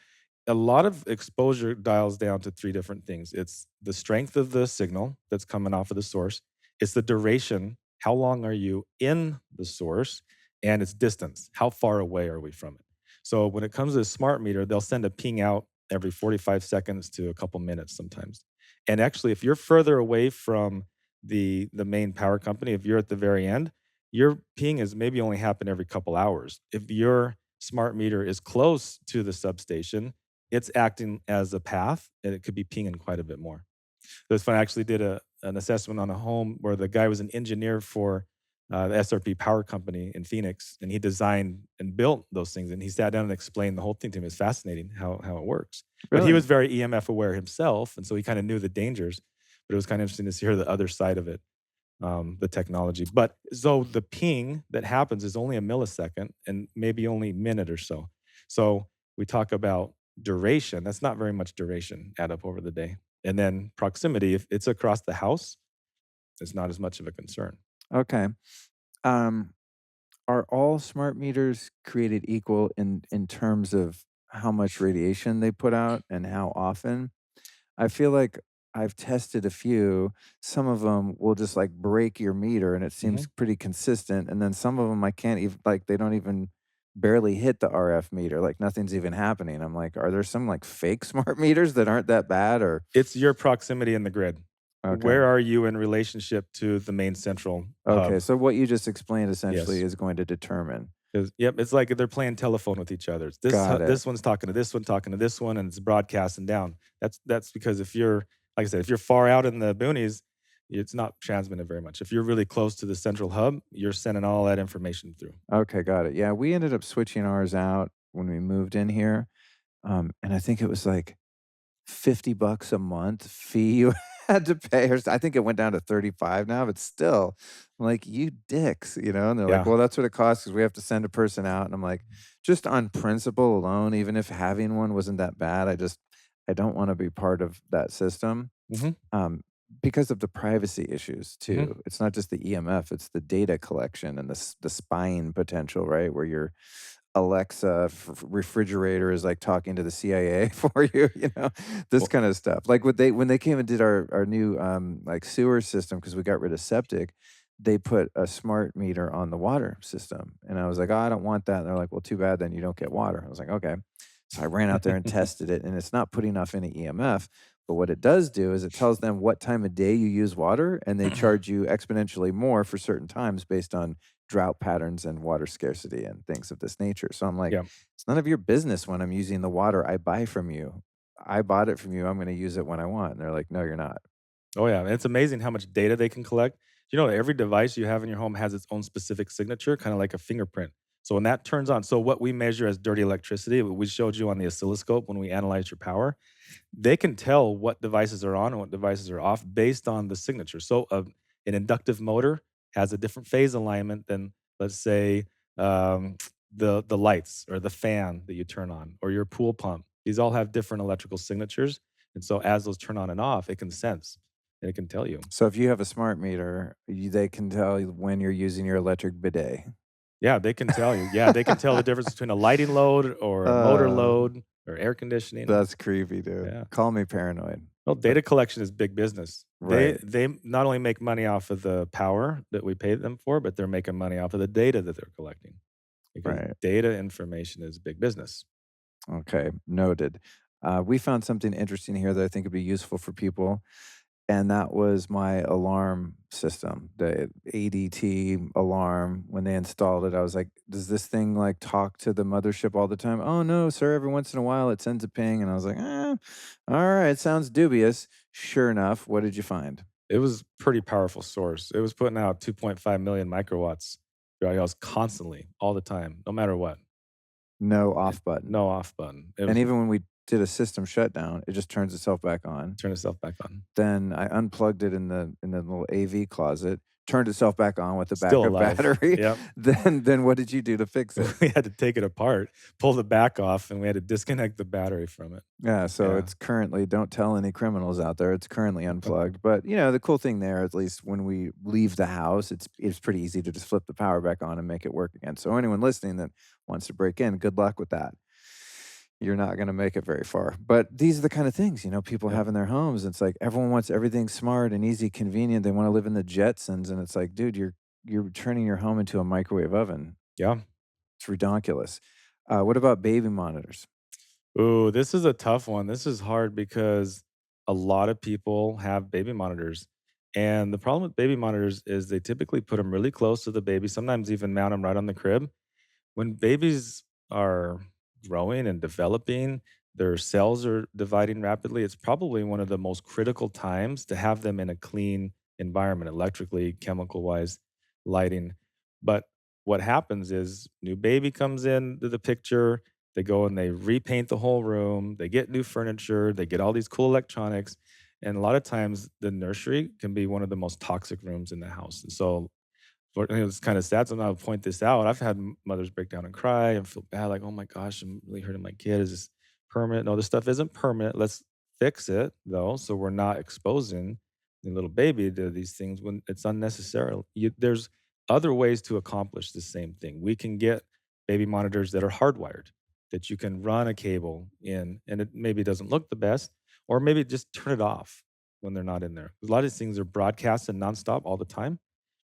a lot of exposure dials down to three different things. It's the strength of the signal that's coming off of the source. It's the duration. How long are you in the source? And it's distance. How far away are we from it? So when it comes to a smart meter, they'll send a ping out every 45 seconds to a couple minutes sometimes. And actually, if you're further away from the main power company, if you're at the very end, your ping is maybe only happen every couple hours. If your smart meter is close to the substation, it's acting as a path and it could be pinging quite a bit more. So it's fun. I actually did an assessment on a home where the guy was an engineer for the SRP power company in Phoenix, and he designed and built those things. And he sat down and explained the whole thing to me. It's fascinating how it works. But he Really? was very EMF aware himself, and so he kind of knew the dangers. But it was kind of interesting to hear the other side of it, the technology. But so the ping that happens is only a millisecond and maybe only a minute or so. So we talk about duration. That's not very much duration add up over the day. And then proximity, if it's across the house, it's not as much of a concern. Okay. Um, are all smart meters created equal in terms of how much radiation they put out and how often? I feel like I've tested a few. Some of them will just, like, break your meter, and it Hmm. seems pretty consistent, and then some of them I can't even like, they don't even barely hit the RF meter, like, nothing's even happening. I'm like, "Are there some, like, fake smart meters that aren't that bad?" Or It's your proximity in the grid. okay. Where are you in relationship to the main central Okay, hub? so what you just explained essentially Yes. is going to determine. Yep, it's like they're playing telephone with each other. It's Got it. this one's talking to this one, talking to this one, and it's broadcasting down. That's because if you're like I said, if you're far out in the boonies, it's not transmitted very much. If you're really close to the central hub, you're sending all that information through. Okay, got it. Yeah, we ended up switching ours out when we moved in here, and I think it was, like, $50 a month fee you had to pay or I think it went down to 35 now, but still, I'm like, "You dicks," and they're like, Yeah. "Well, that's what it costs because we have to send a person out," and I'm like, "Just on principle alone, even if having one wasn't that bad, I don't wanna be part of that system." Hmm. Um, because of the privacy issues Hmm. too. It's not just the EMF, it's the data collection and the spying potential, right? Where your Alexa refrigerator is like talking to the CIA for you, this Well, kind of stuff. Like when they came and did our new like sewer system because we got rid of septic, they put a smart meter on the water system, and I was like, oh, I don't want that. And they're like, well, too bad, then you don't get water. I was like, okay. So I ran out there and tested it, and it's not putting off any EMF. But what it does do is it tells them what time of day you use water, and they charge you exponentially more for certain times based on drought patterns and water scarcity and things of this nature. So I'm like, yeah. it's none of your business when I'm using the water I buy from you. I bought it from you. I'm going to use it when I want. And they're like, no, you're not. Oh, yeah, and it's amazing how much data they can collect. You know, every device you have in your home has its own specific signature, kinda like a fingerprint. So when that turns on, so what we measure as dirty electricity, what we showed you on the oscilloscope when we analyzed your power, they can tell what devices are on and what devices are off based on the signature. So, an inductive motor has a different phase alignment than, let's say, um, the lights or the fan that you turn on or your pool pump. These all have different electrical signatures, and so as those turn on and off, it can sense, and it can tell you. So if you have a smart meter, they can tell you when you're using your electric bidet. Yeah, they can tell you. Yeah, they can tell the difference between a lighting load or a motor Uh, load or air conditioning. that's creepy, dude. Yeah. Call me paranoid. Well, But data collection is big business. They right, they not only make money off of the power that we pay them for, but they're making money off of the data that they're collecting because right. data information is big business. Okay, noted. We found something interesting here that I think would be useful for people. and that was my alarm system, the ADT alarm. When they installed it, I was like, "Does this thing, like, talk to the mothership all the time?" "Oh, no, sir, every once in a while, it sends a ping," and I was like, alright, sounds dubious." Sure enough, what did you find? It was pretty powerful source. It was putting out 2.5 million microwatts throughout house constantly, all the time, no matter what. No It off button. no off button. It And was even when we did a system shutdown, it just turns itself back on. turn itself back on. Then I unplugged it in the little AV closet, turned itself back on with the Still backup alive. battery. Yep. Then what did you do to fix it? We had to take it apart, pull the back off, and we had to disconnect the battery from it. Yeah, so Yeah. it's currently, don't tell any criminals out there, it's currently unplugged, but, the cool thing there, at least when we leave the house, it's pretty easy to just flip the power back on and make it work again. So anyone listening that wants to break in, good luck with that. You're not gonna make it very far. But these are the kind of things, people Yep. have in their homes. It's like everyone wants everything smart and easy, convenient. They wanna live in the Jetsons, and it's like, dude, you're turning your home into a microwave oven. Yeah. It's redonkulous. What about baby monitors? Ooh, this is a tough one. This is hard because a lot of people have baby monitors. And the problem with baby monitors is they typically put them really close to the baby, sometimes even mount them right on the crib. When babies are growing and developing, their cells are dividing rapidly. It's probably one of the most critical times to have them in a clean environment, electrically, chemical wise, lighting. But what happens is new baby comes into the picture. They go and they repaint the whole room. They get new furniture. They get all these cool electronics. And a lot of times the nursery can be one of the most toxic rooms in the house. And so it's kind of sad. Sometimes I'll point this out. I've had mothers break down and cry and feel bad, like, "Oh my gosh, I'm really hurting my kid. Is this permanent?" No, this stuff isn't permanent. Let's fix it though, so we're not exposing the little baby to these things when it's unnecessary. There's other ways to accomplish the same thing. We can get baby monitors that are hardwired that you can run a cable in, and it maybe doesn't look the best, or maybe just turn it off when they're not in there. A lot of these things are broadcasted nonstop all the time.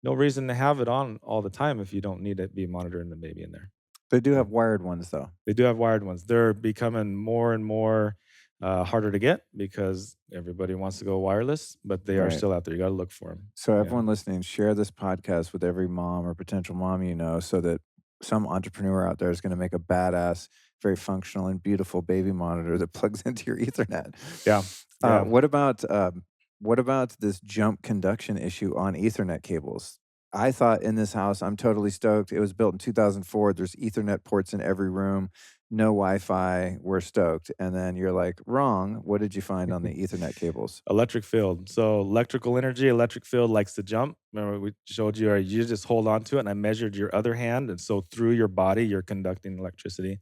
No reason to have it on all the time if you don't need to be monitoring the baby in there. They do So, have wired ones, though. they do have wired ones. They're becoming more and more, harder to get because everybody wants to go wireless, but they are Right. still out there. You gotta look for them. So Yeah. everyone listening, share this podcast with every mom or potential mom so that some entrepreneur out there is gonna make a badass, very functional and beautiful baby monitor that plugs into your Ethernet. Yeah. Uh, Yeah. what about, um, what about this jump conduction issue on Ethernet cables? I thought in this house, I'm totally stoked. It was built in 2004. There's Ethernet ports in every room, no Wi-Fi. We're stoked. And then you're like, wrong. What did you find on the Ethernet cables? Electric field. So, electrical energy, electric field likes to jump. Remember we showed you, you just hold on to it, and I measured your other hand, and so through your body, you're conducting electricity.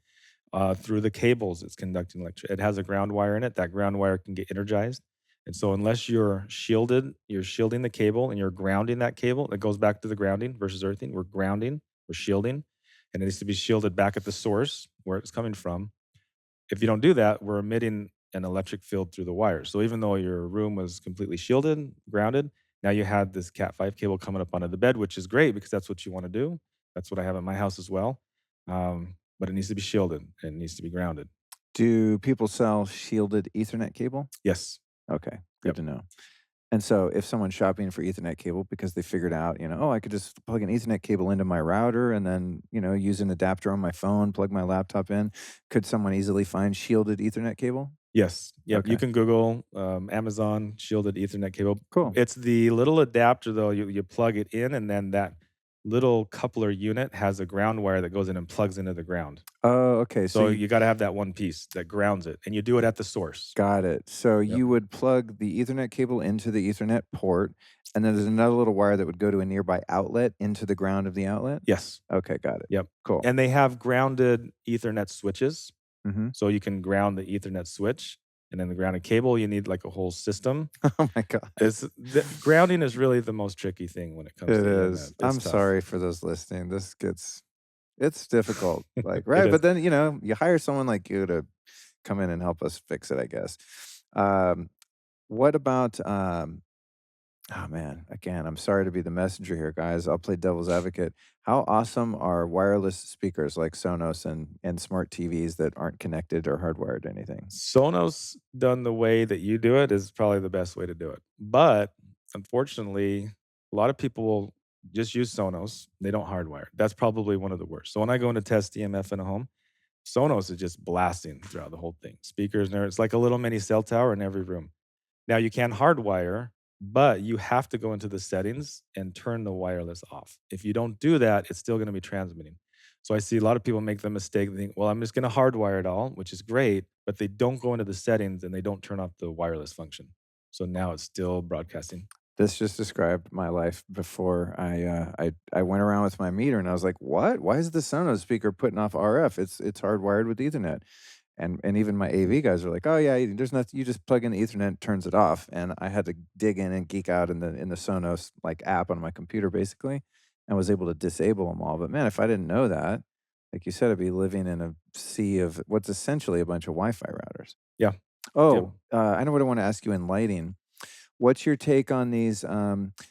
Through the cables, it's conducting electricity. It has a ground wire in it. That ground wire can get energized. And so, unless you're shielded, you're shielding the cable and you're grounding that cable. It goes back to the grounding versus earthing. We're grounding, we're shielding, and it needs to be shielded back at the source where it's coming from. If you don't do that, we're emitting an electric field through the wires. So, even though your room was completely shielded, grounded, now you had this Cat 5 cable coming up onto the bed, which is great because that's what you want to do. That's what I have at my house as well. But it needs to be shielded and it needs to be grounded. Do people sell shielded Ethernet cable? Yes. Okay, good Yep. to know. And so if someone's shopping for Ethernet cable because they figured out, oh, I could just plug an Ethernet cable into my router and then, use an adapter on my phone, plug my laptop in, could someone easily find shielded Ethernet cable? Yes. Yep. You Okay, can Google Amazon shielded Ethernet cable. cool. It's the little adapter, though. You plug it in, and then that little coupler unit has a ground wire that goes in and plugs into the ground. Oh, okay. So So you you got to have that one piece that grounds it, and you do it at the source. got it. So Yep. you would plug the Ethernet cable into the Ethernet port, and then there's another little wire that would go to a nearby outlet into the ground of the outlet? Yes. Okay, got it. Yep. Cool. And they have grounded Ethernet switches, Mhm. so you can ground the Ethernet switch, and then the grounded cable. You need like a whole system. Oh my god. The grounding is really the most tricky thing when it comes It to is. EMF. It's I'm tough. sorry for those listening. It's difficult, like, It right? is. But then, you hire someone like you to come in and help us fix it, I guess. Um, what about, Oh, man. Again, I'm sorry to be the messenger here, guys. I'll play devil's advocate. How awesome are wireless speakers like Sonos and smart TVs that aren't connected or hardwired to anything? Sonos done the way that you do it is probably the best way to do it. But unfortunately, a lot of people will just use Sonos. They don't hardwire. That's probably one of the worst. So when I go in to test EMF in a home, Sonos is just blasting throughout the whole thing. Speakers and it's like a little mini cell tower in every room. Now you can hardwire, but you have to go into the settings and turn the wireless off. If you don't do that, it's still going to be transmitting. So I see a lot of people make the mistake. They think, well, I'm just going to hardwire it all, which is great, but they don't go into the settings and they don't turn off the wireless function. So now it's still broadcasting. This just described my life before I went around with my meter and I was like, "What? Why is the Sonos speaker putting off RF? It's hardwired with Ethernet." And even my AV guys are like, "Oh yeah, there's nothing. You just plug in the Ethernet, and it turns it off." And I had to dig in and geek out in the Sonos like app on my computer basically, and was able to disable them all. But man, if I didn't know that, like you said, I'd be living in a sea of what's essentially a bunch of Wi-Fi routers. Yeah. Yep. Oh, I know what I want to ask you in lighting. What's your take on these,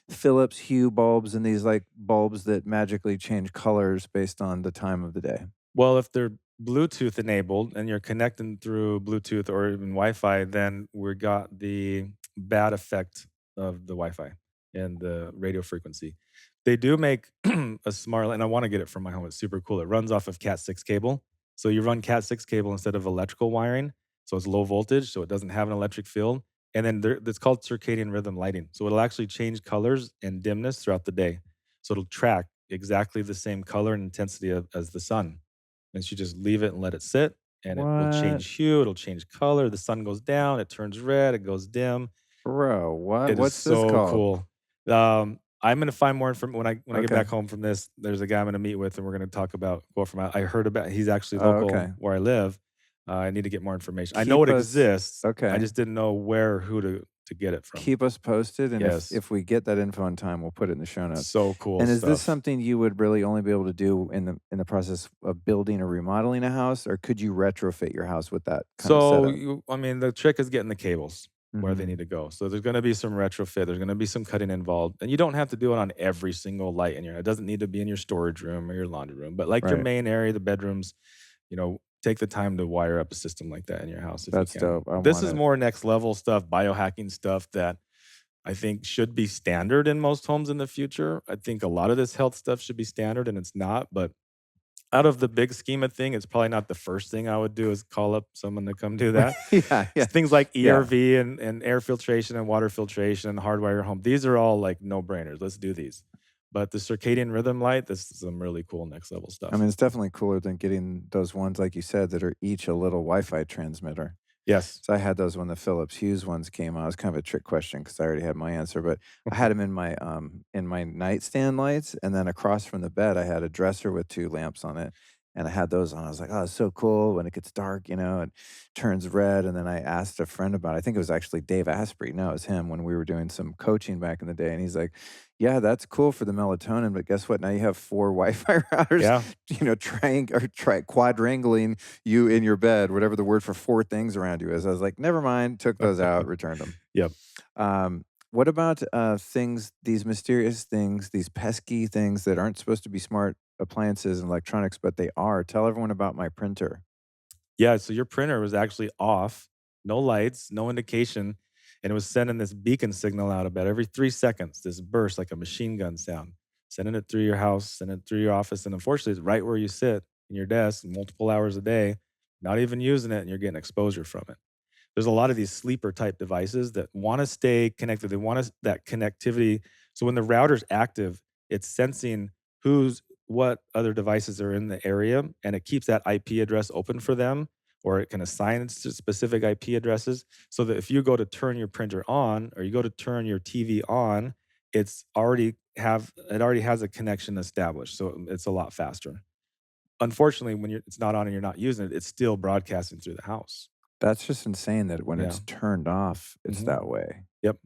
Philips Hue bulbs and these, like, bulbs that magically change colors based on the time of the day? Well, if they're Bluetooth enabled and you're connecting through Bluetooth or even Wi-Fi, then we got the bad effect of the Wi-Fi and the radio frequency. They do make a smart, and I want to get it from my home. It's super cool. It runs off of Cat 6 cable. So you run Cat 6 cable instead of electrical wiring. So it's low voltage, so it doesn't have an electric field. And then it's called circadian rhythm lighting. So it'll actually change colors and dimness throughout the day. So it'll track exactly the same color and intensity as the sun, and you just leave it and let it sit, and it will What? change hue, it'll change color, the sun goes down, it turns red, it goes dim. Bro, what? It is What's this so called? cool. I'm gonna find more information when I get Okay. back home from this. There's a guy I'm gonna meet with, and we're gonna talk about go from I heard about he's actually Oh, local okay. where I live. I need to get more information. I know it Keep us exists, I okay. just didn't know where or who to get it from. Keep us posted, and Yes. if we get that info in time, we'll put it in the show notes. So cool And is this stuff. something you would really only be able to do in the process of building or remodeling a house, or could you retrofit your house with that kind of So, setup? I mean, the trick is getting the cables where they need Mhm. to go. So there's gonna be some retrofit, there's gonna be some cutting involved, and you don't have to do it on every single light in your it doesn't need to be in your storage room or your laundry room, but like your Right. main area, the bedrooms, take the time to wire up a system like that in your house if you That's can. dope. I This want is it. more next level stuff, biohacking stuff that I think should be standard in most homes in the future. I think a lot of this health stuff should be standard and it's not, but out of the big scheme of thing, it's probably not the first thing I would do is call up someone to come do that. Yeah, yeah, Things like yeah. ERV and air filtration and water filtration and hardwire your home, these are all like no-brainers. Let's do these. But the circadian rhythm light, this is some really cool next level I stuff. mean, it's definitely cooler than getting those ones, like you said, that are each a little Wi-Fi transmitter. Yes. So I had those when the Philips Hughes ones came out. It was kind of a trick question because I already had my answer, but I had them in my nightstand lights, and then across from the bed, I had a dresser with 2 lamps on it, and I had those on. I was like, "Oh, it's so cool when it gets dark, it turns red." And then I asked a friend about it. I think it was actually Dave Asprey. No, it was him when we were doing some coaching back in the day, and he's like, "Yeah, that's cool for the melatonin, but guess what? Now you have 4 Wi-Fi routers, Yeah. try quadrangling you in your bed, whatever the word for 4 things around you is." I was like, "Never mind," took those out, returned them. Yep. What about, things these mysterious things, these pesky things that aren't supposed to be smart appliances and electronics, but they are? Tell everyone about my printer. Yeah, so your printer was actually off, no lights, no indication, and it was sending this beacon signal out about every 3 seconds, this burst like a machine gun sound, sending it through your house, sending it through your office, and unfortunately, it's right where you sit in your desk multiple hours a day, not even using it, and you're getting exposure from it. There's a lot of these sleeper type devices that wanna stay connected. They want us that connectivity. So when the router's active, it's sensing what other devices are in the area, and it keeps that IP address open for them, or it can assign it to specific IP addresses so that if you go to turn your printer on or you go to turn your TV on, it already has a connection established, so it's a lot faster. Unfortunately, when it's not on and you're not using it, it's still broadcasting through the house. That's just insane that when Yeah. it's turned off, it's Mhm. that way. Yep.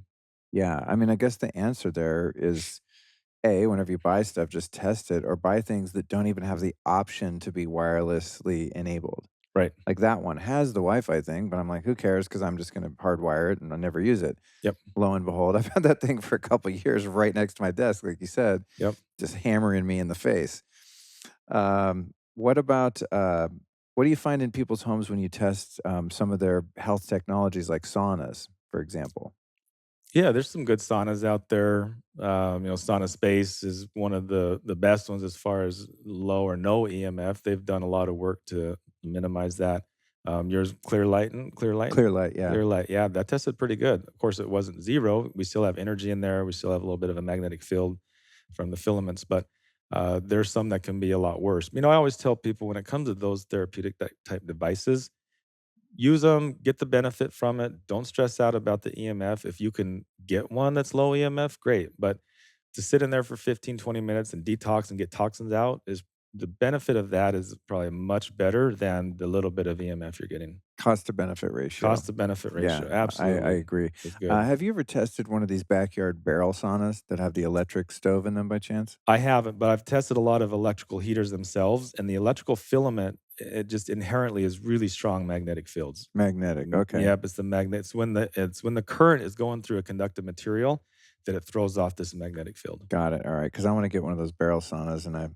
Yeah, I mean, I guess the answer there is, A, whenever you buy stuff, just test it or buy things that don't even have the option to be wirelessly enabled. Right. Like, that one has the Wi-Fi thing, but I'm like, "Who cares? Because 'Cause I'm just gonna hardwire it and I'll never use it." Yep. Lo and behold, I've had that thing for a couple years right next to my desk, like you said, Yep. just hammering me in the face. What about, what do you find in people's homes when you test, some of their health technologies like saunas, for example? Yeah, there's some good saunas out there. Sauna Space is one of the best ones as far as low or no EMF. They've done a lot of work to minimize that. Yours, Clear light, yeah. Clear Light. Yeah, that tested pretty good. Of course, it wasn't zero. We still have energy in there. We still have a little bit of a magnetic field from the filaments, but there's some that can be a lot worse. I always tell people when it comes to those therapeutic type devices, use them, get the benefit from it. Don't stress out about the EMF. If you can get one that's low EMF, great. But to sit in there for 15, 20 minutes and detox and get toxins out is the benefit of that is probably much better than the little bit of EMF you're getting. Cost to benefit ratio. Cost to benefit Yeah, ratio, I absolutely agree. is good. Have you ever tested one of these backyard barrel saunas that have the electric stove in them by chance? I haven't, but I've tested a lot of electrical heaters themselves, and the electrical filament, it just inherently is really strong magnetic fields. Magnetic, okay. Yep, it's the magnet. It's when the current is going through a conductive material that it throws off this magnetic field. Got it, alright, 'cause I wanna get one of those barrel saunas, and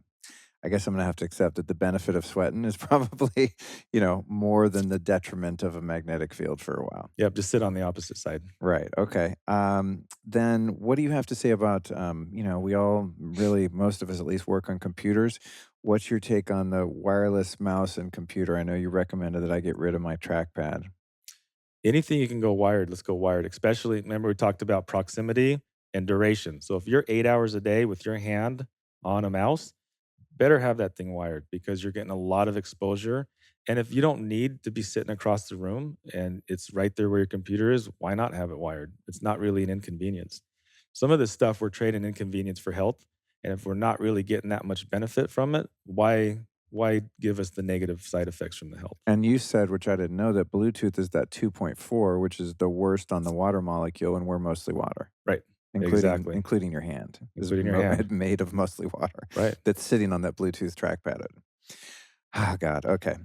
I guess I'm gonna have to accept that the benefit of sweating is probably, more than the detriment of a magnetic field for a while. Yep, just sit on the opposite side. Right, okay. Then what do you have to say about, we all really, most of us at least, work on computers. What's your take on the wireless mouse and computer? I know you recommended that I get rid of my trackpad. Anything you can go wired, let's go wired. Especially, remember we talked about proximity and duration. So if you're 8 hours a day with your hand on a mouse, better have that thing wired because you're getting a lot of exposure. And if you don't need to be sitting across the room and it's right there where your computer is, why not have it wired? It's not really an inconvenience. Some of this stuff we're trading inconvenience for health. And if we're not really getting that much benefit from it, why give us the negative side effects from the health? And you said, which I didn't know, that Bluetooth is that 2.4, which is the worst on the water molecule, and we're mostly water, Right. including Exactly. including your hand is Including your hand. made of mostly water Right. that's sitting on that Bluetooth trackpad. Oh god, okay.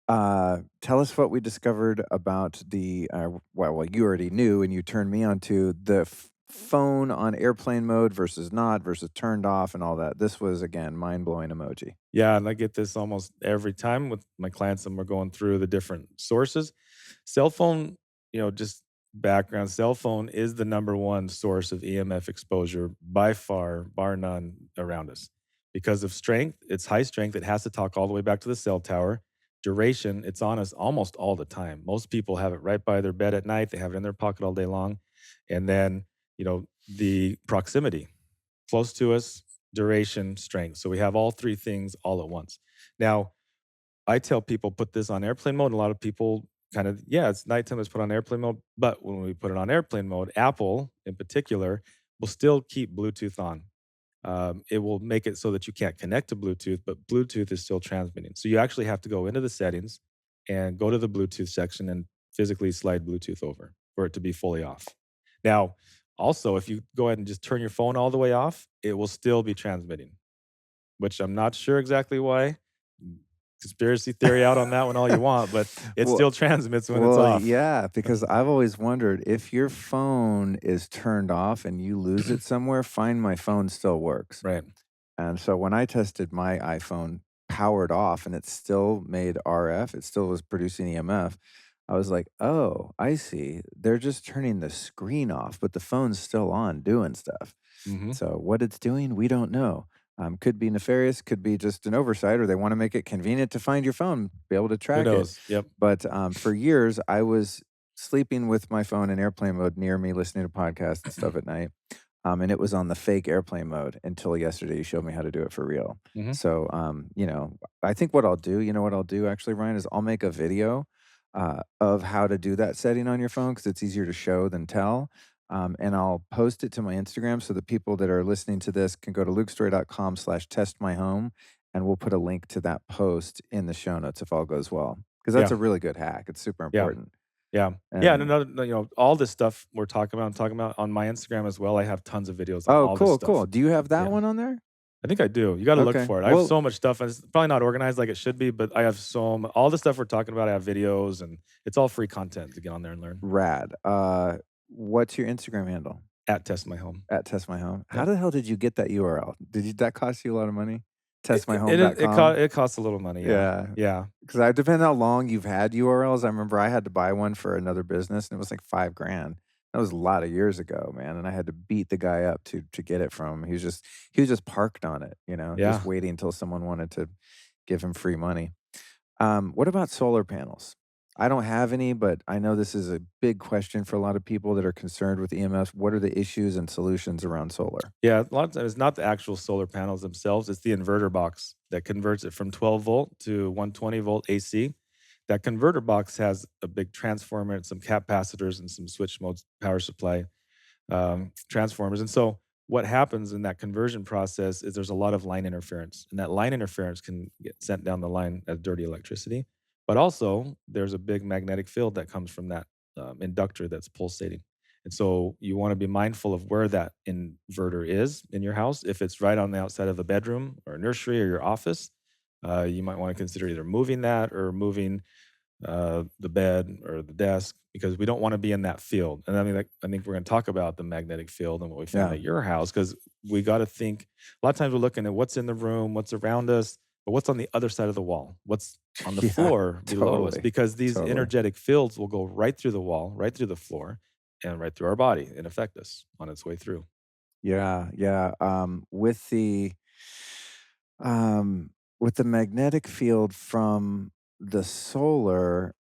Tell us what we discovered about the, well, you already knew and you turned me on to the phone on airplane mode versus not, versus turned off and all that. This was, again, mind-blowing emoji. Yeah, and I get this almost every time with my clients, and we're going through the different sources. Cell phone, just background, cell phone is the number one source of EMF exposure by far, bar none, around us. Because of strength, it's high strength. It has to talk all the way back to the cell tower. Duration, it's on us almost all the time. Most people have it right by their bed at night. They have it in their pocket all day long. And then, the proximity close to us, duration, strength. So we have all three things all at once. Now, I tell people put this on airplane mode. And a lot of people kind of, yeah, it's nighttime, let's put it on airplane mode. But when we put it on airplane mode, Apple in particular will still keep Bluetooth on. It will make it so that you can't connect to Bluetooth, but Bluetooth is still transmitting. So you actually have to go into the settings and go to the Bluetooth section and physically slide Bluetooth over for it to be fully off. Now, also, if you go ahead and just turn your phone all the way off, it will still be transmitting, which I'm not sure exactly why. Conspiracy theory out on that one all you want, but it Well still transmits when it's well, off. yeah, because I've always wondered if your phone is turned off and you lose it somewhere, Find My Phone still works. Right. And so when I tested my iPhone powered off and it still made RF, it still was producing EMF, I was like, "Oh, I see. They're just turning the screen off, but the phone's still on doing stuff." Mhm. So what it's doing, we don't know. Could be nefarious, could be just an oversight, or they want to make it convenient to find your phone, be able to Who track it. knows? Yep. But for years, I was sleeping with my phone in airplane mode near me, listening to podcasts and stuff at night. And it was on the fake airplane mode until yesterday. You showed me how to do it for real. Mhm. So, I think what I'll do, what I'll do actually, Ryan, is I'll make a video of how to do that setting on your phone because it's easier to show than tell. And I'll post it to my Instagram so the people that are listening to this can go to lukestory.com/testmyhome and we'll put a link to that post in the show notes if all goes well. Because that's Yeah. a really good hack. It's super Yeah. important. Yeah. Yeah, and And another all this stuff we're talking about, I'm talking about on my Instagram as well. I have tons of videos on oh, all this cool, stuff. cool. Do you have that Yeah. one on there? I think I do. You gotta look Okay. for it. I have Well, so much stuff, and it's probably not organized like it should be, but I have all the stuff we're talking about, I have videos, and it's all free content to get on there and learn. rad. What's your Instagram handle? At Test My Home. At Test My Home. How Yep. the hell did you get that URL? Did you that cost you a lot of money? It Testmyhome.com? it costs a little money, yeah. Yeah. Yeah. 'Cause I depend how long you've had URLs. I remember I had to buy one for another business, and it was like 5 grand. That was a lot of years ago, man, and I had to beat the guy up to get it from him. He was just parked on it, just Yeah. waiting until someone wanted to give him free money. What about solar panels? I don't have any, but I know this is a big question for a lot of people that are concerned with EMS. What are the issues and solutions around solar? Yeah, a lot of times it's not the actual solar panels themselves, it's the inverter box that converts it from 12 volt to 120 volt AC. That converter box has a big transformer and some capacitors and some switch modes power supply transformers. And so what happens in that conversion process is there's a lot of line interference, and that line interference can get sent down the line as dirty electricity. But also, there's a big magnetic field that comes from that inductor that's pulsating. And so you want to be mindful of where that inverter is in your house. If it's right on the outside of a bedroom or a nursery or your office, you might want to consider either moving that or moving the bed or the desk because we don't want to be in that field. And I mean, like, I think we're going to talk about the magnetic field and what we found Yeah. at your house because we got to think. A lot of times we're looking at what's in the room, what's around us, but what's on the other side of the wall, what's on the Yeah, floor below us, totally, because these totally. energetic fields will go right through the wall, right through the floor, and right through our body and affect us on its way through. Yeah, yeah, um, with the magnetic field from the solar,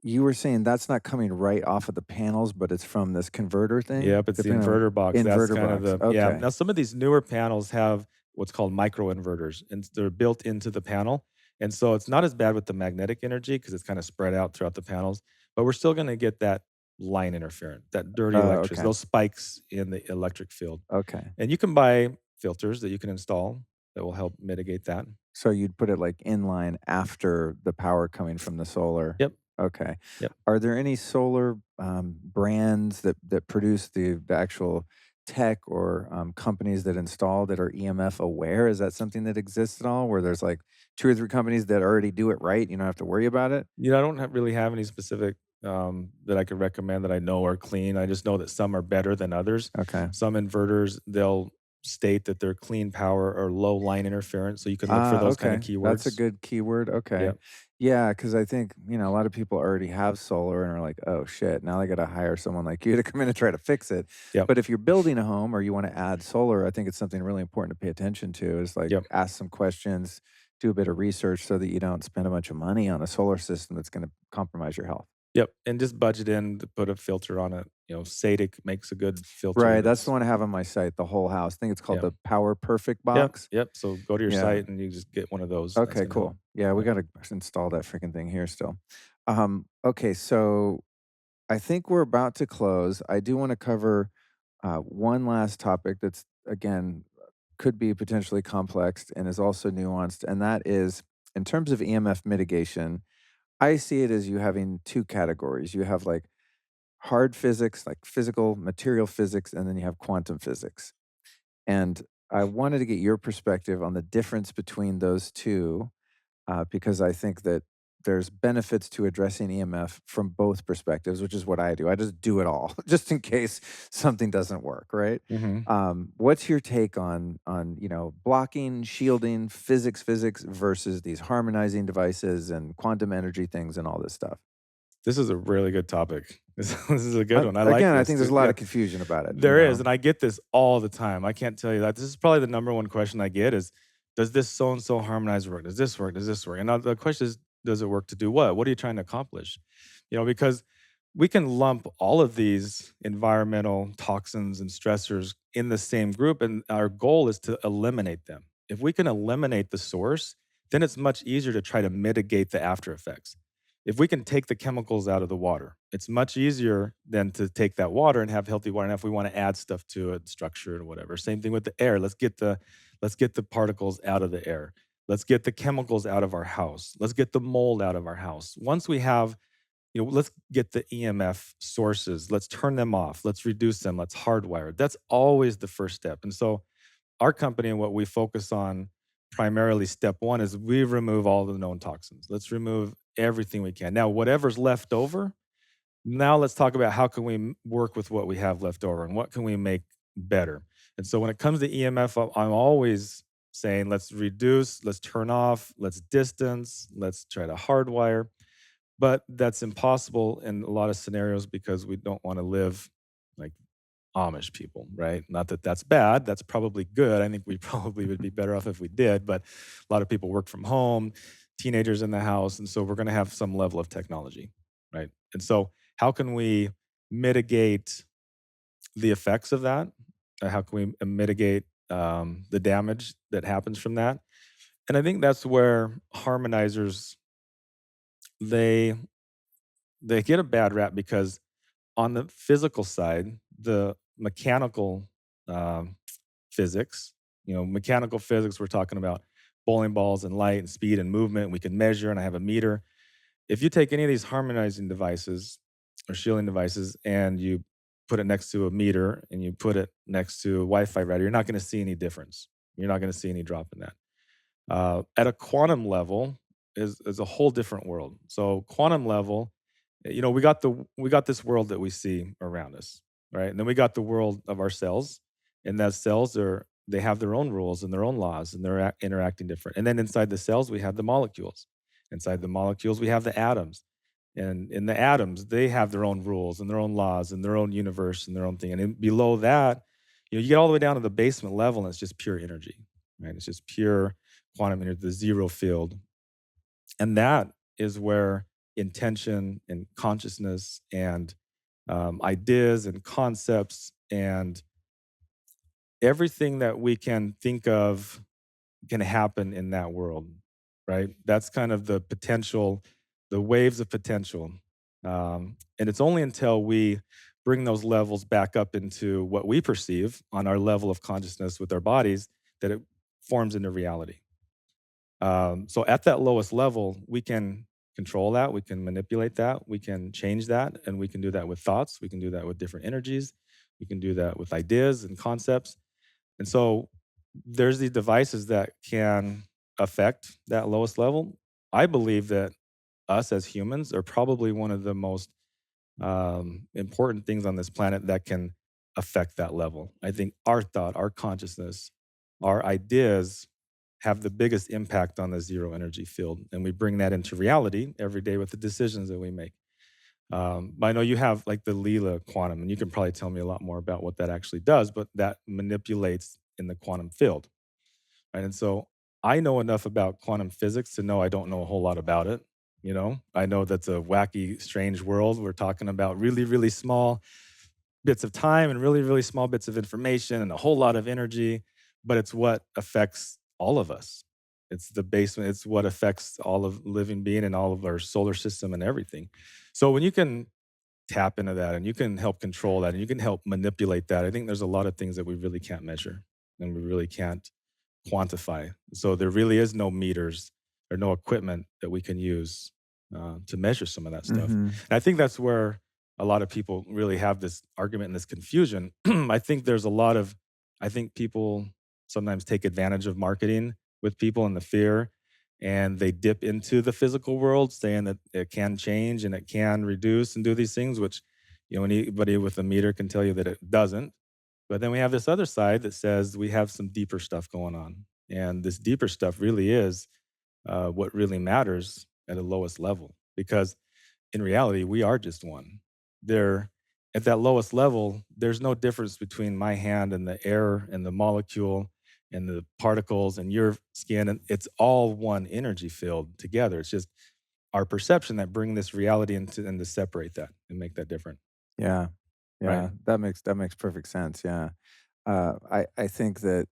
you were saying that's not coming right off of the panels, but it's from this converter thing? Yep, it's the Depending on inverter box. That's inverter kind of box, the yeah. okay. Now some of these newer panels have what's called micro inverters, and they're built into the panel. And so it's not as bad with the magnetic energy because it's kind of spread out throughout the panels, but we're still going to get that line interference, that dirty electricity, Okay, those spikes in the electric field. okay. And you can buy filters that you can install that will help mitigate that. So you'd put it, like, in line after the power coming from the solar. Yep. Okay. Yep. Are there any solar, brands that produce the actual tech or, companies that install that are EMF aware? Is that something that exists at all where there's, like, 2 or 3 companies that already do it right, you don't have to worry about it? I don't really have any specific that I could recommend that I know are clean. I just know that some are better than others. Okay. Some inverters, they'll state that they're clean power or low line interference. So you can look for those kind of Okay. That's a keywords. good keyword, okay. Yep. Yeah, because I think, a lot of people already have solar and are like, "Oh, shit, now I gotta hire someone like you to come in and try to fix it." Yep. But if you're building a home or you wanna add solar, I think it's something really important to pay attention to is, like, Yep. ask some questions, do a bit of research so that you don't spend a bunch of money on a solar system that's gonna compromise your health. Yep. And just budget in to put a filter on it. Sadik makes a good filter Right, that's the that's one I have on my site, the whole house. I think it's called yeah. the Power Perfect Yep. box. Yep. So go to your Yeah. site and you just get one of those. That's Okay, gonna help. cool. Yeah, we Yep. gotta install that freaking thing here still. Okay, so I think we're about to close. I do wanna cover, one last topic that's, again, could be potentially complex and is also nuanced, and that is in terms of EMF mitigation, I see it as you having 2 categories. You have, like, hard physics, like physical, material physics, and then you have quantum physics. And I wanted to get your perspective on the difference between those 2 because I think that there's benefits to addressing EMF from both perspectives, which is what I do. I just do it all, just in case something doesn't work, right? Hmm. What's your take on blocking, shielding, physics versus these harmonizing devices and quantum energy things and all this stuff? This is a really good topic. This is a good one. I like Again, I this think there's too. a lot Yeah. of confusion about it. There is, and I get this all the time. I can't tell you that. This is probably the number one question I get is, "Does this so and so harmonizer work? Does this work? Does this work?" And now the question is, does it work to do what? What are you trying to accomplish? Because we can lump all of these environmental toxins and stressors in the same group, and our goal is to eliminate them. If we can eliminate the source, then it's much easier to try to mitigate the after effects. If we can take the chemicals out of the water, it's much easier than to take that water and have healthy water. And if we want to add stuff to it, structure it or whatever. Same thing with the air. Let's get the particles out of the air. Let's get the chemicals out of our house. Let's get the mold out of our house. Once we have, let's get the EMF sources. Let's turn them off. Let's reduce them. Let's hardwire. That's always the first step. And so our company and what we focus on primarily, step one is we remove all the known toxins. Let's remove everything we can. Now, whatever's left over, now let's talk about how can we work with what we have left over and what can we make better. And so when it comes to EMF, I'm always saying let's reduce, let's turn off, let's distance, let's try to hardwire. But that's impossible in a lot of scenarios because we don't want to live like Amish people, right? Not that that's bad. That's probably good. I think we probably would be better off if we did. But a lot of people work from home, teenagers in the house. And so we're going to have some level of technology, right? And so, how can we mitigate the effects of that? How can we mitigate the damage that happens from that? And I think that's where harmonizers they they get a bad rap because on the physical side, the mechanical um, physics, mechanical physics, we're talking about bowling balls and light and speed and movement. We can measure, and I have a meter. If you take any of these harmonizing devices or shielding devices and you put it next to a meter and you put it next to a Wi-Fi router, you're not going to see any difference. You're not going to see any drop in that. At a quantum level is a whole different world. So quantum level, we got this world that we see around us, right? And then we got the world of our cells, and that cells they have their own rules and their own laws, and they're interacting different. And then inside the cells, we have the molecules. Inside the molecules, we have the atoms. And in the atoms, they have their own rules and their own laws and their own universe and their own thing. And below that, you get all the way down to the basement level, and it's just pure energy, right? It's just pure quantum energy, the zero field. And that is where intention and consciousness and ideas and concepts and everything that we can think of can happen in that world, right? That's kind of the potential, the waves of potential. And it's only until we bring those levels back up into what we perceive on our level of consciousness with our bodies that it forms into reality. So at that lowest level, we can control that, we can manipulate that, we can change that, and we can do that with thoughts, we can do that with different energies, we can do that with ideas and concepts. And so there's these devices that can affect that lowest level. I believe that us as humans are probably one of the most important things on this planet that can affect that level. I think our thought, our consciousness, our ideas have the biggest impact on the zero energy field. And we bring that into reality every day with the decisions that we make. But I know you have like the Leela quantum, and you can probably tell me a lot more about what that actually does, but that manipulates in the quantum field. Right. And so I know enough about quantum physics to know I don't know a whole lot about it. I know that's a wacky, strange world. We're talking about really, really small bits of time and really, really small bits of information and a whole lot of energy, but it's what affects all of us. It's the basement, it's what affects all of living being and all of our solar system and everything. So when you can tap into that and you can help control that and you can help manipulate that, I think there's a lot of things that we really can't measure and we really can't quantify. So there really is no meters or no equipment that we can use to measure some of that stuff. Mhm. And I think that's where a lot of people really have this argument and this confusion. I think there's a lot of, I think people sometimes take advantage of marketing with people and the fear, and they dip into the physical world saying that it can change and it can reduce and do these things, which, anybody with a meter can tell you that it doesn't. But then we have this other side that says we have some deeper stuff going on. And this deeper stuff really is what really matters at the lowest level. Because in reality, we are just one. There, at that lowest level, there's no difference between my hand and the air and the molecule and the particles and your skin. And it's all one energy field together. It's just our perception that bring this reality into and to separate that and make that different. Yeah. Right. Yeah, that makes perfect sense, yeah. I think that,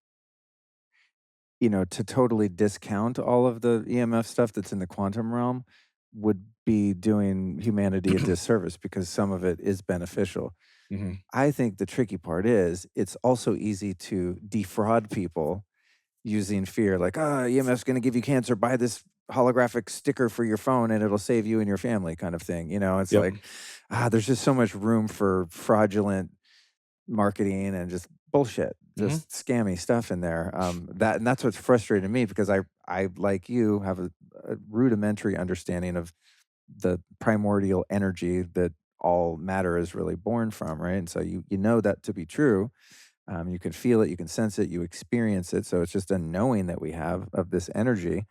to totally discount all of the EMF stuff that's in the quantum realm would be doing humanity a disservice because some of it is beneficial. Hmm. I think the tricky part is it's also easy to defraud people using fear, like, EMF's gonna give you cancer, buy this holographic sticker for your phone and it'll save you and your family kind of thing. It's Yep. like, there's just so much room for fraudulent marketing and just bullshit, Mhm. just scammy stuff in there. And that's what's frustrating me because I like you have a rudimentary understanding of the primordial energy that all matter is really born from, right? And so you know that to be true. You can feel it, you can sense it, you experience it. So it's just a knowing that we have of this energy.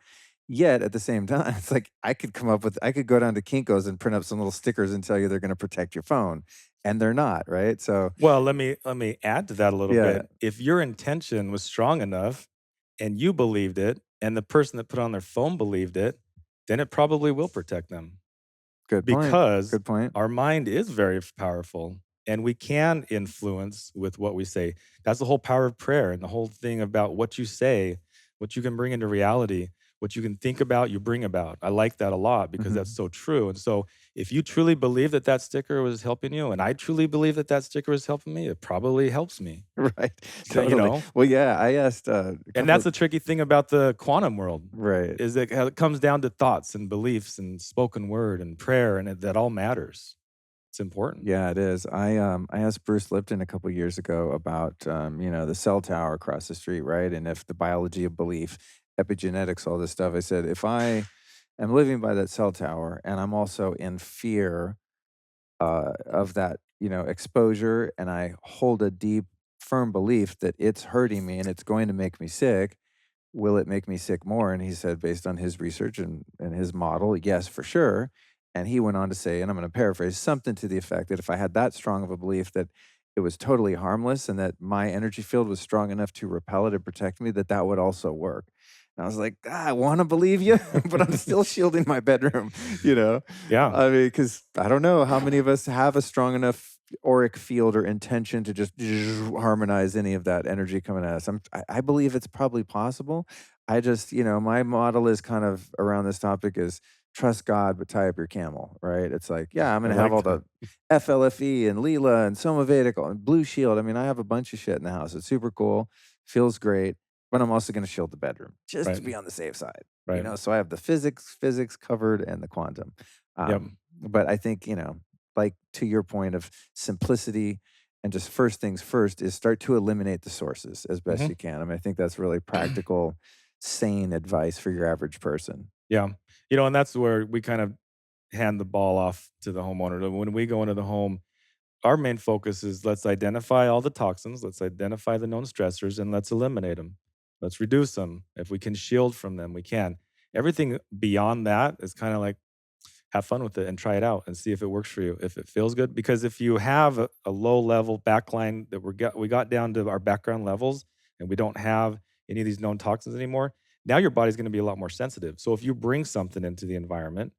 Yet at the same time, it's like I could go down to Kinko's and print up some little stickers and tell you they're going to protect your phone, and they're not, right? So Well, let me add to that a little yeah, bit. If your intention was strong enough and you believed it and the person that put on their phone believed it, then it probably will protect them. good point. Because Good point. our mind is very powerful and we can influence with what we say. That's the whole power of prayer and the whole thing about what you say, what you can bring into reality, what you can think about, you bring about. I like that a lot because that's Mhm. so true. And so, if you truly believe that that sticker was helping you, and I truly believe that that sticker was helping me, it probably helps me. Right. You Totally. know, Well, yeah, I asked a and couple that's of the tricky thing about the quantum world right. is that how it comes down to thoughts and beliefs and spoken word and prayer, and that all matters. It's important. Yeah, it is. I asked Bruce Lipton a couple years ago about the cell tower across the street, right? And if the biology of belief, epigenetics, all this stuff. I said, if I am living by that cell tower and I'm also in fear of that, exposure, and I hold a deep, firm belief that it's hurting me and it's going to make me sick, will it make me sick more? And he said, based on his research and his model, yes, for sure. And he went on to say, and I'm going to paraphrase something to the effect that if I had that strong of a belief that it was totally harmless and that my energy field was strong enough to repel it and protect me, that that would also work. And I was like, I want to believe you, but I'm still shielding my bedroom, you know? Yeah, I mean, because I don't know how many of us have a strong enough auric field or intention to just harmonize any of that energy coming at us. I believe it's probably possible. I just, my model is kind of around this topic is trust God, but tie up your camel, right? It's like, yeah, I'm I going to have like all that. the FLFE and Leela and Soma Vedic and Blue Shield. I mean, I have a bunch of shit in the house. It's super cool, feels great, but I'm also going to shield the bedroom just Right, to be on the safe side, right. So I have the physics covered and the quantum. Yep. But I think, like to your point of simplicity and just first things first is start to eliminate the sources as best Mhm. you can. I mean, I think that's really practical, sane advice for your average person. Yeah. And that's where we kind of hand the ball off to the homeowner. When we go into the home, our main focus is let's identify all the toxins, let's identify the known stressors, and let's eliminate them. Let's reduce them. If we can shield from them, we can. Everything beyond that is kind of like have fun with it and try it out and see if it works for you, if it feels good. Because if you have a low level backline that we got down to our background levels and we don't have any of these known toxins anymore, now your body's going to be a lot more sensitive. So if you bring something into the environment,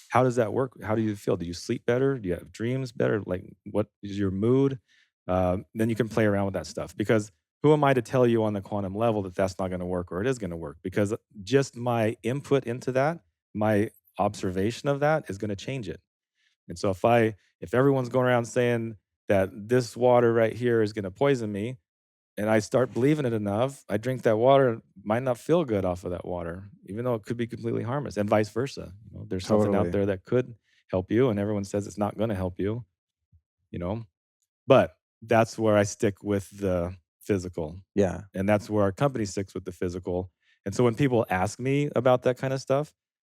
how does that work? How do you feel? Do you sleep better? Do you have dreams better? Like, what is your mood? Then you can play around with that stuff because who am I to tell you on the quantum level that that's not going to work or it is going to work? Because just my input into that, my observation of that is going to change it. And so if everyone's going around saying that this water right here is going to poison me, and I start believing it enough, I drink that water, might not feel good off of that water, even though it could be completely harmless, and vice versa. There's something out Totally. there that could help you, and everyone says it's not going to help you. You know, but that's where I stick with the physical, Yeah. and that's where our company sticks with the physical. And so when people ask me about that kind of stuff,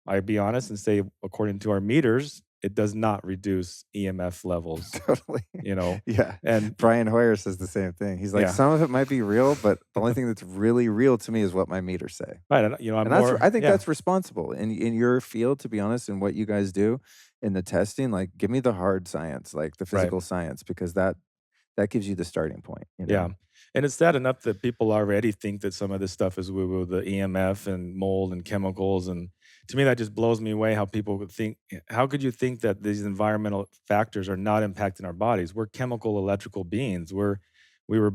I be honest and say, according to our meters, it does not reduce EMF levels. Totally. You know, Yeah. and Brian Hoyer says the same thing. He's like, yeah, some of it might be real, but the only thing that's really real to me is what my meters say. right. And, I'm And that's more, I think yeah, that's responsible in your field, to be honest, and what you guys do in the testing. Like, give me the hard science, like the right. physical science, because that gives you the starting point. Yeah, and it's sad enough that people already think that some of this stuff is woo-woo, the EMF and mold and chemicals, and to me, that just blows me away how people would think how could you think that these environmental factors are not impacting our bodies? We're chemical, electrical beings. We were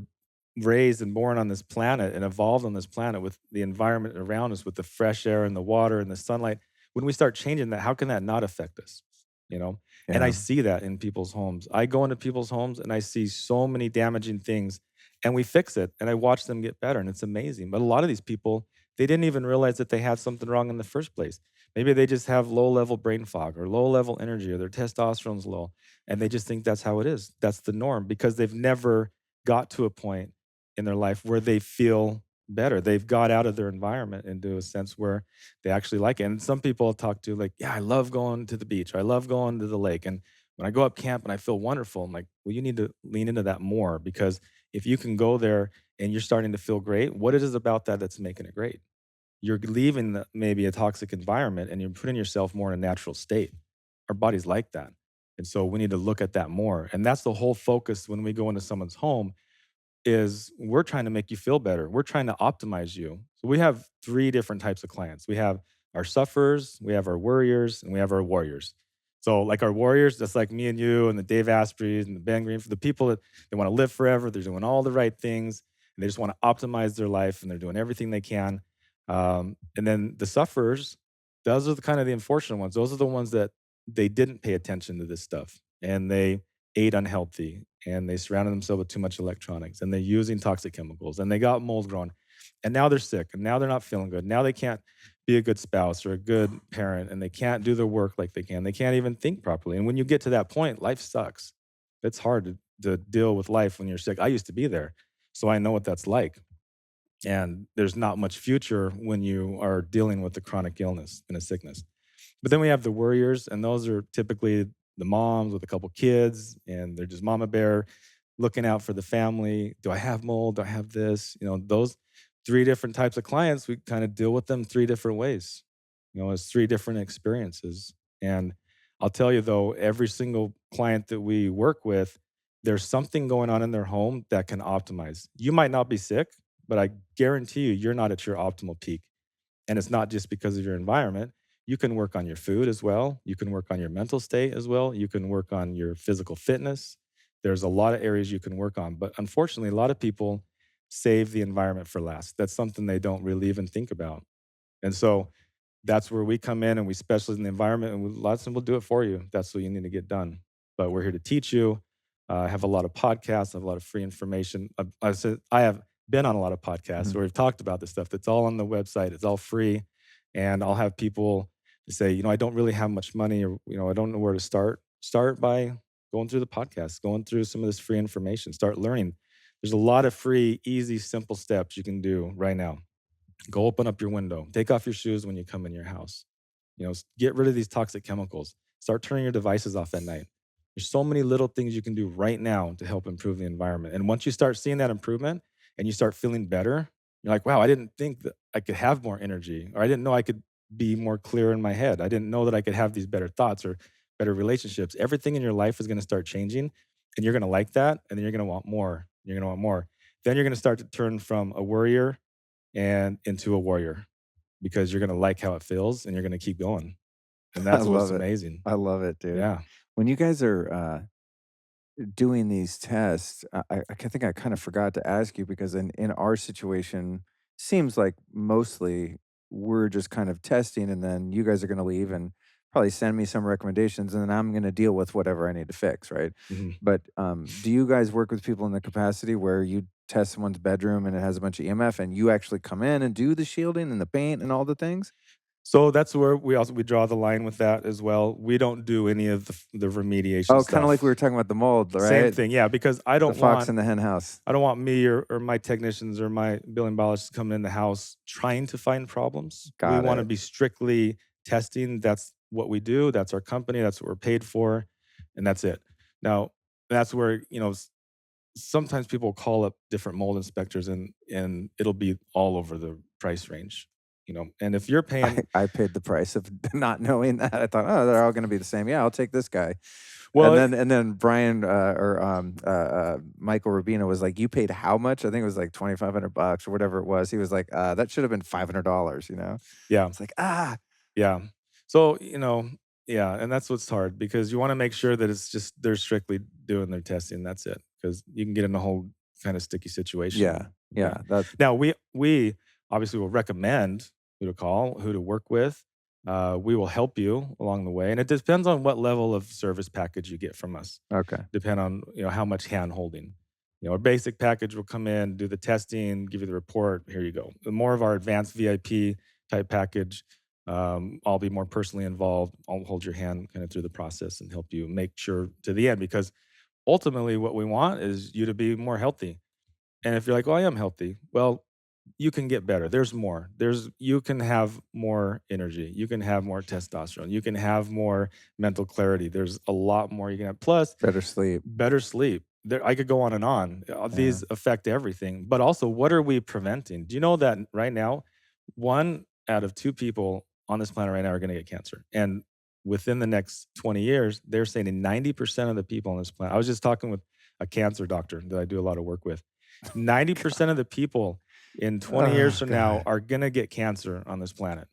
raised and born on this planet and evolved on this planet with the environment around us, with the fresh air and the water and the sunlight. When we start changing that, how can that not affect us? You know? And I Yeah, see that in people's homes. I go into people's homes and I see so many damaging things and we fix it and I watch them get better and it's amazing. But a lot of these people, they didn't even realize that they had something wrong in the first place. Maybe they just have low level brain fog or low level energy or their testosterone's low and they just think that's how it is. That's the norm because they've never got to a point in their life where they feel better. They've got out of their environment into a sense where they actually like it. And some people I'll talk to, like, yeah, I love going to the beach. I love going to the lake. And when I go up camp and I feel wonderful, I'm like, well, you need to lean into that more because if you can go there and you're starting to feel great, what it is about that that's making it great? You're leaving maybe a toxic environment and you're putting yourself more in a natural state. Our body's like that. And so we need to look at that more. And that's the whole focus when we go into someone's home is we're trying to make you feel better. We're trying to optimize you. So we have 3 different types of clients. We have our sufferers, we have our worriers, and we have our warriors. So like our warriors, that's like me and you and the Dave Aspreys and the Ben Green, for the people that they want to live forever, they're doing all the right things, and they just want to optimize their life, and they're doing everything they can. And then the sufferers, those are the kind of the unfortunate ones. Those are the ones that they didn't pay attention to this stuff, and they ate unhealthy, and they surrounded themselves with too much electronics, and they're using toxic chemicals, and they got mold growing, and now they're sick, and now they're not feeling good. Now they can't be a good spouse or a good parent, and they can't do their work like they can. They can't even think properly. And when you get to that point, life sucks. It's hard to deal with life when you're sick. I used to be there, so I know what that's like. And there's not much future when you are dealing with a chronic illness and a sickness. But then we have the worriers, and those are typically the moms with a couple kids, and they're just mama bear looking out for the family. Do I have mold? Do I have this? Those 3 different types of clients, we kind of deal with them 3 different ways. It's 3 different experiences. And I'll tell you though, every single client that we work with, there's something going on in their home that can optimize. You might not be sick, but I guarantee you, you're not at your optimal peak. And it's not just because of your environment. You can work on your food as well. You can work on your mental state as well. You can work on your physical fitness. There's a lot of areas you can work on. But unfortunately, a lot of people save the environment for last. That's something they don't really even think about. And so that's where we come in and we specialize in the environment, and lots of them will do it for you. That's what you need to get done. But we're here to teach you. I have a lot of podcasts. I have a lot of free information. I have been on a lot of podcasts Mhm. where we've talked about this stuff. That's all on the website. It's all free, and I'll have people say, I don't really have much money, or I don't know where to start. Start by going through the podcast, going through some of this free information. Start learning. There's a lot of free, easy, simple steps you can do right now. Go open up your window. Take off your shoes when you come in your house. Get rid of these toxic chemicals. Start turning your devices off at night. There's so many little things you can do right now to help improve the environment. And once you start seeing that improvement and you start feeling better, you're like, wow, I didn't think that I could have more energy, or I didn't know I could be more clear in my head. I didn't know that I could have these better thoughts or better relationships. Everything in your life is going to start changing, and you're going to like that. And then you're going to want more. You're going to want more. Then you're going to start to turn from a worrier and into a warrior because you're gonna like how it feels and you're gonna keep going. And I that's what's love it. amazing. I love it, dude. Yeah. When you guys are, doing these tests, I think I kind of forgot to ask you because in our situation, seems like mostly we're just kind of testing, and then you guys are going to leave and probably send me some recommendations, and then I'm going to deal with whatever I need to fix, right? Mhm. But do you guys work with people in the capacity where you test someone's bedroom and it has a bunch of EMF, and you actually come in and do the shielding and the paint and all the things? So that's where we draw the line with that as well. We don't do any of the remediation Oh, kind of like we stuff. were talking about the mold, Same right? thing, yeah, because The fox in the hen house. I don't want me or my technicians or my billing biologists coming in the house trying to find problems. We Got wanna it. be strictly testing. That's what we do. That's our company. That's what we're paid for, and that's it. Now, that's where, sometimes people call up different mold inspectors, and it'll be all over the price range, and if you're I paying I paid the price of not knowing that. I thought, "Oh, they're all gonna be the same. Yeah, I'll take this guy." And well, then Brian, Michael Rubino was like, "You paid how much?" I think it was like 2,500 bucks or whatever it was. He was like, that should have been $500, you know? yeah, It's like, "Ah." yeah. So, yeah, and that's what's hard because you wanna make sure that it's just they're strictly doing their testing, that's it, because you can get in a whole kinda sticky Yeah, situation, yeah, okay? that Now we obviously will recommend who to call, who to work with. We will help you along the way, and it depends on what level of service package you get from us. okay. Depend on, how much hand-holding. A basic package will come in, do the testing, give you the report, here you go. The more of our advanced VIP type package, I'll be more personally involved. I'll hold your hand kind of through the process and help you make sure to the end because ultimately what we want is you to be more healthy. And if you're like, "Oh, I am healthy," well, you can get better. There's more. You can have more energy. You can have more testosterone. You can have more mental clarity. There's a lot more you can have. Plus, Better sleep. better sleep. There, I could go on and on. Yeah. These affect everything. But also, what are we preventing? Do you know that right now, 1 out of 2 people on this planet right now are going to get cancer, and within the next 20 years, they're saying that 90% of the people on this planet. I was just talking with a cancer doctor that I do a lot of work with. 90% of the people in 20 years Oh, from now God. are gonna get cancer on this planet.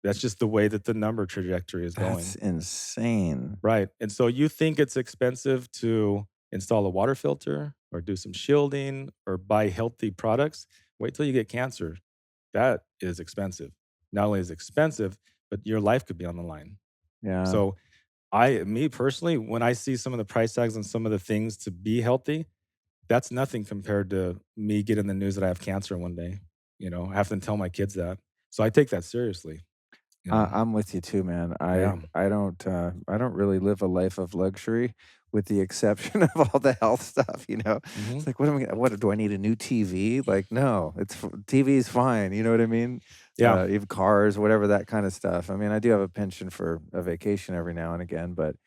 That's just the way that the number trajectory is That's going. insane. Right, and so you think it's expensive to install a water filter or do some shielding or buy healthy products? Wait till you get cancer. That is expensive. Not only is it expensive, but your life could be on the line. Yeah. So, me personally, when I see some of the price tags on some of the things to be healthy, that's nothing compared to me getting the news that I have cancer one day, I have to tell my kids that. So I take that seriously, you know? I'm with you too, man. Yeah. I don't really live a life of luxury with the exception of all the health stuff, you know? It's Mhm. like, what do I need a new TV? Like, no, TV is fine, you know what I mean? Yeah. Even cars, whatever that kind of stuff. I mean, I do have a pension for a vacation every now and again, but Mhm.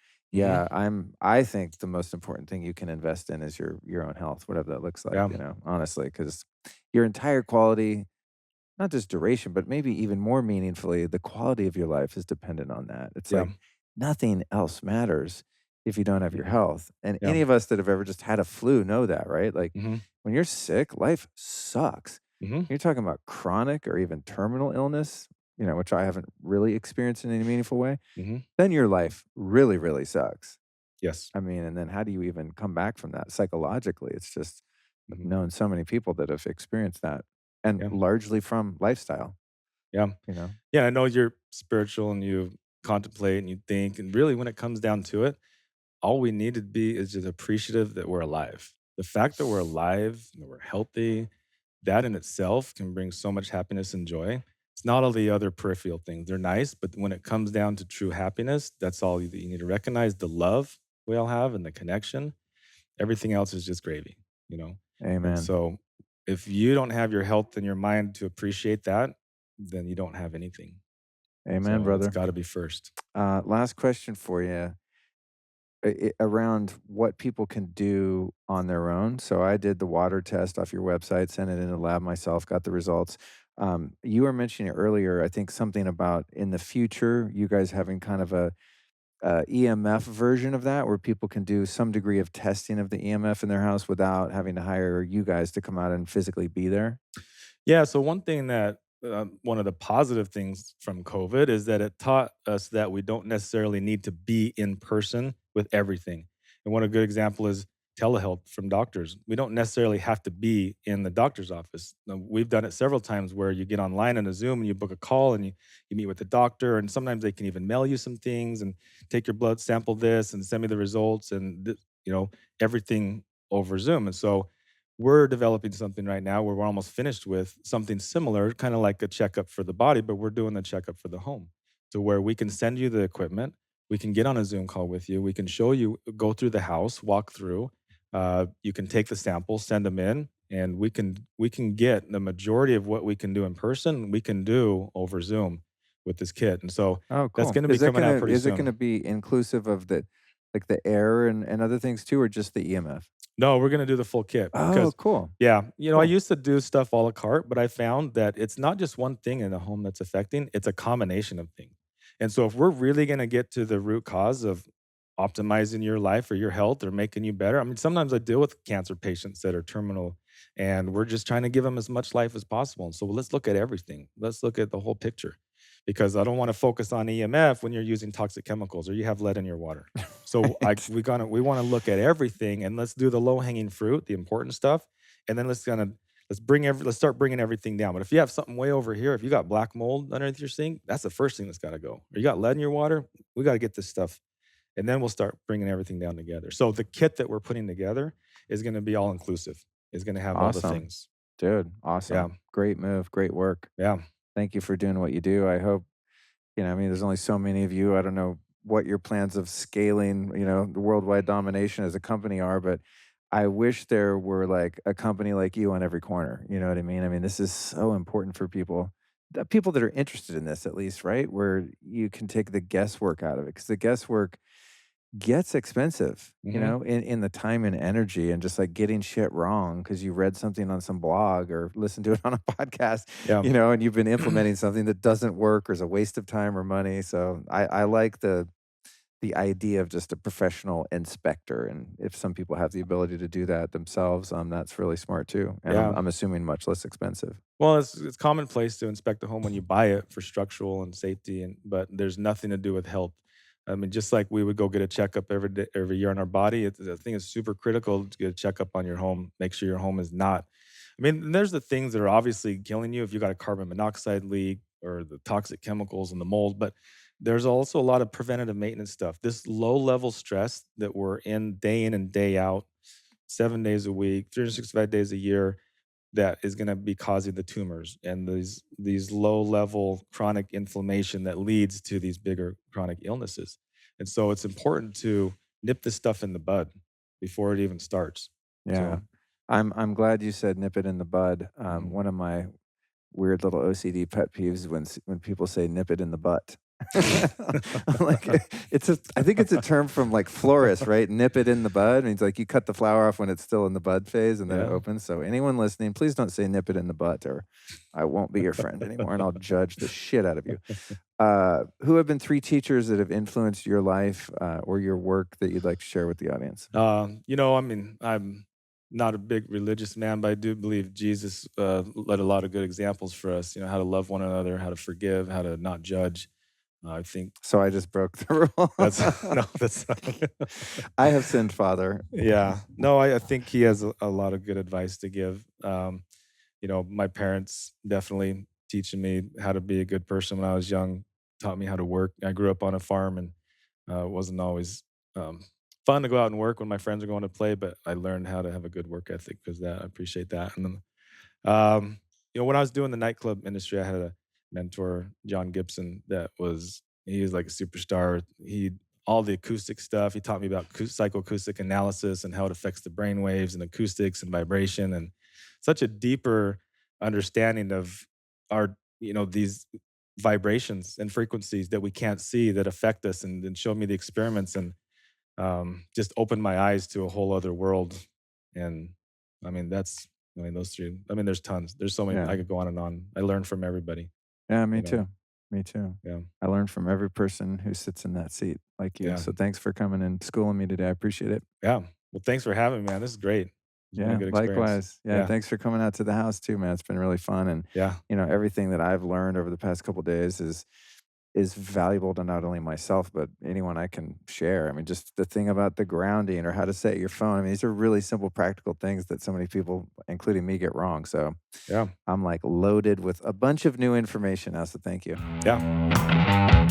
yeah, I think the most important thing you can invest in is your own health, whatever that looks like, Yeah. you know, honestly, because your entire quality, not just duration, but maybe even more meaningfully, the quality of your life is dependent on that. It's Yeah. like nothing else matters if you don't have your Mhm. health. And Yeah. any of us that have ever just had a flu know that, right? Like Mhm. when you're sick, life sucks. Mhm. You're talking about chronic or even terminal illness, you know, which I haven't really experienced in any meaningful way, Mhm. then your life really, really sucks. Yes. I mean, and then how do you even come back from that psychologically? It's just, I've Mhm. known so many people that have experienced that and Yeah. largely from lifestyle. Yeah. You know? Yeah, I know you're spiritual and you contemplate and you think, and really when it comes down to it, all we need to be is just appreciative that we're alive. The fact that we're alive, that we're healthy, that in itself can bring so much happiness and joy. It's not all the other peripheral things. They're nice, but when it comes down to true happiness, that's all that you need to recognize the love we all have and the connection. Everything else is just gravy. And Amen. so if you don't have your health and your mind to appreciate that, then you don't have anything. Amen, So that's brother. got to be first. Last question for you around what people can do on their own. So I did the water test off your website, sent it in the lab myself, got the results. You were mentioning earlier, I think something about in the future, you guys having kind of a EMF version of that where people can do some degree of testing of the EMF in their house without having to hire you guys to come out and physically be there. Yeah. So one thing that one of the positive things from COVID is that it taught us that we don't necessarily need to be in person with everything. And one a good example is telehealth from doctors. We don't necessarily have to be in the doctor's office. We've done it several times where you get online on a Zoom and you book a call and you meet with the doctor. And sometimes they can even mail you some things and take your blood, sample this, and send me the results and, everything over Zoom. And so we're developing something right now where we're almost finished with something similar, kind of like a checkup for the body, but we're doing the checkup for the home to where we can send you the equipment. We can get on a Zoom call with you. We can show you, go through the house, walk through. You can take the samples, send them in, and we can get the majority of what we can do in person. We can do over Zoom with this kit, and so Oh, that's cool. going to be coming out pretty Is it gonna soon. be inclusive of the like the air and other things too, or just the EMF? No, we're gonna do the full kit Oh, because cool. yeah, I Cool. used to do stuff à la carte, but I found that it's not just one thing in the home that's affecting, it's a combination of things. And so if we're really gonna get to the root cause of optimizing your life or your health or making you better, I mean, sometimes I deal with cancer patients that are terminal and we're just trying to give them as much life as possible. And so let's look at everything. Let's look at the whole picture because I don't want to focus on EMF when you're using toxic chemicals or you have lead in your water. So Right. we want to look at everything and let's do the low hanging fruit, the important stuff, and then let's start bringing everything down. But if you have something way over here, if you got black mold underneath your sink, that's the first thing that's got to go. Or you got lead in your water, we got to get this stuff, and then we'll start bringing everything down together. So the kit that we're putting together is going to be all inclusive. Is going to have all the Awesome. things. Dude, Yeah, awesome. Great move, great work. yeah. Thank you for doing what you do. I hope, you know, I mean, there's only so many of you. I don't know what your plans of scaling, you know, the worldwide domination as a company are, but I wish there were, like, a company like you on every corner, you know what I mean? I mean, this is so important for people, the people that are interested in this at least, right? Where you can take the guesswork out of it, because the guesswork gets expensive, you Mhm. know, in the time and energy and just, like, getting shit wrong because you read something on some blog or listened to it on a podcast, Yeah. you know, and you've been implementing something that doesn't work or is a waste of time or money, so I like the idea of just a professional inspector, and if some people have the ability to do that themselves, that's really smart too, and Yeah. I'm assuming much less expensive. Well, it's commonplace to inspect a home when you buy it for structural and safety, and but there's nothing to do with health. I mean, just like we would go get a checkup every day, every year on our body, I think it's super critical to get a checkup on your home. Make sure your home is not. I mean, there's the things that are obviously killing you if you got a carbon monoxide leak or the toxic chemicals and the mold, but there's also a lot of preventative maintenance stuff. This low level stress that we're in and day out, 7 days a week, 365 days a year, that is gonna be causing the tumors and these low level chronic inflammation that leads to these bigger chronic illnesses. And so it's important to nip this stuff in the bud before it even starts. Yeah. So, I'm glad you said nip it in the bud. mhm. One of my weird little OCD pet peeves is when people say nip it in the butt. I'm like, it's a I think it's a term from, like, florists, right? Nip it in the bud means, like, you cut the flower off when it's still in the bud phase and then it Yeah. opens, so anyone listening, please don't say nip it in the butt or I won't be your friend anymore and I'll judge the shit out of you. Who have been 3 teachers that have influenced your life, or your work that you'd like to share with the audience? I mean, I'm not a big religious man, but I do believe Jesus led a lot of good examples for us, how to love one another, how to forgive, how to not judge. I think So I just broke the that's rule. no, that's I have sinned, Father. yeah. No, I think he has a lot of good advice to give. My parents definitely teaching me how to be a good person when I was young, taught me how to work. I grew up on a farm and it wasn't always um, fun to go out and work when my friends are going to play, but I learned how to have a good work ethic because that I appreciate that. And then when I was doing the nightclub industry, I had a mentor, John Gibson, he was like a superstar. He all the acoustic stuff. He taught me about psychoacoustic analysis and how it affects the brain waves and acoustics and vibration and such a deeper understanding of these vibrations and frequencies that we can't see that affect us and showed me the experiments and just opened my eyes to a whole other world. And I mean, those three. I mean, there's tons. There's so many. Yeah. I could go on and on. I learn from everybody. Yeah, You me know. too. Me too. Yeah. I learned from every person who sits in that seat like you. Yeah. So thanks for coming and schooling me today. I appreciate it. Yeah. Well, thanks for having me, man. This is great. It's been a Yeah, good experience. likewise. Yeah, and Yeah. thanks for coming out to the house too, man. It's been really fun and Yeah. everything that I've learned over the past couple days is valuable to not only myself but anyone I can share. I mean, just the thing about the grounding or how to set your phone. I mean, these are really simple practical things that so many people including me get wrong. So, Yeah. I'm like loaded with a bunch of new information now, so thank you. Yeah.